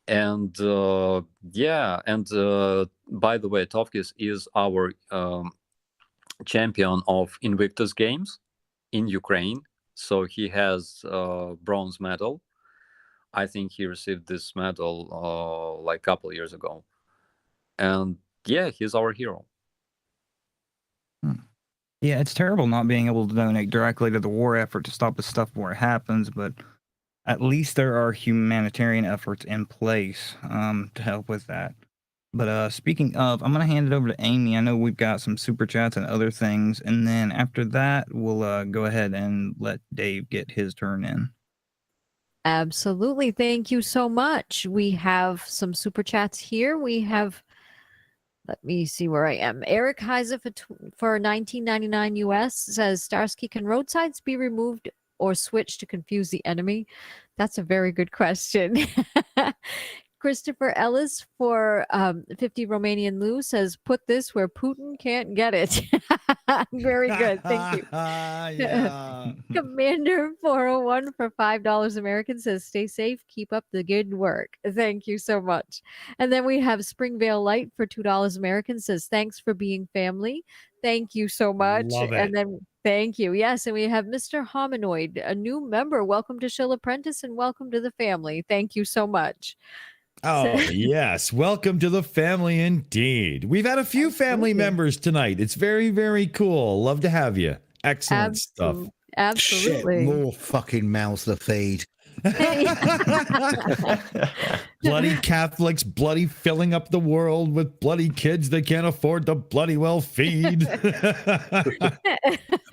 And yeah, and by the way, Tovkis is our champion of Invictus Games in Ukraine. So he has bronze medal. I think he received this medal like a couple years ago. And yeah, he's our hero. Yeah, it's terrible not being able to donate directly to the war effort to stop the stuff before it happens, but at least there are humanitarian efforts in place to help with that. But speaking of, I'm going to hand it over to Aimee. I know we've got some super chats and other things, and then after that, we'll go ahead and let Dave get his turn in. Absolutely. Thank you so much. We have some super chats here. We have, let me see where I am. Eric Heiser for $19.99 US says, Starsky, can roadsides be removed or switched to confuse the enemy? That's a very good question. Christopher Ellis for 50 Romanian Lou says, put this where Putin can't get it. Very good. Thank you. Yeah. Commander 401 for $5 American says, stay safe. Keep up the good work. Thank you so much. And then we have Springvale Light for $2 American says, thanks for being family. Thank you so much. Love it. And then thank you. Yes. And we have Mr. Hominoid, a new member. Welcome to Shill Apprentice and welcome to the family. Thank you so much. Oh, yes. Welcome to the family indeed. We've had a few family members tonight. It's very, very cool. Love to have you. Excellent stuff. Absolutely. Shit, more fucking mouths to feed. Bloody Catholics, bloody filling up the world with bloody kids they can't afford to bloody well feed.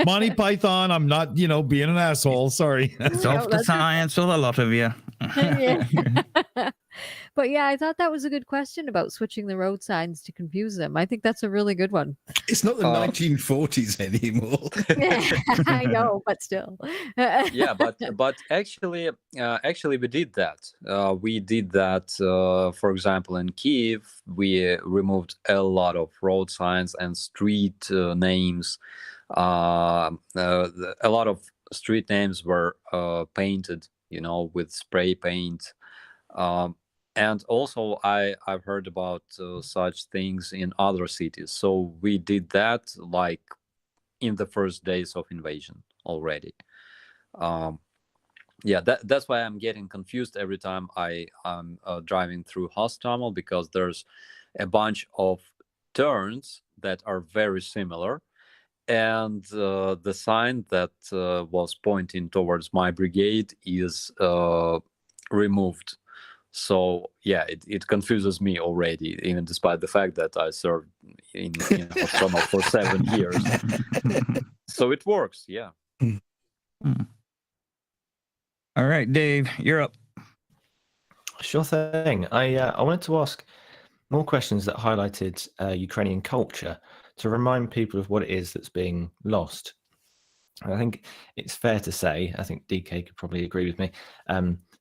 Monty Python, I'm not, being an asshole. Sorry. Off to science with a lot of you. But yeah, I thought that was a good question about switching the road signs to confuse them. I think that's a really good one. It's not the 1940s anymore. I know, but still. Yeah, but actually we did that. We did that. For example, in Kyiv, we removed a lot of road signs and street names. A lot of street names were painted, with spray paint. And also, I've heard about such things in other cities. So we did that like in the first days of invasion already. Yeah, that's why I'm getting confused every time I'm driving through Hostomel, because there's a bunch of turns that are very similar. And the sign that was pointing towards my brigade is removed. So yeah, it confuses me already, even despite the fact that I served in Hostomel for 7 years. So it works, yeah. All right, Dave, you're up. Sure thing. I wanted to ask more questions that highlighted Ukrainian culture to remind people of what it is that's being lost. I think it's fair to say, I think DK could probably agree with me,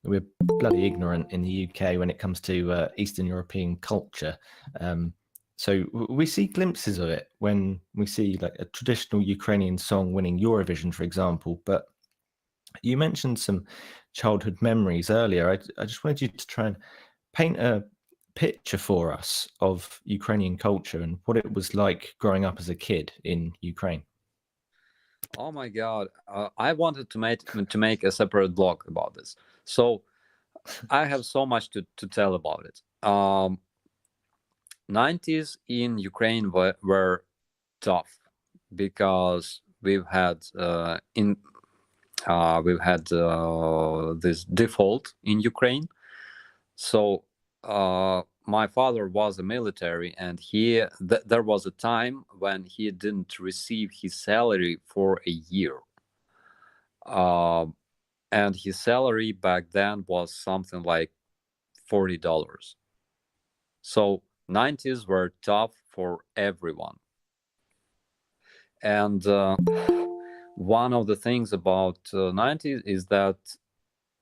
we're bloody ignorant in the UK when it comes to Eastern European culture. So we see glimpses of it when we see like a traditional Ukrainian song winning Eurovision, for example. But you mentioned some childhood memories earlier. I just wanted you to try and paint a picture for us of Ukrainian culture and what it was like growing up as a kid in Ukraine. Oh my God! I wanted to make a separate blog about this. So I have so much to tell about it. 90s in Ukraine were tough because we've had this default in Ukraine. So my father was a military, and there was a time when he didn't receive his salary for a year. And his salary back then was something like $40. So 90s were tough for everyone. And one of the things about 90s is that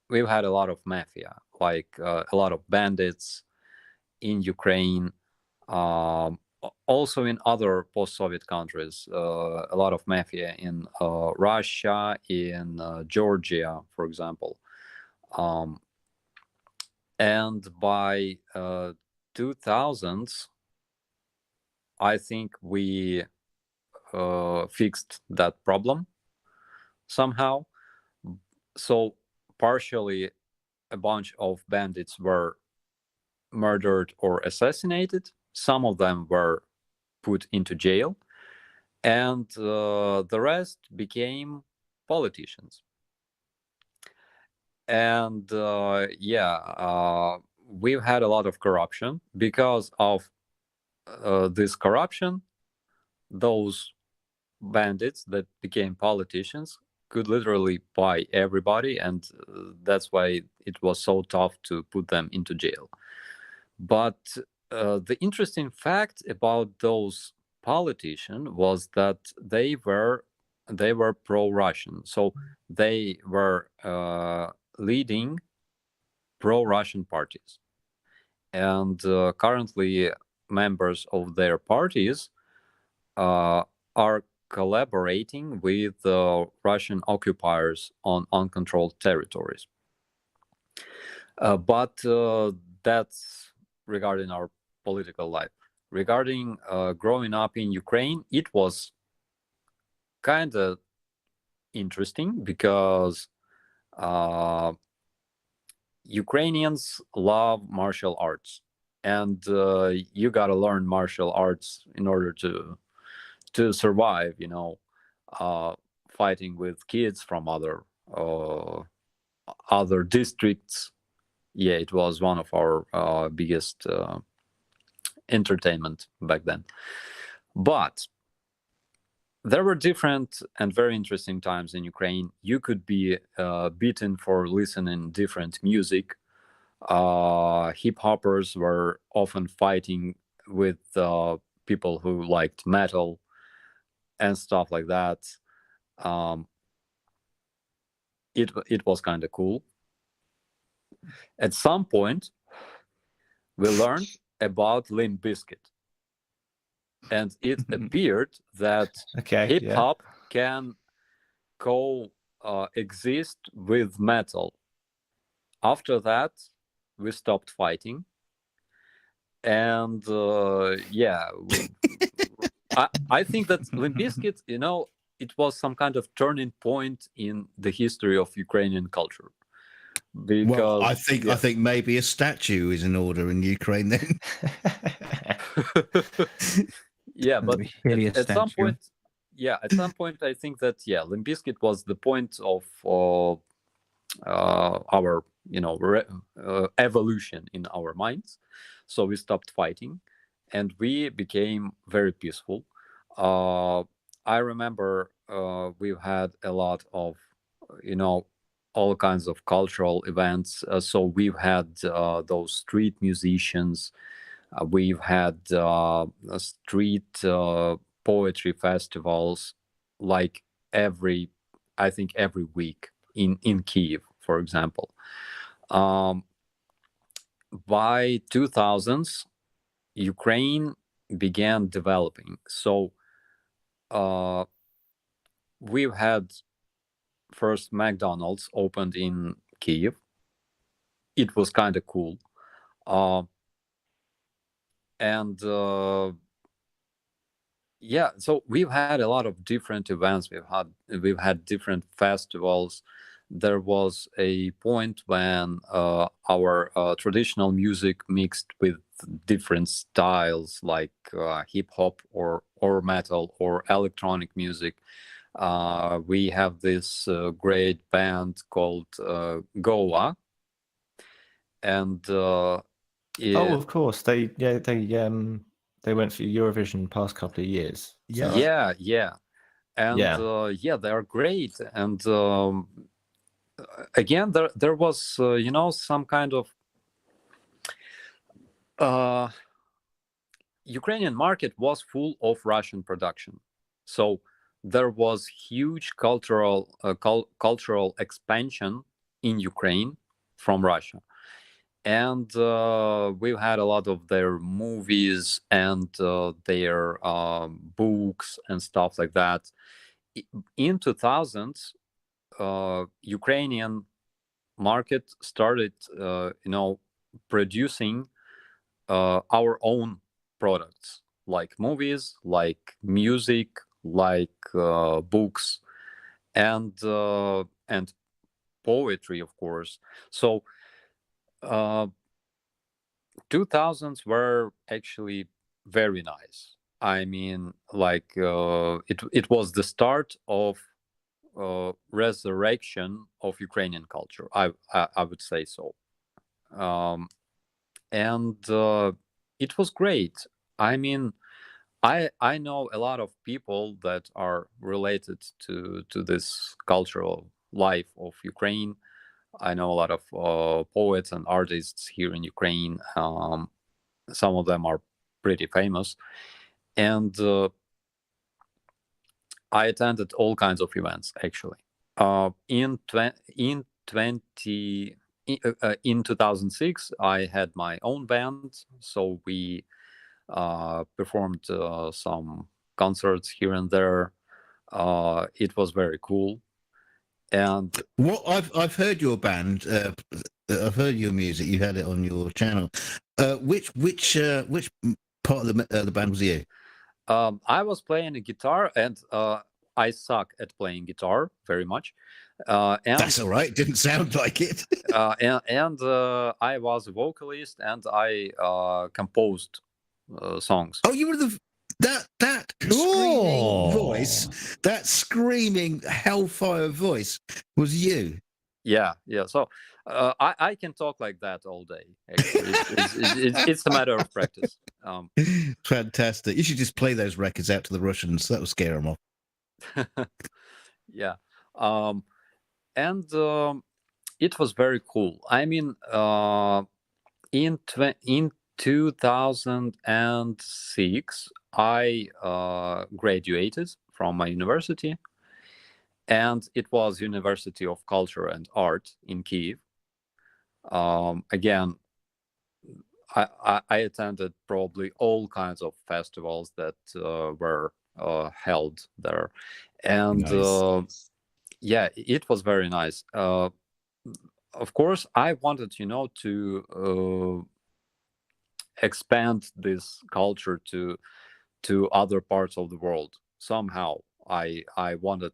we've had a lot of mafia, like a lot of bandits in Ukraine, also in other post-Soviet countries, a lot of mafia in Russia, in Georgia, for example. And by 2000s, I think we fixed that problem somehow. So partially a bunch of bandits were murdered or assassinated. Some of them were put into jail, and the rest became politicians. And we've had a lot of corruption. Because of this corruption, those bandits that became politicians could literally buy everybody, and that's why it was so tough to put them into jail. But the interesting fact about those politicians was that they were pro-Russian, so they were leading pro-Russian parties, and currently members of their parties are collaborating with Russian occupiers on uncontrolled territories. But that's regarding our political life. Regarding growing up in Ukraine, it was kind of interesting because Ukrainians love martial arts, and you got to learn martial arts in order to survive, fighting with kids from other districts. Yeah, it was one of our biggest entertainment back then. But there were different and very interesting times in Ukraine. You could be beaten for listening different music. Hip hoppers were often fighting with people who liked metal and stuff like that. It was kind of cool. At some point, we learned about Limp Bizkit, and it appeared that hip hop can coexist with metal. After that, we stopped fighting, and I think that Limp Bizkit, it was some kind of turning point in the history of Ukrainian culture. Because I think maybe a statue is in order in Ukraine then. Yeah, but at some point, I think that Limp Bizkit was the point of our evolution in our minds. So we stopped fighting, and we became very peaceful. I remember we've had a lot of all kinds of cultural events. So we've had those street musicians. We've had street poetry festivals like every I think, every week in Kiev, for example. By 2000s, Ukraine began developing. So we've had first McDonald's opened in Kiev. It was kind of cool. And yeah, so we've had a lot of different events. We've had different festivals. There was a point when our traditional music mixed with different styles like hip hop or metal or electronic music. We have this great band called Goa, and Oh, of course. They went for Eurovision past couple of years. Yeah. Yeah. And Yeah. they are great. And again, there was some kind of Ukrainian market was full of Russian production, so there was huge cultural expansion in Ukraine from Russia. And we've had a lot of their movies and their books and stuff like that. In 2000s, Ukrainian market started, producing our own products, like movies, like music, like books, and poetry, of course. So 2000s were actually very nice. I mean, like it was the start of resurrection of Ukrainian culture. I would say so, and it was great. I mean, I know a lot of people that are related to this cultural life of Ukraine. I know a lot of poets and artists here in Ukraine. Some of them are pretty famous, and I attended all kinds of events actually. In 2006, I had my own band, so we performed some concerts here and there. It was very cool. And what I've heard your band. I've heard your music. You had it on your channel. Which part of the band was you? I was playing a guitar, and I suck at playing guitar very much. And that's all right. Didn't sound like it. and I was a vocalist, and I composed songs. Oh, you were that screaming voice, that screaming hellfire voice was you. Yeah. So I can talk like that all day. Actually, it's a matter of practice. Fantastic. You should just play those records out to the Russians. That will scare them off. Yeah. And it was very cool. I mean, in 2006, I graduated from my university, and it was University of Culture and Art in Kiev. Again, I attended probably all kinds of festivals that were held there, and nice. Yeah, it was very nice. Of course, I wanted, to expand this culture to other parts of the world somehow. I wanted,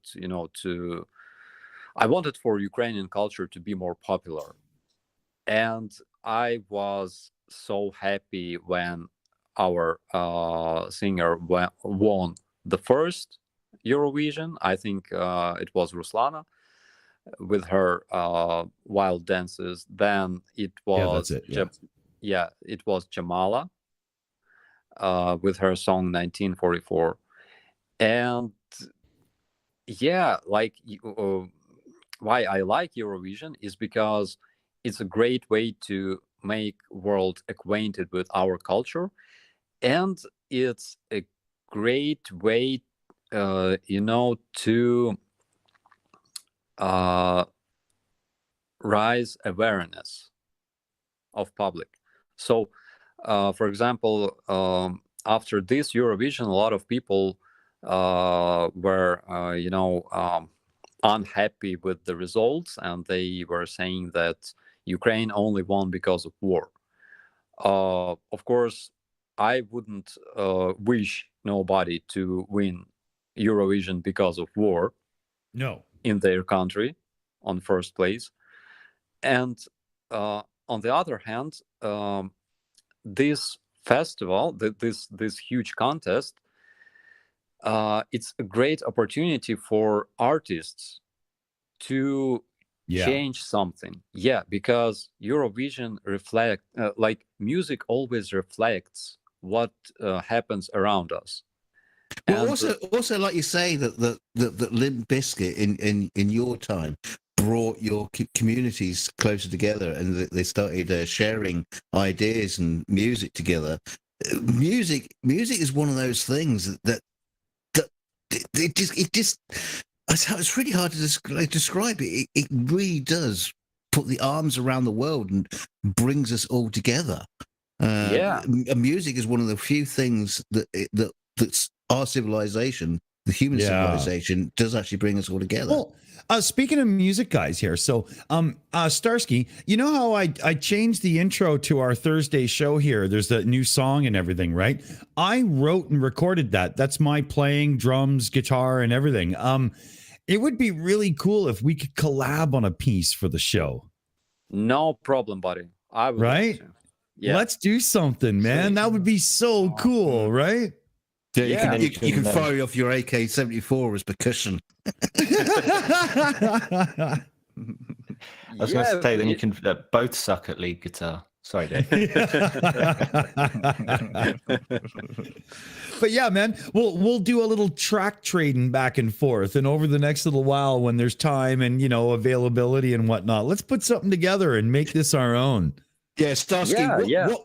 I wanted for Ukrainian culture to be more popular, and I was so happy when our singer won the first Eurovision. I think it was Ruslana with her wild dances. Then it was it was Jamala with her song 1944. And yeah, like why I like Eurovision is because it's a great way to make world acquainted with our culture, and it's a great way to raise awareness of public. So, for example, after this Eurovision, a lot of people were, unhappy with the results, and they were saying that Ukraine only won because of war. Of course, I wouldn't wish nobody to win Eurovision because of war. No. In their country, on first place. And on the other hand, this festival, this huge contest, it's a great opportunity for artists to change something. Yeah, because Eurovision like music always reflects what happens around us. Well, also, like you say, that Limp Bizkit in your time brought your communities closer together, and they started sharing ideas and music together. Music is one of those things that it just it's really hard to describe it. It really does put the arms around the world and brings us all together. Music is one of the few things that's our civilization, the human civilization, does actually bring us all together. Well, speaking of music, guys, here, so Starsky, you know how I changed the intro to our Thursday show here? There's a new song and everything, right? I wrote and recorded that. That's my playing drums, guitar, and everything. It would be really cool if we could collab on a piece for the show. No problem, buddy. I would right? Like to. Yeah. Let's do something, man. That would be so cool, right? Yeah, you can fire off your AK-74 as percussion. I was going to say, then you can both suck at lead guitar. Sorry, Dave. But yeah, man, we'll do a little track trading back and forth, and over the next little while, when there's time and availability and whatnot, let's put something together and make this our own. Yeah, Starsky,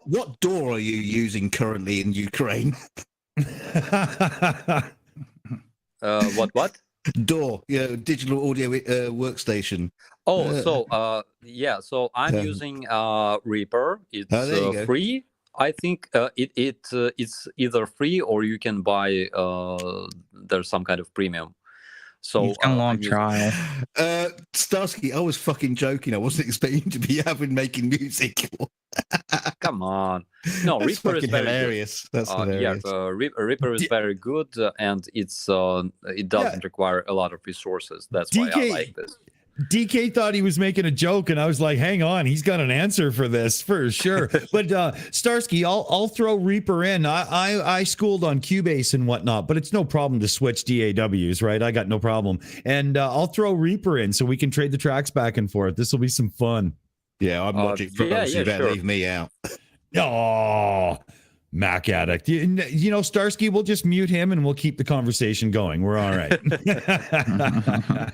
what door are you using currently in Ukraine? What? DAW, digital audio workstation. So I'm using Reaper. It's free. I think it's either free or you can buy. There's some kind of premium. So he's got a long trial. Starsky, I was fucking joking. I wasn't expecting to be making music. Come on, no, That's Reaper is very hilarious. Good. That's hilarious. Reaper is very good, and it doesn't require a lot of resources. That's why I like this. DK thought he was making a joke, and I was like, hang on, he's got an answer for this for sure. But Starsky, I'll throw Reaper in. I schooled on Cubase and whatnot, but it's no problem to switch DAWs, right? I got no problem. And I'll throw Reaper in so we can trade the tracks back and forth. This will be some fun. Yeah, I'm Logic Pro, so you better leave me out. Oh, Mac addict. Starsky, we'll just mute him and we'll keep the conversation going. We're all right.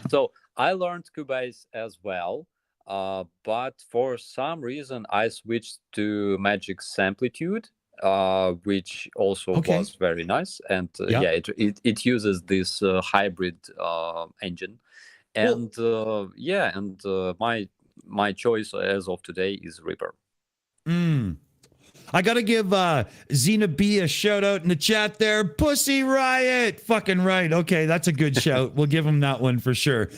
So I learned Cubase as well, but for some reason I switched to Magic's Amplitude, which also was very nice. And it uses this hybrid engine. And my choice as of today is Reaper. I got to give Xena B a shout out in the chat there. Pussy Riot. Fucking right. Okay, that's a good shout. We'll give him that one for sure.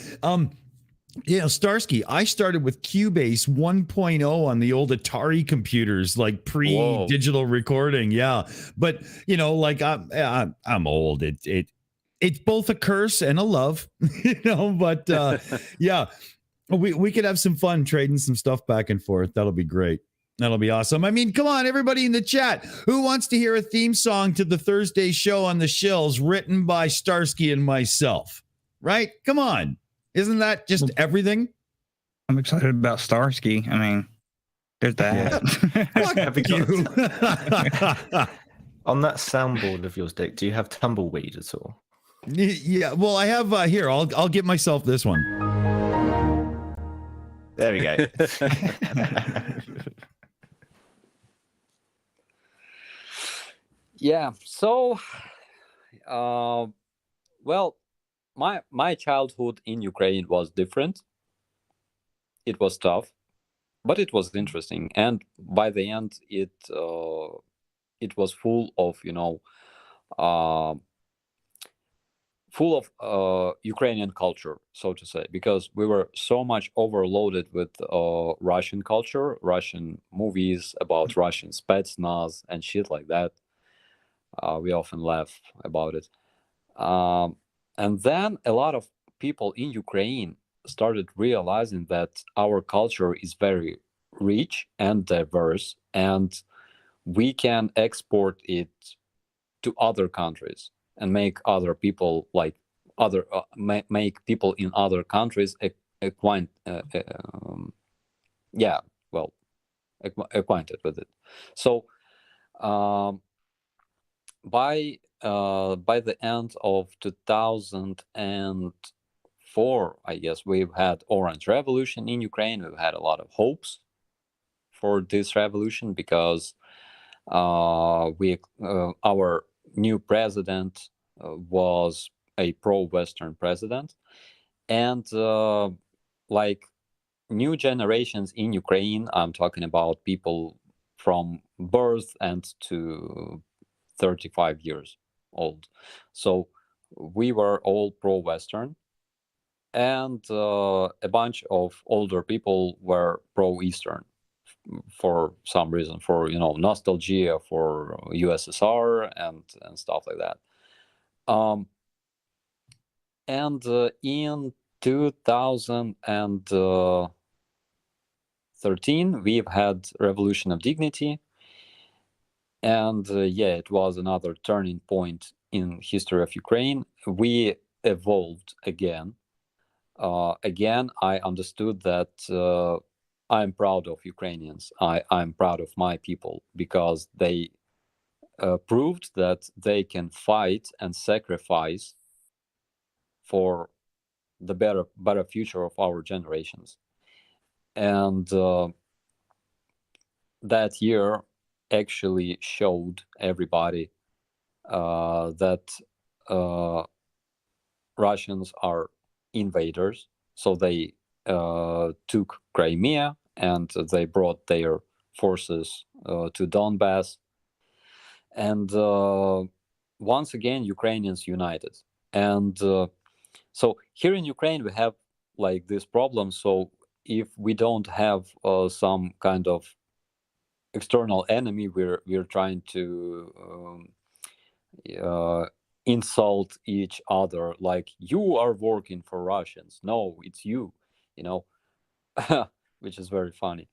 Starsky, I started with Cubase 1.0 on the old Atari computers, like pre-digital recording. Yeah. But, I'm old. It's both a curse and a love, but we could have some fun trading some stuff back and forth. That'll be great. That'll be awesome. I mean, come on, everybody in the chat. Who wants to hear a theme song to the Thursday show on the Shills written by Starsky and myself? Right? Come on. Isn't that just everything? I'm excited about Starsky. I mean, there's that. Fuck you. On that soundboard of yours, Dick, do you have Tumbleweed at all? Yeah, well, I have here. I'll get myself this one. There we go. Yeah. So, well, my childhood in Ukraine was different. It was tough, but it was interesting, and by the end, it was full of uh, Ukrainian culture, so to say, because we were so much overloaded with Russian culture, Russian movies about Russian Spetsnaz and shit like that. We often laugh about it. And then a lot of people in Ukraine started realizing that our culture is very rich and diverse, and we can export it to other countries and make other people make people in other countries acquainted with it. So by the end of 2004, I guess, we've had Orange Revolution in Ukraine. We've had a lot of hopes for this revolution because our new president was a pro-Western president, and like new generations in Ukraine, I'm talking about people from birth and to 35 years old. So we were all pro-Western, and a bunch of older people were pro-Eastern for some reason, for nostalgia for USSR and stuff like that. And in 2013, we've had Revolution of Dignity, and it was another turning point in history of Ukraine. We evolved again. Again, I understood that I'm proud of Ukrainians. I'm proud of my people because they proved that they can fight and sacrifice for the better future of our generations. And that year actually showed everybody that Russians are invaders. So they took Crimea and they brought their forces to Donbass. And once again, Ukrainians united. And so here in Ukraine, we have like this problem. So if we don't have some kind of external enemy, we're trying to insult each other, like, you are working for Russians. No, it's you, which is very funny.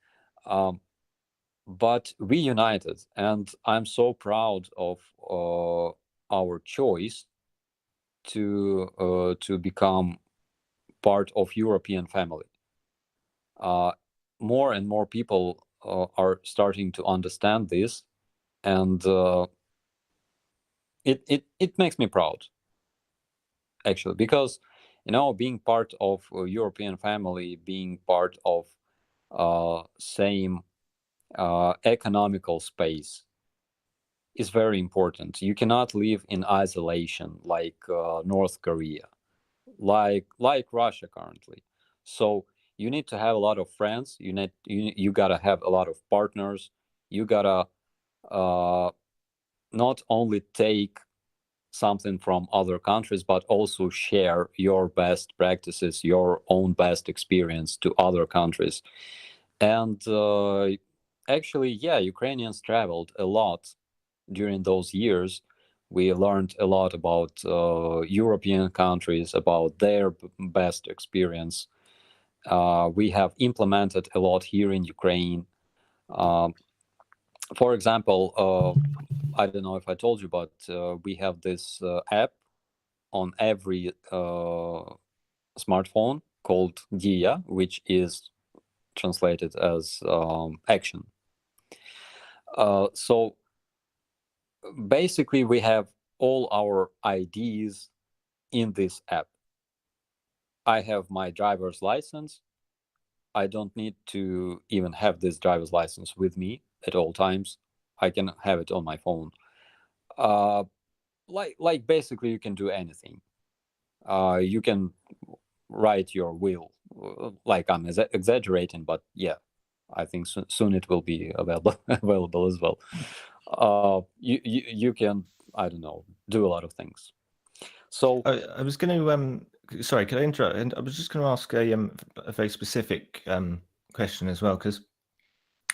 But we united, and I'm so proud of our choice to become part of European family. More and more people are starting to understand this, and it makes me proud, actually, because being part of a European family, being part of same economical space is very important. You cannot live in isolation like North Korea, like Russia currently. So you need to have a lot of friends. You gotta have a lot of partners. You gotta not only take something from other countries, but also share your best practices, your own best experience to other countries. And actually, Ukrainians traveled a lot during those years. We learned a lot about European countries, about their best experience. We have implemented a lot here in Ukraine. For example, I don't know if I told you, but we have this app on every smartphone called Dia, which is translated as action. So basically, we have all our IDs in this app. I have my driver's license. I don't need to even have this driver's license with me at all times. I can have it on my phone. Like basically, you can do anything You can write your will. Like I'm exaggerating, but yeah, I think soon it will be available as well. You can, I don't know, do a lot of things. So I was going to sorry, could I interrupt? And I was just going to ask a very specific question as well, because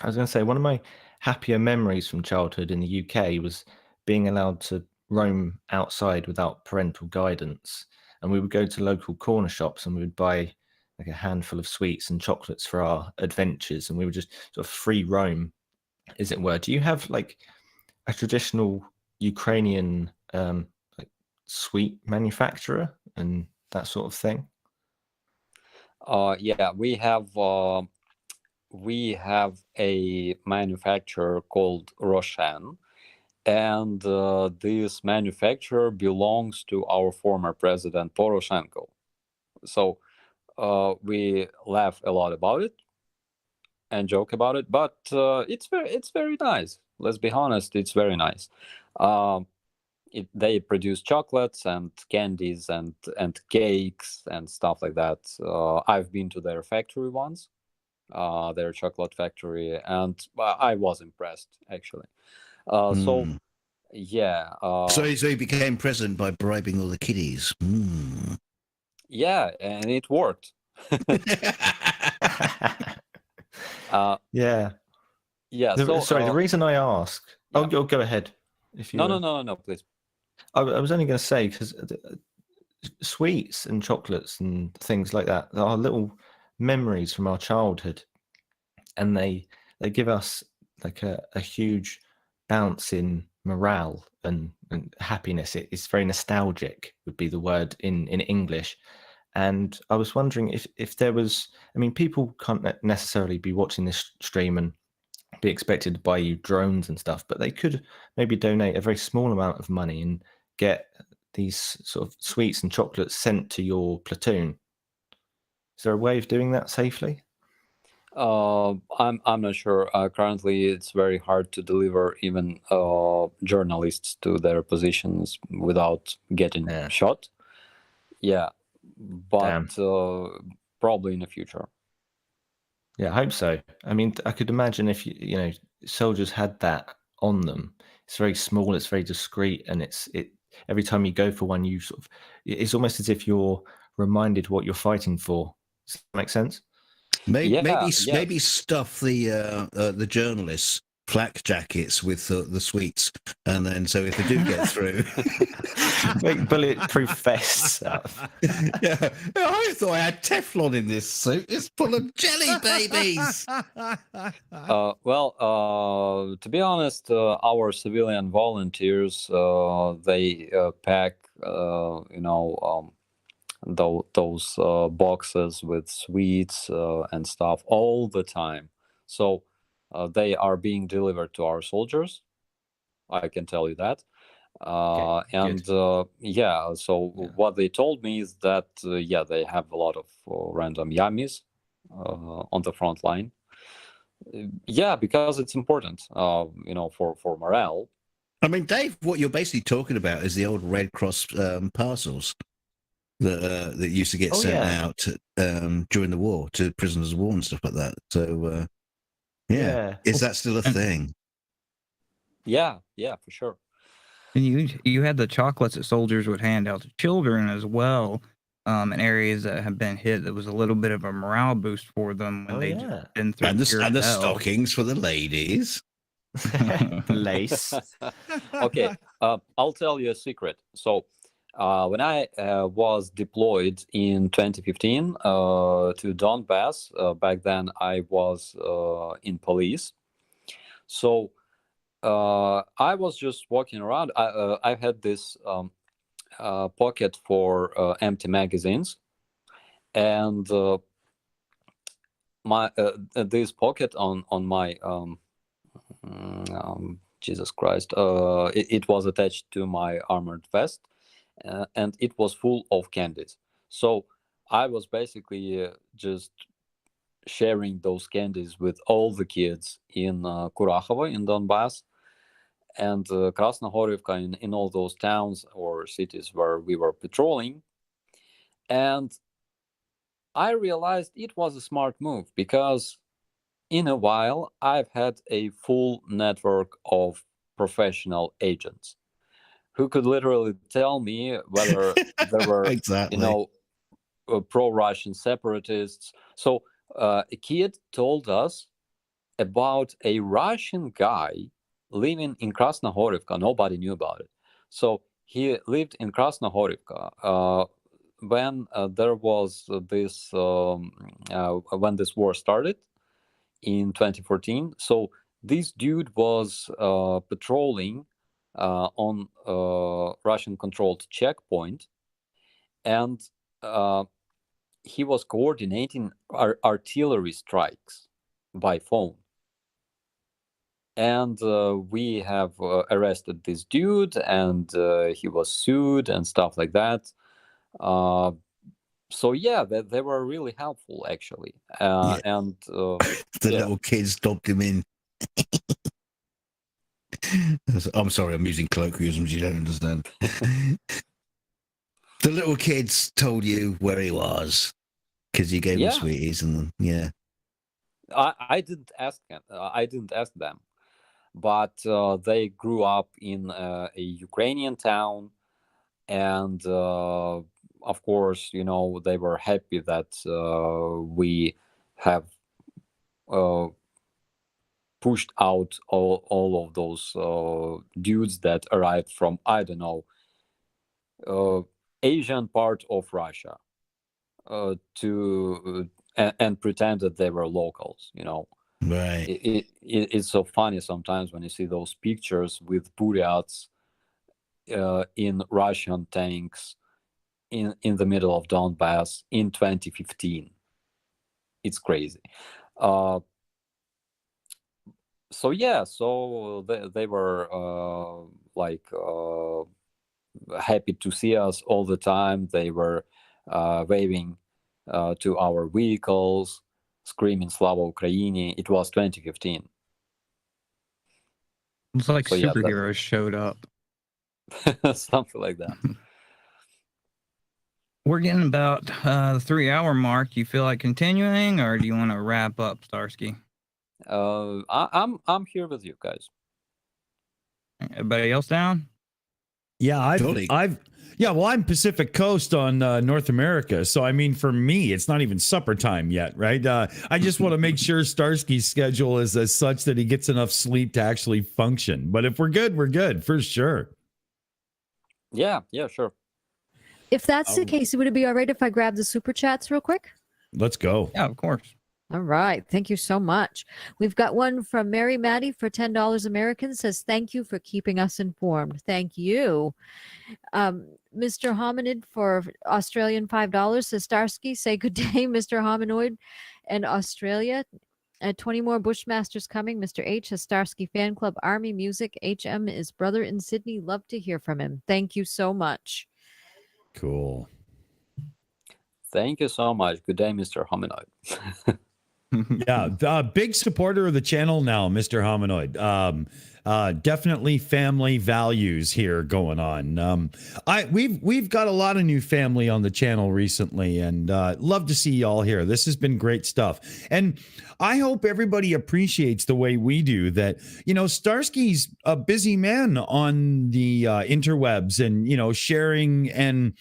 I was going to say one of my happier memories from childhood in the UK was being allowed to roam outside without parental guidance, and we would go to local corner shops and we would buy like a handful of sweets and chocolates for our adventures, and we would just sort of free roam, as it were. Do you have like a traditional Ukrainian like sweet manufacturer and that sort of thing? yeah, we have a manufacturer called Roshan, and this manufacturer belongs to our former president Poroshenko. So we laugh a lot about it and joke about it, but it's very nice. Let's be honest, it's very nice. They produce chocolates and candies and cakes and stuff like that. I've been to their factory once, their chocolate factory, and I was impressed actually. So yeah. So he became president by bribing all the kiddies. Yeah, and it worked. Yeah. Yeah. Sorry, the reason I ask. Yeah. Oh, go ahead. If you no, please. I was only going to say, because sweets and chocolates and things like that are little memories from our childhood, and they give us like a huge bounce in morale and happiness. It's very nostalgic, would be the word in English. And I was wondering if there was, I mean, people can't necessarily be watching this stream and be expected to buy you drones and stuff, but they could maybe donate a very small amount of money and get these sort of sweets and chocolates sent to your platoon. Is there a way of doing that safely? I'm not sure. Currently, it's very hard to deliver even journalists to their positions without getting shot. Yeah, but probably in the future. Yeah, I hope so. I mean, I could imagine if you know soldiers had that on them. It's very small, it's very discreet, and it every time you go for one, you sort of, it's almost as if you're reminded what you're fighting for. Does that make sense? Maybe stuff the journalists flak jackets with the sweets, and then so if they do get through, make bulletproof vests. Yeah, I thought I had Teflon in this suit. It's full of jelly babies. Well, to be honest, our civilian volunteers they pack those boxes with sweets and stuff all the time. So they are being delivered to our soldiers. I can tell you that. Yeah, so what they told me is that they have a lot of random yummies on the front line. Yeah, because it's important, for morale. I mean, Dave, what you're basically talking about is the old Red Cross parcels that used to get sent out during the war to prisoners of war and stuff like that. So, is that still a thing? Yeah, for sure. And you had the chocolates that soldiers would hand out to children as well, in areas that have been hit. That was a little bit of a morale boost for them when they've been through. And the stockings for the ladies. Lace. Okay, I'll tell you a secret. So when I was deployed in 2015 to Donbass, back then I was in police. So I was just walking around. I had this pocket for empty magazines, and my this pocket on my Jesus Christ, it was attached to my armored vest, and it was full of candies. So I was basically just sharing those candies with all the kids in Kurachovo in Donbass and Krasnohorivka, in all those towns or cities where we were patrolling. And I realized it was a smart move because in a while I've had a full network of professional agents who could literally tell me whether there were, Exactly. pro-Russian separatists. So a kid told us about a Russian guy living in Krasnohorivka. Nobody knew about it. So he lived in Krasnohorivka when there was when this war started in 2014. So this dude was patrolling on Russian-controlled checkpoint, and he was coordinating artillery strikes by phone. And we have arrested this dude, and he was sued and stuff like that. So yeah, they were really helpful actually. Yeah. And The yeah. little kids dobbed him in. I'm sorry, I'm using colloquialisms you don't understand. The little kids told you where he was because you gave him sweeties, and yeah. I didn't ask him. I didn't ask them, but they grew up in a Ukrainian town, and of course, they were happy that we have pushed out all of those dudes that arrived from, I don't know, Asian part of Russia, and pretend that they were locals. Right. It's so funny sometimes when you see those pictures with Buryats in Russian tanks in the middle of Donbass in 2015. It's crazy. So yeah, so they were happy to see us all the time. They were waving to our vehicles, screaming "Slava Ukraini." It was 2015. It's like superheroes showed up. Something like that. We're getting about the 3-hour mark. Do you feel like continuing, or do you want to wrap up, Starsky? I'm here with you guys. Everybody else down? Yeah, I'm Pacific Coast on North America. So, I mean, for me, it's not even supper time yet, right? I just want to make sure Starsky's schedule is as such that he gets enough sleep to actually function. But if we're good, for sure. Yeah, sure. If that's the case, would it be all right if I grab the super chats real quick? Let's go. Yeah, of course. All right. Thank you so much. We've got one from Mary Maddie for $10 American, says, thank you for keeping us informed. Thank you. Mr. Hominid for Australian $5 says, Starsky, say good day, Mr. Hominoid and Australia. 20 more Bushmasters coming. Mr. H has Starsky Fan Club Army Music. HM is brother in Sydney. Love to hear from him. Thank you so much. Cool. Thank you so much. Good day, Mr. Hominoid. Yeah, big supporter of the channel now, Mr. Hominoid. Definitely family values here going on. We've got a lot of new family on the channel recently, and love to see y'all here. This has been great stuff, and I hope everybody appreciates the way we do that. Starsky's a busy man on the interwebs, and sharing and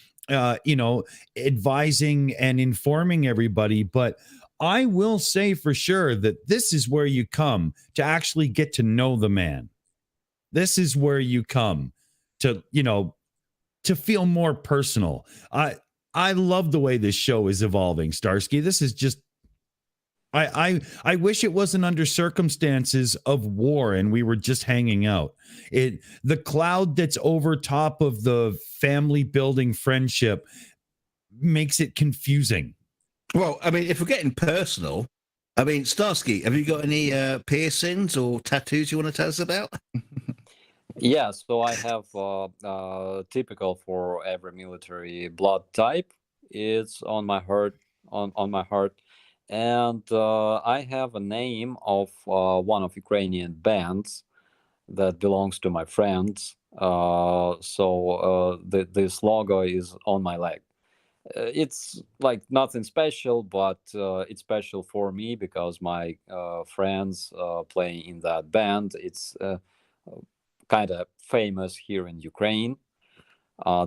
advising and informing everybody, but I will say for sure that this is where you come to actually get to know the man. This is where you come to, to feel more personal. I love the way this show is evolving, Starsky. This is just, I wish it wasn't under circumstances of war and we were just hanging out. The cloud that's over top of the family building friendship makes it confusing. Well, I mean, if we're getting personal, I mean, Starsky, have you got any piercings or tattoos you want to tell us about? Yeah, so I have typical for every military blood type. It's on my heart, on my heart, and I have a name of one of Ukrainian bands that belongs to my friends. So this logo is on my leg. It's like nothing special, but it's special for me because my friends playing in that band. It's kind of famous here in Ukraine.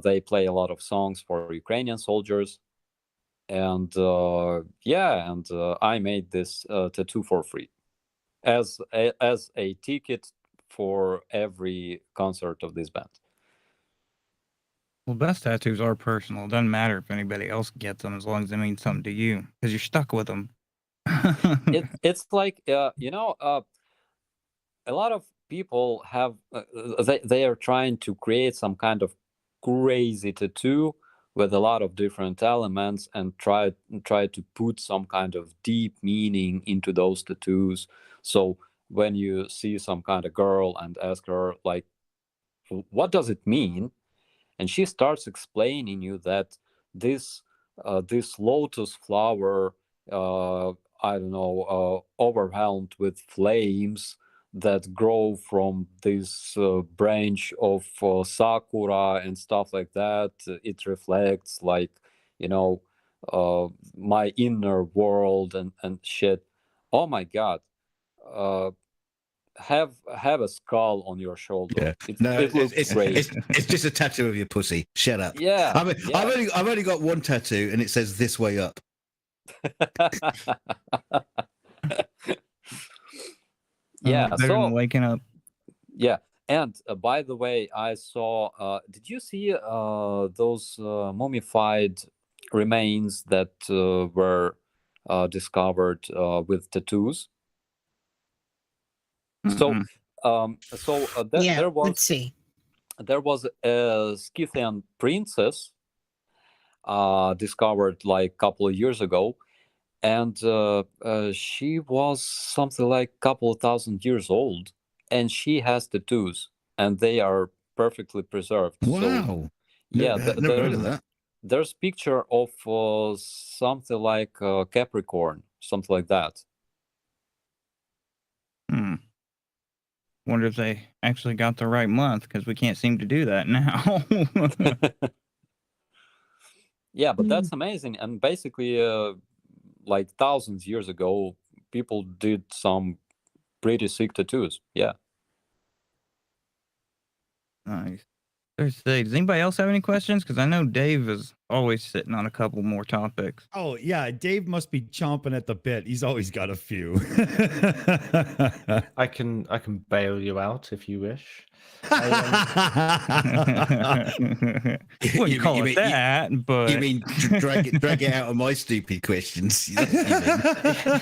They play a lot of songs for Ukrainian soldiers, and I made this tattoo for free as a ticket for every concert of this band. Well, best tattoos are personal. It doesn't matter if anybody else gets them as long as they mean something to you, because you're stuck with them. It's like a lot of people have they are trying to create some kind of crazy tattoo with a lot of different elements and try to put some kind of deep meaning into those tattoos. So when you see some kind of girl and ask her like, what does it mean, and she starts explaining you that this lotus flower, I don't know, overwhelmed with flames that grow from this branch of sakura and stuff like that. It reflects like, my inner world and shit. Oh my God. Have a skull on your shoulder. Yeah. It looks great. It's just a tattoo of your pussy. Shut up. Yeah. I've only got one tattoo, and it says "This way up." Yeah. Better So than waking up. yeah. And by the way, I saw. Did you see those mummified remains that were discovered with tattoos? So, there was. Let's see. There was a Scythian princess discovered like a couple of years ago, and she was something like a couple of thousand years old, and she has tattoos, and they are perfectly preserved. Wow. So, yeah, never heard of that. There's picture of something like Capricorn, something like that. Wonder if they actually got the right month, because we can't seem to do that now. Yeah, but that's amazing. And basically, like thousands years ago, people did some pretty sick tattoos. Yeah. Nice. Does anybody else have any questions? Because I know Dave is always sitting on a couple more topics. Oh, yeah. Dave must be chomping at the bit. He's always got a few. I can bail you out if you wish. Wouldn't call it that, but you mean drag it out of my stupid questions? That's what you mean.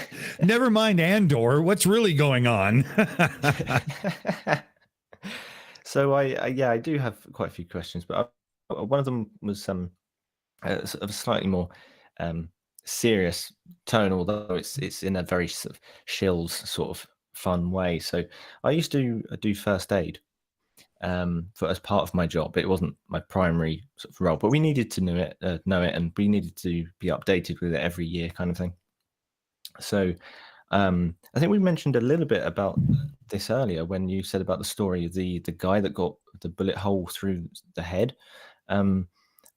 Never mind Andor. What's really going on? So I do have quite a few questions, but one of them was sort of a slightly more serious tone, although it's in a very sort of Shills sort of fun way. So I used to do first aid as part of my job. It wasn't my primary sort of role, but we needed to know it, and we needed to be updated with it every year, kind of thing. So I think we mentioned a little bit about this earlier when you said about the story of the guy that got the bullet hole through the head. I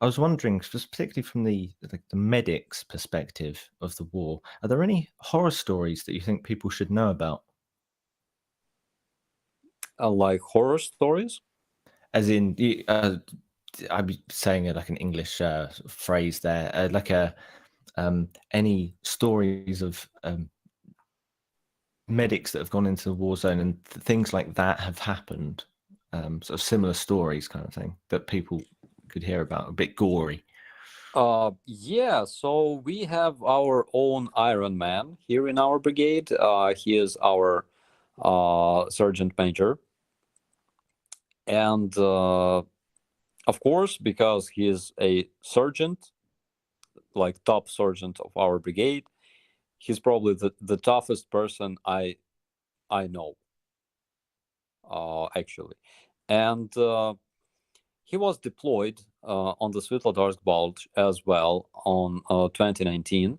was wondering, particularly from the medic's perspective of the war, are there any horror stories that you think people should know about? Like horror stories? As in, I'd be saying it like an English phrase there, like any stories of medics that have gone into the war zone and things like that have happened, sort of similar stories kind of thing that people could hear about, a bit gory. Yeah, so we have our own Iron Man here in our brigade. He is our sergeant major, and of course, because he is a sergeant, like top sergeant of our brigade, he's probably the toughest person I know, actually. And he was deployed on the Svitlodarsk Bulge as well on 2019.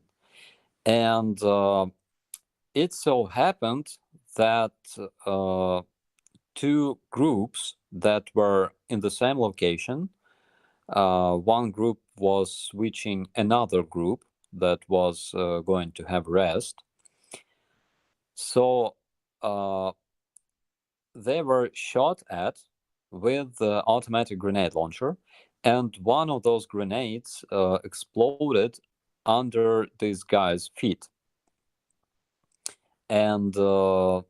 And it so happened that two groups that were in the same location One group was switching another group that was going to have rest. So they were shot at with the automatic grenade launcher, and one of those grenades exploded under this guy's feet. And the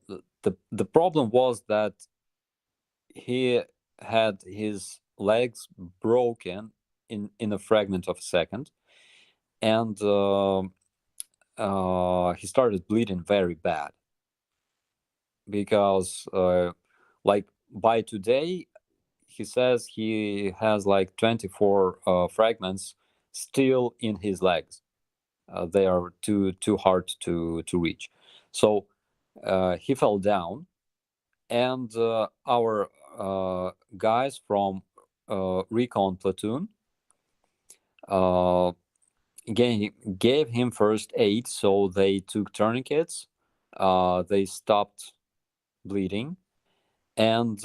problem was that he had his legs broken in a fragment of a second, and he started bleeding very bad, because like by today he says he has like 24 fragments still in his legs. They are too hard to reach. So he fell down, and our guys from recon platoon gave him first aid. So they took tourniquets, they stopped bleeding, and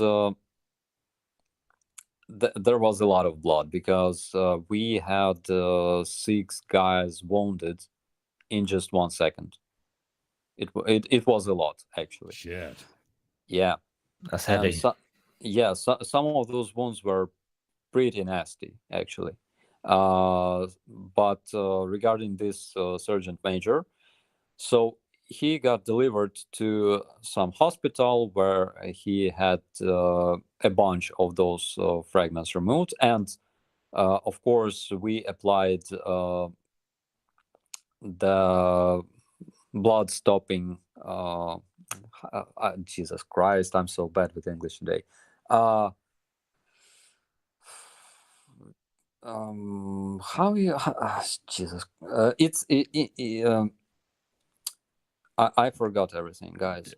there was a lot of blood, because we had 6 guys wounded in just 1 second. It was a lot, actually. Shit. Yeah. That's heavy. Some of those wounds were pretty nasty, actually. But regarding this sergeant major, so he got delivered to some hospital where he had a bunch of those fragments removed, and of course we applied the blood stopping. Jesus Christ, I'm so bad with English today. How you Jesus? I forgot everything, guys.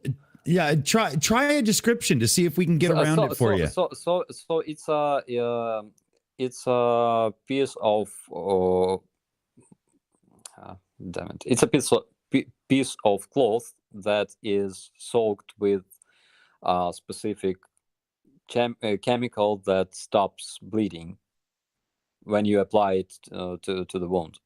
Yeah, try a description to see if we can get around it for you. So it's a piece of damn it! It's a piece of cloth that is soaked with a specific chemical that stops bleeding when you apply it to the wound.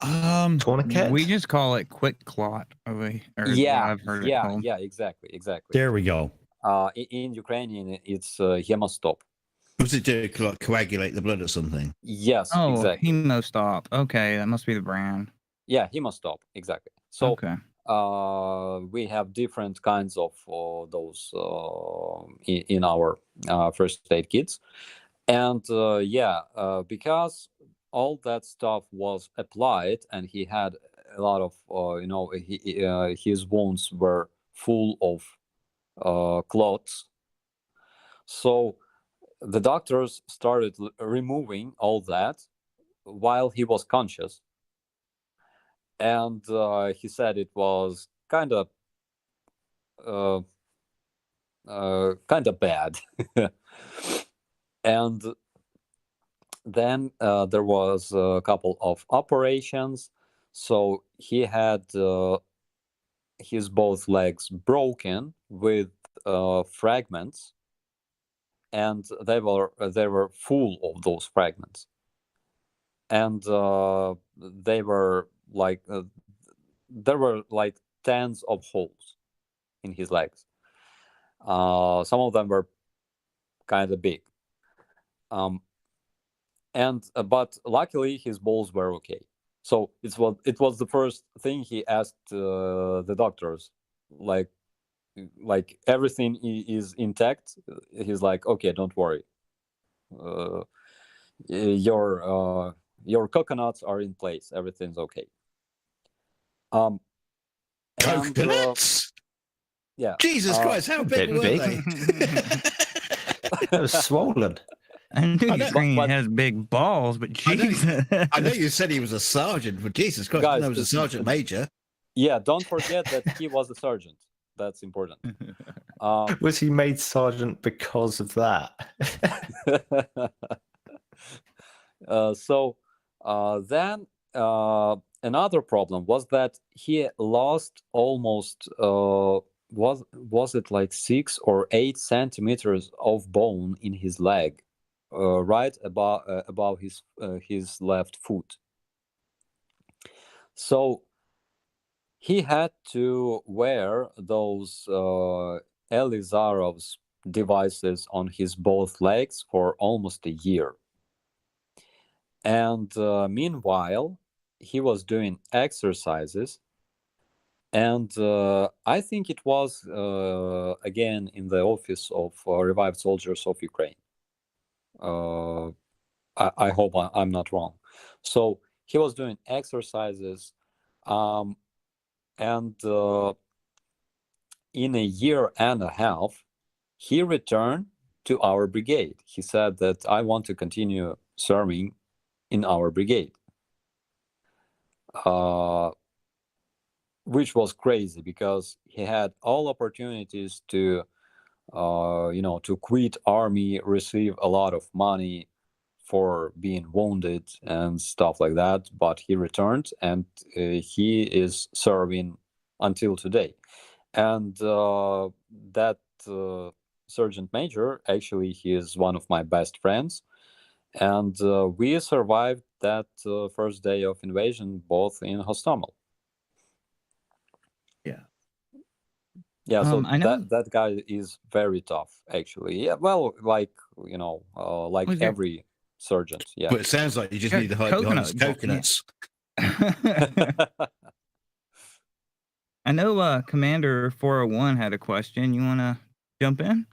Tourniquet? We just call it quick clot. Yeah, I've heard it called. yeah, exactly. There we go. In Ukrainian, it's hemostop. Was it to coagulate the blood or something? Yes, Oh, exactly. Hemostop. Okay, that must be the brand. Yeah, hemostop, exactly. So Okay. we have different kinds of those in our first aid kits, and because all that stuff was applied, and he had a lot of his wounds were full of clots. So the doctors started removing all that while he was conscious, and he said it was kind of bad. And then there was a couple of operations. So he had his both legs broken with fragments, and they were full of those fragments, and they were like there were like tens of holes in his legs. Some of them were kind of big, but luckily his balls were okay. So it was the first thing he asked the doctors, like everything is intact. He's like, okay, don't worry, your coconuts are in place, everything's okay. Coconuts? Yeah. Jesus Christ, how big were big. they? It was swollen. I knew I know, Ukrainian has big balls, but I know, Jesus. I know you said he was a sergeant, but Jesus Christ, Guys, I was a sergeant major. Yeah, don't forget that he was a sergeant. That's important. Was he made sergeant because of that? Then another problem was that he lost almost was it like 6 or 8 centimeters of bone in his leg right above his left foot. So he had to wear those Elizarov's devices on his both legs for almost a year. And meanwhile, he was doing exercises. And I think it was, again, in the office of Revived Soldiers of Ukraine. I hope I'm not wrong. So he was doing exercises. And in a year and a half, he returned to our brigade. He said that I want to continue serving in our brigade. Which was crazy because he had all opportunities to, to quit army, receive a lot of money for being wounded and stuff like that. But he returned and he is serving until today. And that Sergeant Major, actually, he is one of my best friends. And we survived that first day of invasion, both in Hostomel. Yeah, so I know. that guy is very tough, actually. Yeah, well, like like Was there- every sergeant. Yeah. But it sounds like you just Yeah, need to hide behind his coconut, coconuts. I know Commander 401 had a question. You want to jump in?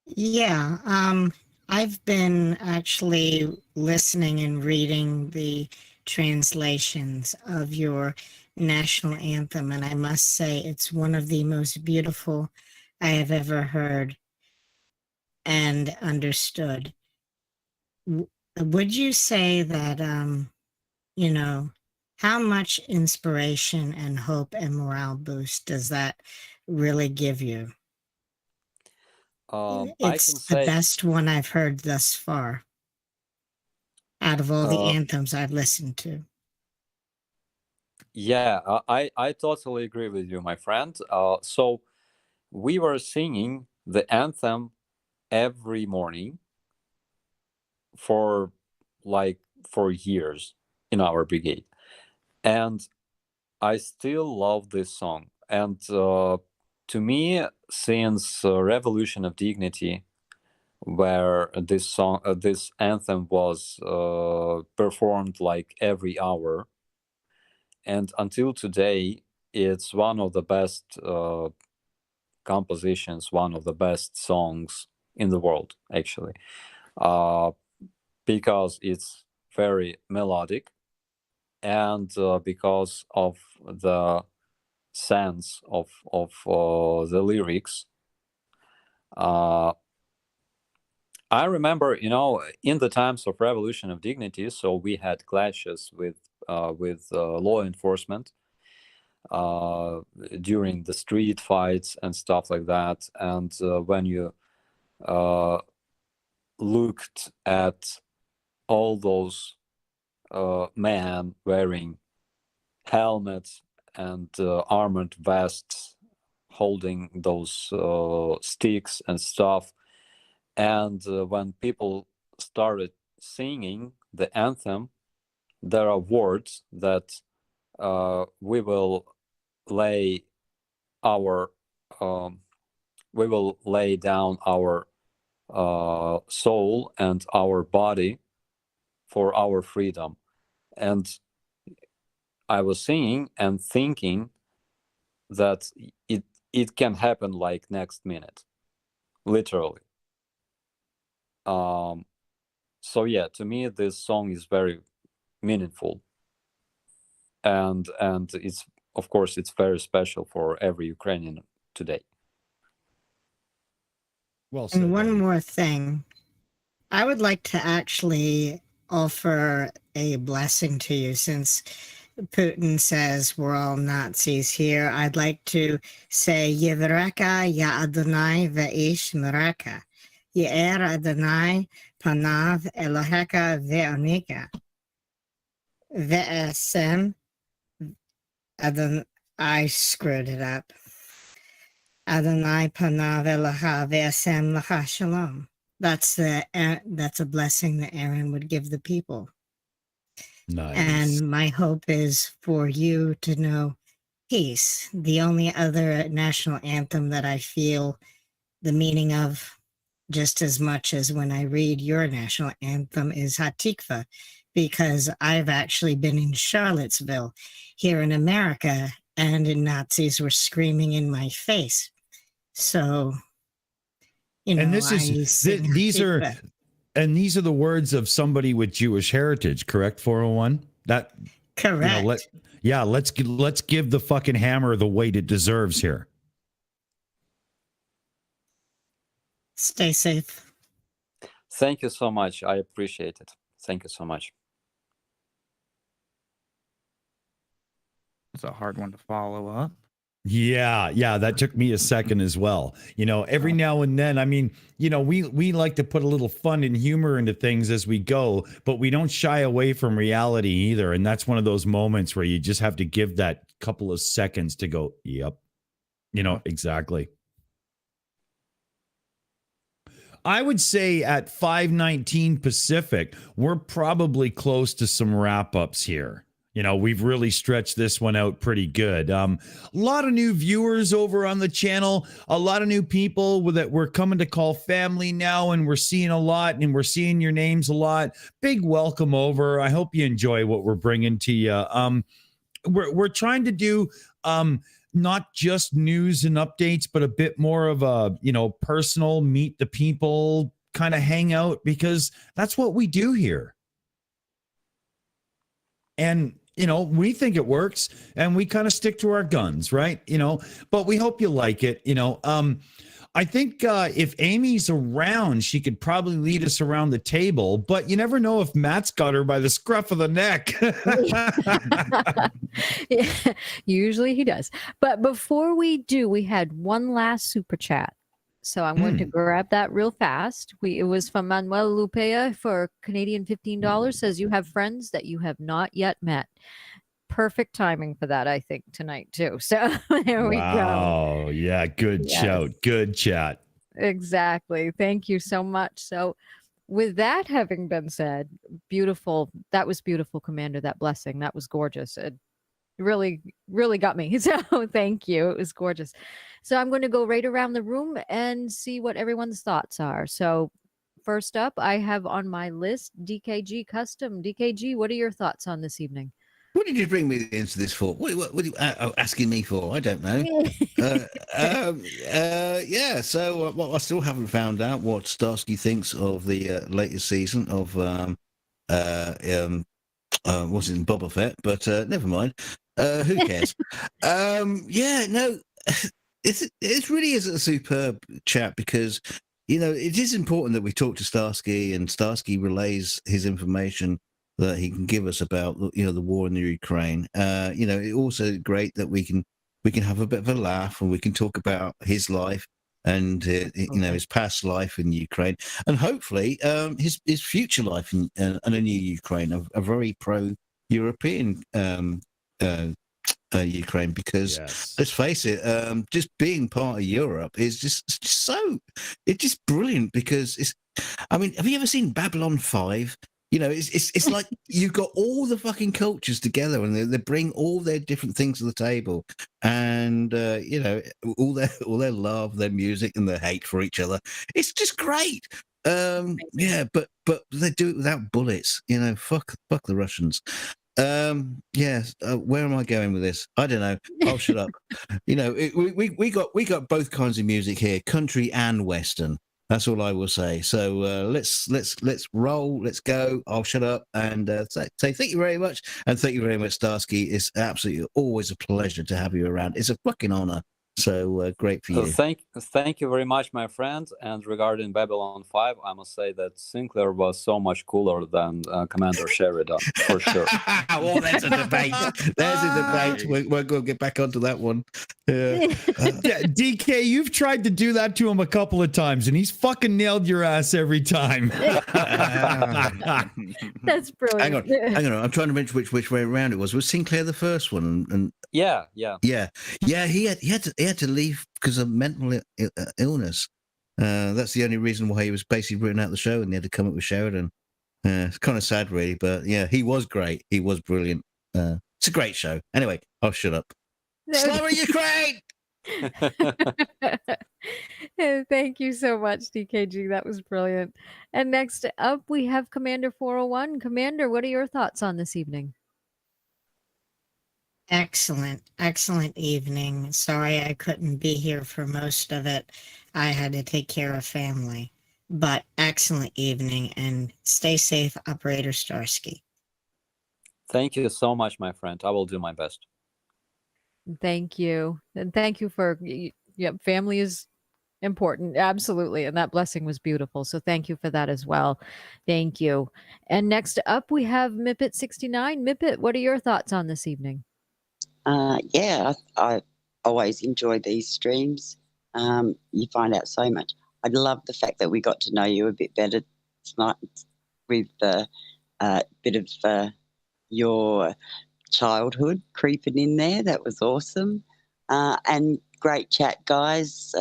Yeah, I've been actually listening and reading the translations of your national anthem, and I must say it's one of the most beautiful I have ever heard and understood. Would you say that, how much inspiration and hope and morale boost does that really give you? I can It's the say, best one I've heard thus far out of all the anthems I've listened to. yeah, I totally agree with you, my friend. So we were singing the anthem every morning for years in our brigade, and I still love this song. And to me, since Revolution of Dignity, where this anthem was performed like every hour, and until today, it's one of the best compositions, one of the best songs in the world, actually, because it's very melodic, and because of the sense of the lyrics. I remember, in the times of Revolution of Dignity, so we had clashes with law enforcement during the street fights and stuff like that. And when you looked at all those men wearing helmets and armored vests, holding those sticks and stuff, and when people started singing the anthem, there are words that we will lay down our soul and our body for our freedom. And I was singing and thinking that it can happen like next minute, literally. So yeah, to me this song is very meaningful, and it's, of course, it's very special for every Ukrainian today. Well said. And one buddy. more thing, I would like to actually offer a blessing to you, since Putin says we're all Nazis here. I'd like to say Yevreka ya Adonai ve'ish mereka. Ye'er Adonai panav Eloheka ve'onika. Ve'esem Adonai, I screwed it up. Adonai panav Eloha ve'esem lecha shalom. that's a blessing that Aaron would give the people. Nice. And my hope is for you to know peace. The only other national anthem that I feel the meaning of just as much as when I read your national anthem is Hatikva, because I've actually been in Charlottesville here in America, and the Nazis were screaming in my face. So, you know, And this is these are the words of somebody with Jewish heritage, correct? 401. That correct. Let's give the fucking hammer the weight it deserves here. Stay safe. Thank you so much. I appreciate it. Thank you so much. It's a hard one to follow up. Yeah, that took me a second as well. You know, every now and then, I mean, you know, we like to put a little fun and humor into things as we go, but we don't shy away from reality either. And that's one of those moments where you just have to give that couple of seconds to go, yep, you know, exactly. I would say at 5:19 Pacific, we're probably close to some wrap-ups here. You know, we've really stretched this one out pretty good. A lot of new viewers over on the channel, a lot of new people that we're coming to call family now, and we're seeing a lot, and we're seeing your names a lot. Big welcome over. I hope you enjoy what we're bringing to you. We're trying to do not just news and updates, but a bit more of a, you know, personal, meet the people kind of hangout, because that's what we do here. And, you know, we think it works, and we kind of stick to our guns, right? You know, but we hope you like it. You know, I think if Amy's around, she could probably lead us around the table, but you never know if Matt's got her by the scruff of the neck. Yeah, usually he does. But before we do, we had one last super chat. So I'm going to grab that real fast. It was from Manuel Lupea for Canadian $15. Says, you have friends that you have not yet met. Perfect timing for that, I think, tonight too. So there we go. Oh, yeah. Good shout. Good chat. Exactly. Thank you so much. So with that having been said, beautiful. That was beautiful, Commander, that blessing. That was gorgeous. It really, really got me. So thank you. It was gorgeous. So I'm going to go right around the room and see what everyone's thoughts are. So first up, I have on my list DKG Custom. DKG, what are your thoughts on this evening? What did you bring me into this for? What are you asking me for? I don't know. Yeah, so I still haven't found out what Starsky thinks of the latest season of what's it, Boba Fett, but never mind. Who cares? Yeah, no, it really is a superb chat, because, you know, it is important that we talk to Starsky, and Starsky relays his information that he can give us about, you know, the war in the Ukraine. You know, it's also great that we can have a bit of a laugh, and we can talk about his life and you know, his past life in Ukraine, and hopefully his future life in a new Ukraine, a very pro-European Ukraine, because let's face it, just being part of Europe is just brilliant, because it's, I mean, have you ever seen Babylon 5? You know, it's like you've got all the fucking cultures together, and they bring all their different things to the table, and you know, all their love, their music, and their hate for each other. It's just great. Yeah, but they do it without bullets. You know, fuck the Russians. Yeah, where am I going with this? I don't know. I'll shut up. You know, we got both kinds of music here, country and Western. That's all I will say. So let's roll. Let's go. I'll shut up and say thank you very much, and thank you very much, Starsky. It's absolutely always a pleasure to have you around. It's a fucking honor. So great for you. Thank you very much, my friend. And regarding Babylon 5, I must say that Sinclair was so much cooler than Commander Sheridan, for sure. Well, that's a debate. There's a debate. We're going to get back onto that one. DK, you've tried to do that to him a couple of times, and he's fucking nailed your ass every time. That's brilliant. Hang on. I'm trying to remember which way around it was. Was Sinclair the first one? And Yeah. He had to leave because of mental illness. That's the only reason why he was basically written out of the show, and they had to come up with Sheridan. It's kind of sad, really, but yeah, he was great. He was brilliant. It's a great show. Anyway, I'll shut up. Slava Ukraine! Thank you so much, DKG. That was brilliant. And next up, we have Commander 401. Commander, what are your thoughts on this evening? Excellent evening. Sorry I couldn't be here for most of it. I had to take care of family. But excellent evening, and stay safe, Operator Starsky. Thank you so much, my friend. I will do my best. Thank you. And thank you for, yep, family is important. Absolutely. And that blessing was beautiful. So thank you for that as well. Thank you. And next up, we have Mipet 69. Mipet, what are your thoughts on this evening? Yeah, I always enjoy these streams. You find out so much. I love the fact that we got to know you a bit better tonight with a bit of your childhood creeping in there. That was awesome. And great chat, guys.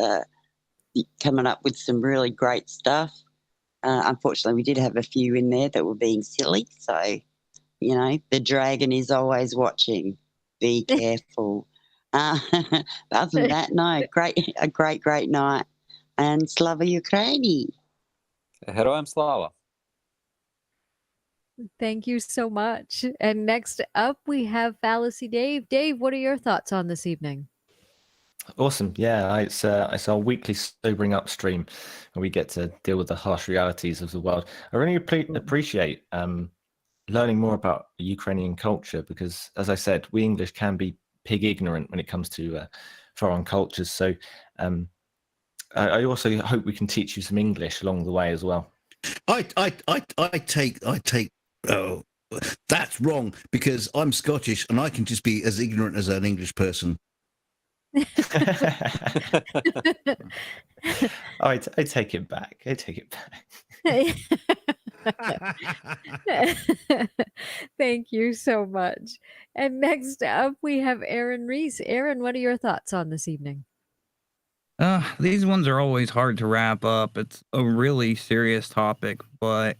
Coming up with some really great stuff. Unfortunately, we did have a few in there that were being silly. So, you know, the dragon is always watching. Be careful. But other than that, no, a great night. And Slava Ukraini. Heroям Slava. Thank you so much. And next up, we have Fallacy Dave. Dave, what are your thoughts on this evening? Awesome. Yeah, it's our weekly sobering up stream where we get to deal with the harsh realities of the world. I really appreciate learning more about Ukrainian culture because, as I said, we English can be pig ignorant when it comes to foreign cultures. So I also hope we can teach you some English along the way as well. I take. Oh, that's wrong because I'm Scottish and I can just be as ignorant as an English person. I take it back. I take it back. Thank you so much. And next up, we have Aaron Reese. Aaron, what are your thoughts on this evening? These ones are always hard to wrap up. It's a really serious topic, but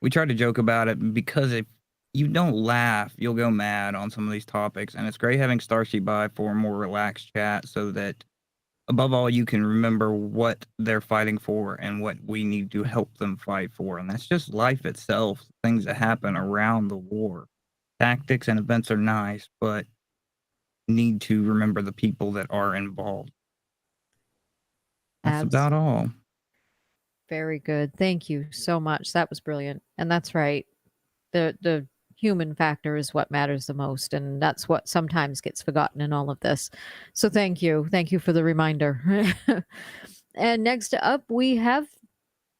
we try to joke about it because if you don't laugh, you'll go mad on some of these topics. And it's great having Starsky by for a more relaxed chat so that, above all, you can remember what they're fighting for and what we need to help them fight for. And that's just life itself, things that happen around the war. Tactics and events are nice, but need to remember the people that are involved. That's about all. Very good. Thank you so much. That was brilliant. And that's right. The human factor is what matters the most. And that's what sometimes gets forgotten in all of this. So thank you. Thank you for the reminder. And next up, we have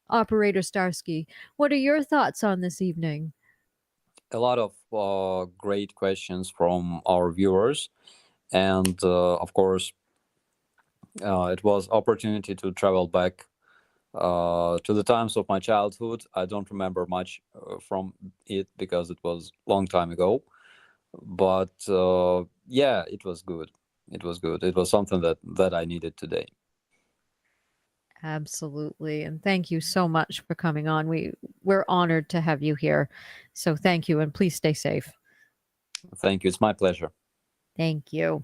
Operator Starsky. What are your thoughts on this evening? A lot of great questions from our viewers. And of course, it was opportunity to travel back to the times of my childhood. I don't remember much from it because it was a long time ago. But yeah, it was good. It was good. It was something that I needed today. Absolutely. And thank you so much for coming on. We're honored to have you here. So thank you, and please stay safe. Thank you. It's my pleasure. Thank you.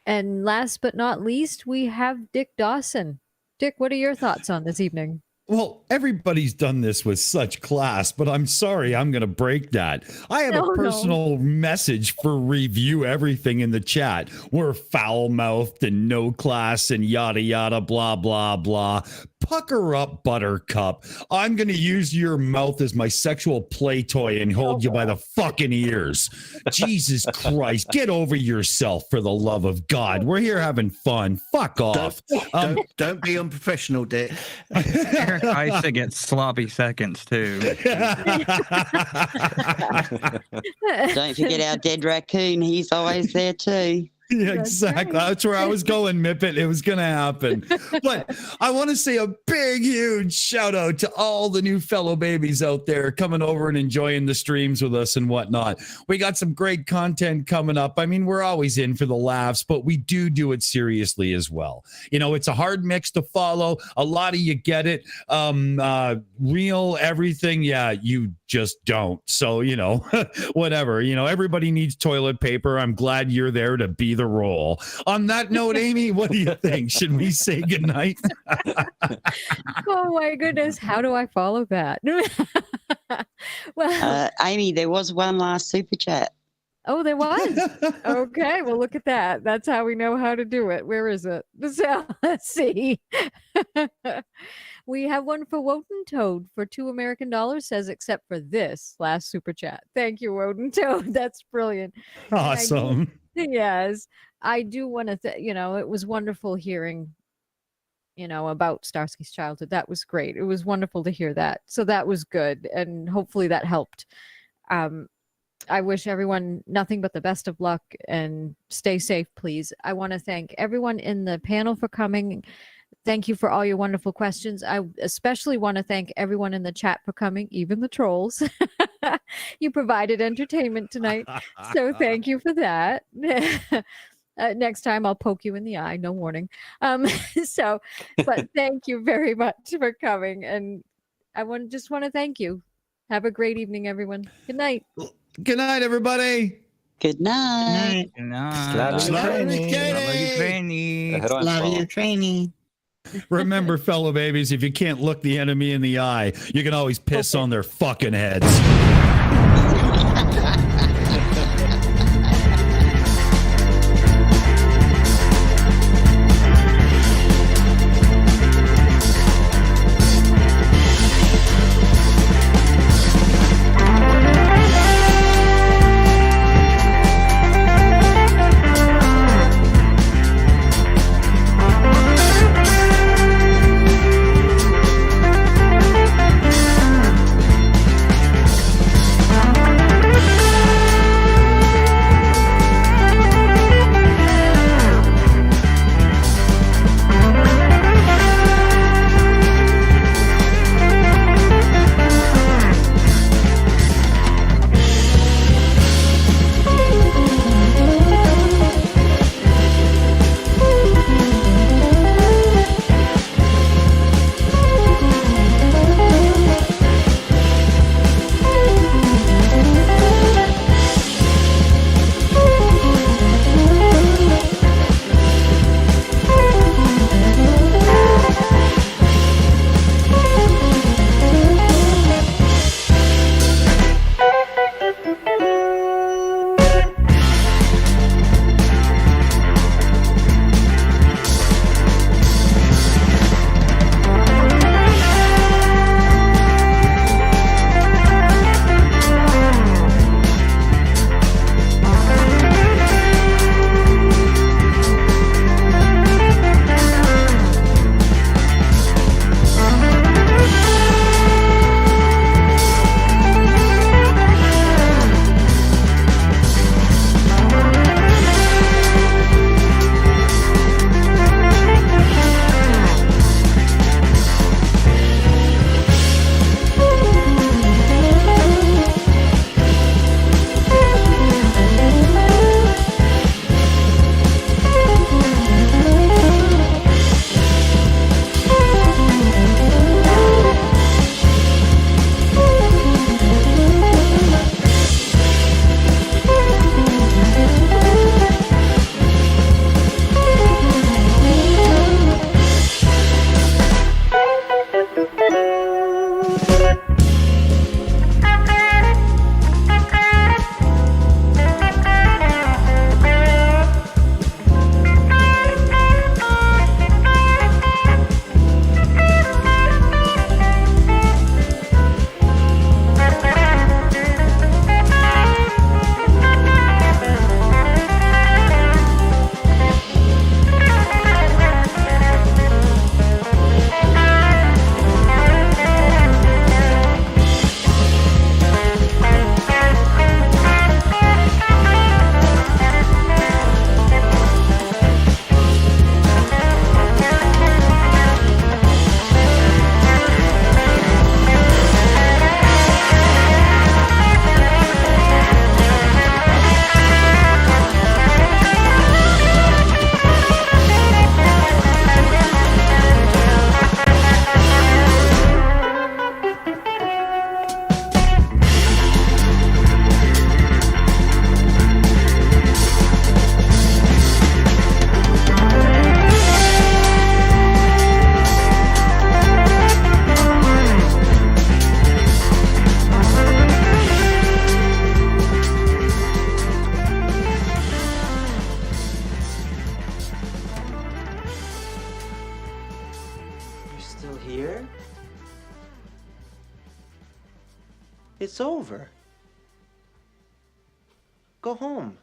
And last but not least, we have Dick Dawson. Dick, what are your thoughts on this evening? Well, everybody's done this with such class, but I'm sorry, I'm going to break that. I have a personal message for review everything in the chat. We're foul-mouthed and no class and yada, yada, blah, blah, blah. Pucker up, Buttercup. I'm going to use your mouth as my sexual play toy and hold you by the fucking ears. Jesus Christ, get over yourself for the love of God. We're here having fun. Fuck off. Don't be unprofessional, Dick. I used to get sloppy seconds too. Don't forget our dead raccoon. He's always there too. Yeah, That's exactly. right. That's where I was going, Mipet. It was going to happen. But I want to say a big, huge shout out to all the new fellow babies out there coming over and enjoying the streams with us and whatnot. We got some great content coming up. I mean, we're always in for the laughs, but we do it seriously as well. You know, it's a hard mix to follow. A lot of you get it. Real everything. Yeah, you just don't. So, you know, whatever. You know, everybody needs toilet paper. I'm glad you're there to be the role. On that note, Aimee, what do you think? Should we say goodnight? Oh my goodness, how do I follow that? Well, Aimee, there was one last super chat. oh, there was. Okay, well, look at that. That's how we know how to do it. Where is it? So, let's see. We have one for Woden Toad for $2 American, says, except for this last super chat. Thank you, Woden Toad. That's brilliant. Awesome. Yes, I do want to, you know, it was wonderful hearing, you know, about Starsky's childhood. That was great. It was wonderful to hear that. So that was good. And hopefully that helped. I wish everyone nothing but the best of luck and stay safe, please. I want to thank everyone in the panel for coming. Thank you for all your wonderful questions. I especially want to thank everyone in the chat for coming, even the trolls. You provided entertainment tonight. So thank you for that. Next time I'll poke you in the eye. No warning. But thank you very much for coming. And I just want to thank you. Have a great evening, everyone. Good night. Good night, everybody. Good night. Good night. Slava Slava Ukraini. Ukraini. Slava Ukraini. Slava Ukraini. Remember, fellow babies, if you can't look the enemy in the eye, you can always piss on their fucking heads. still here? It's over. Go home.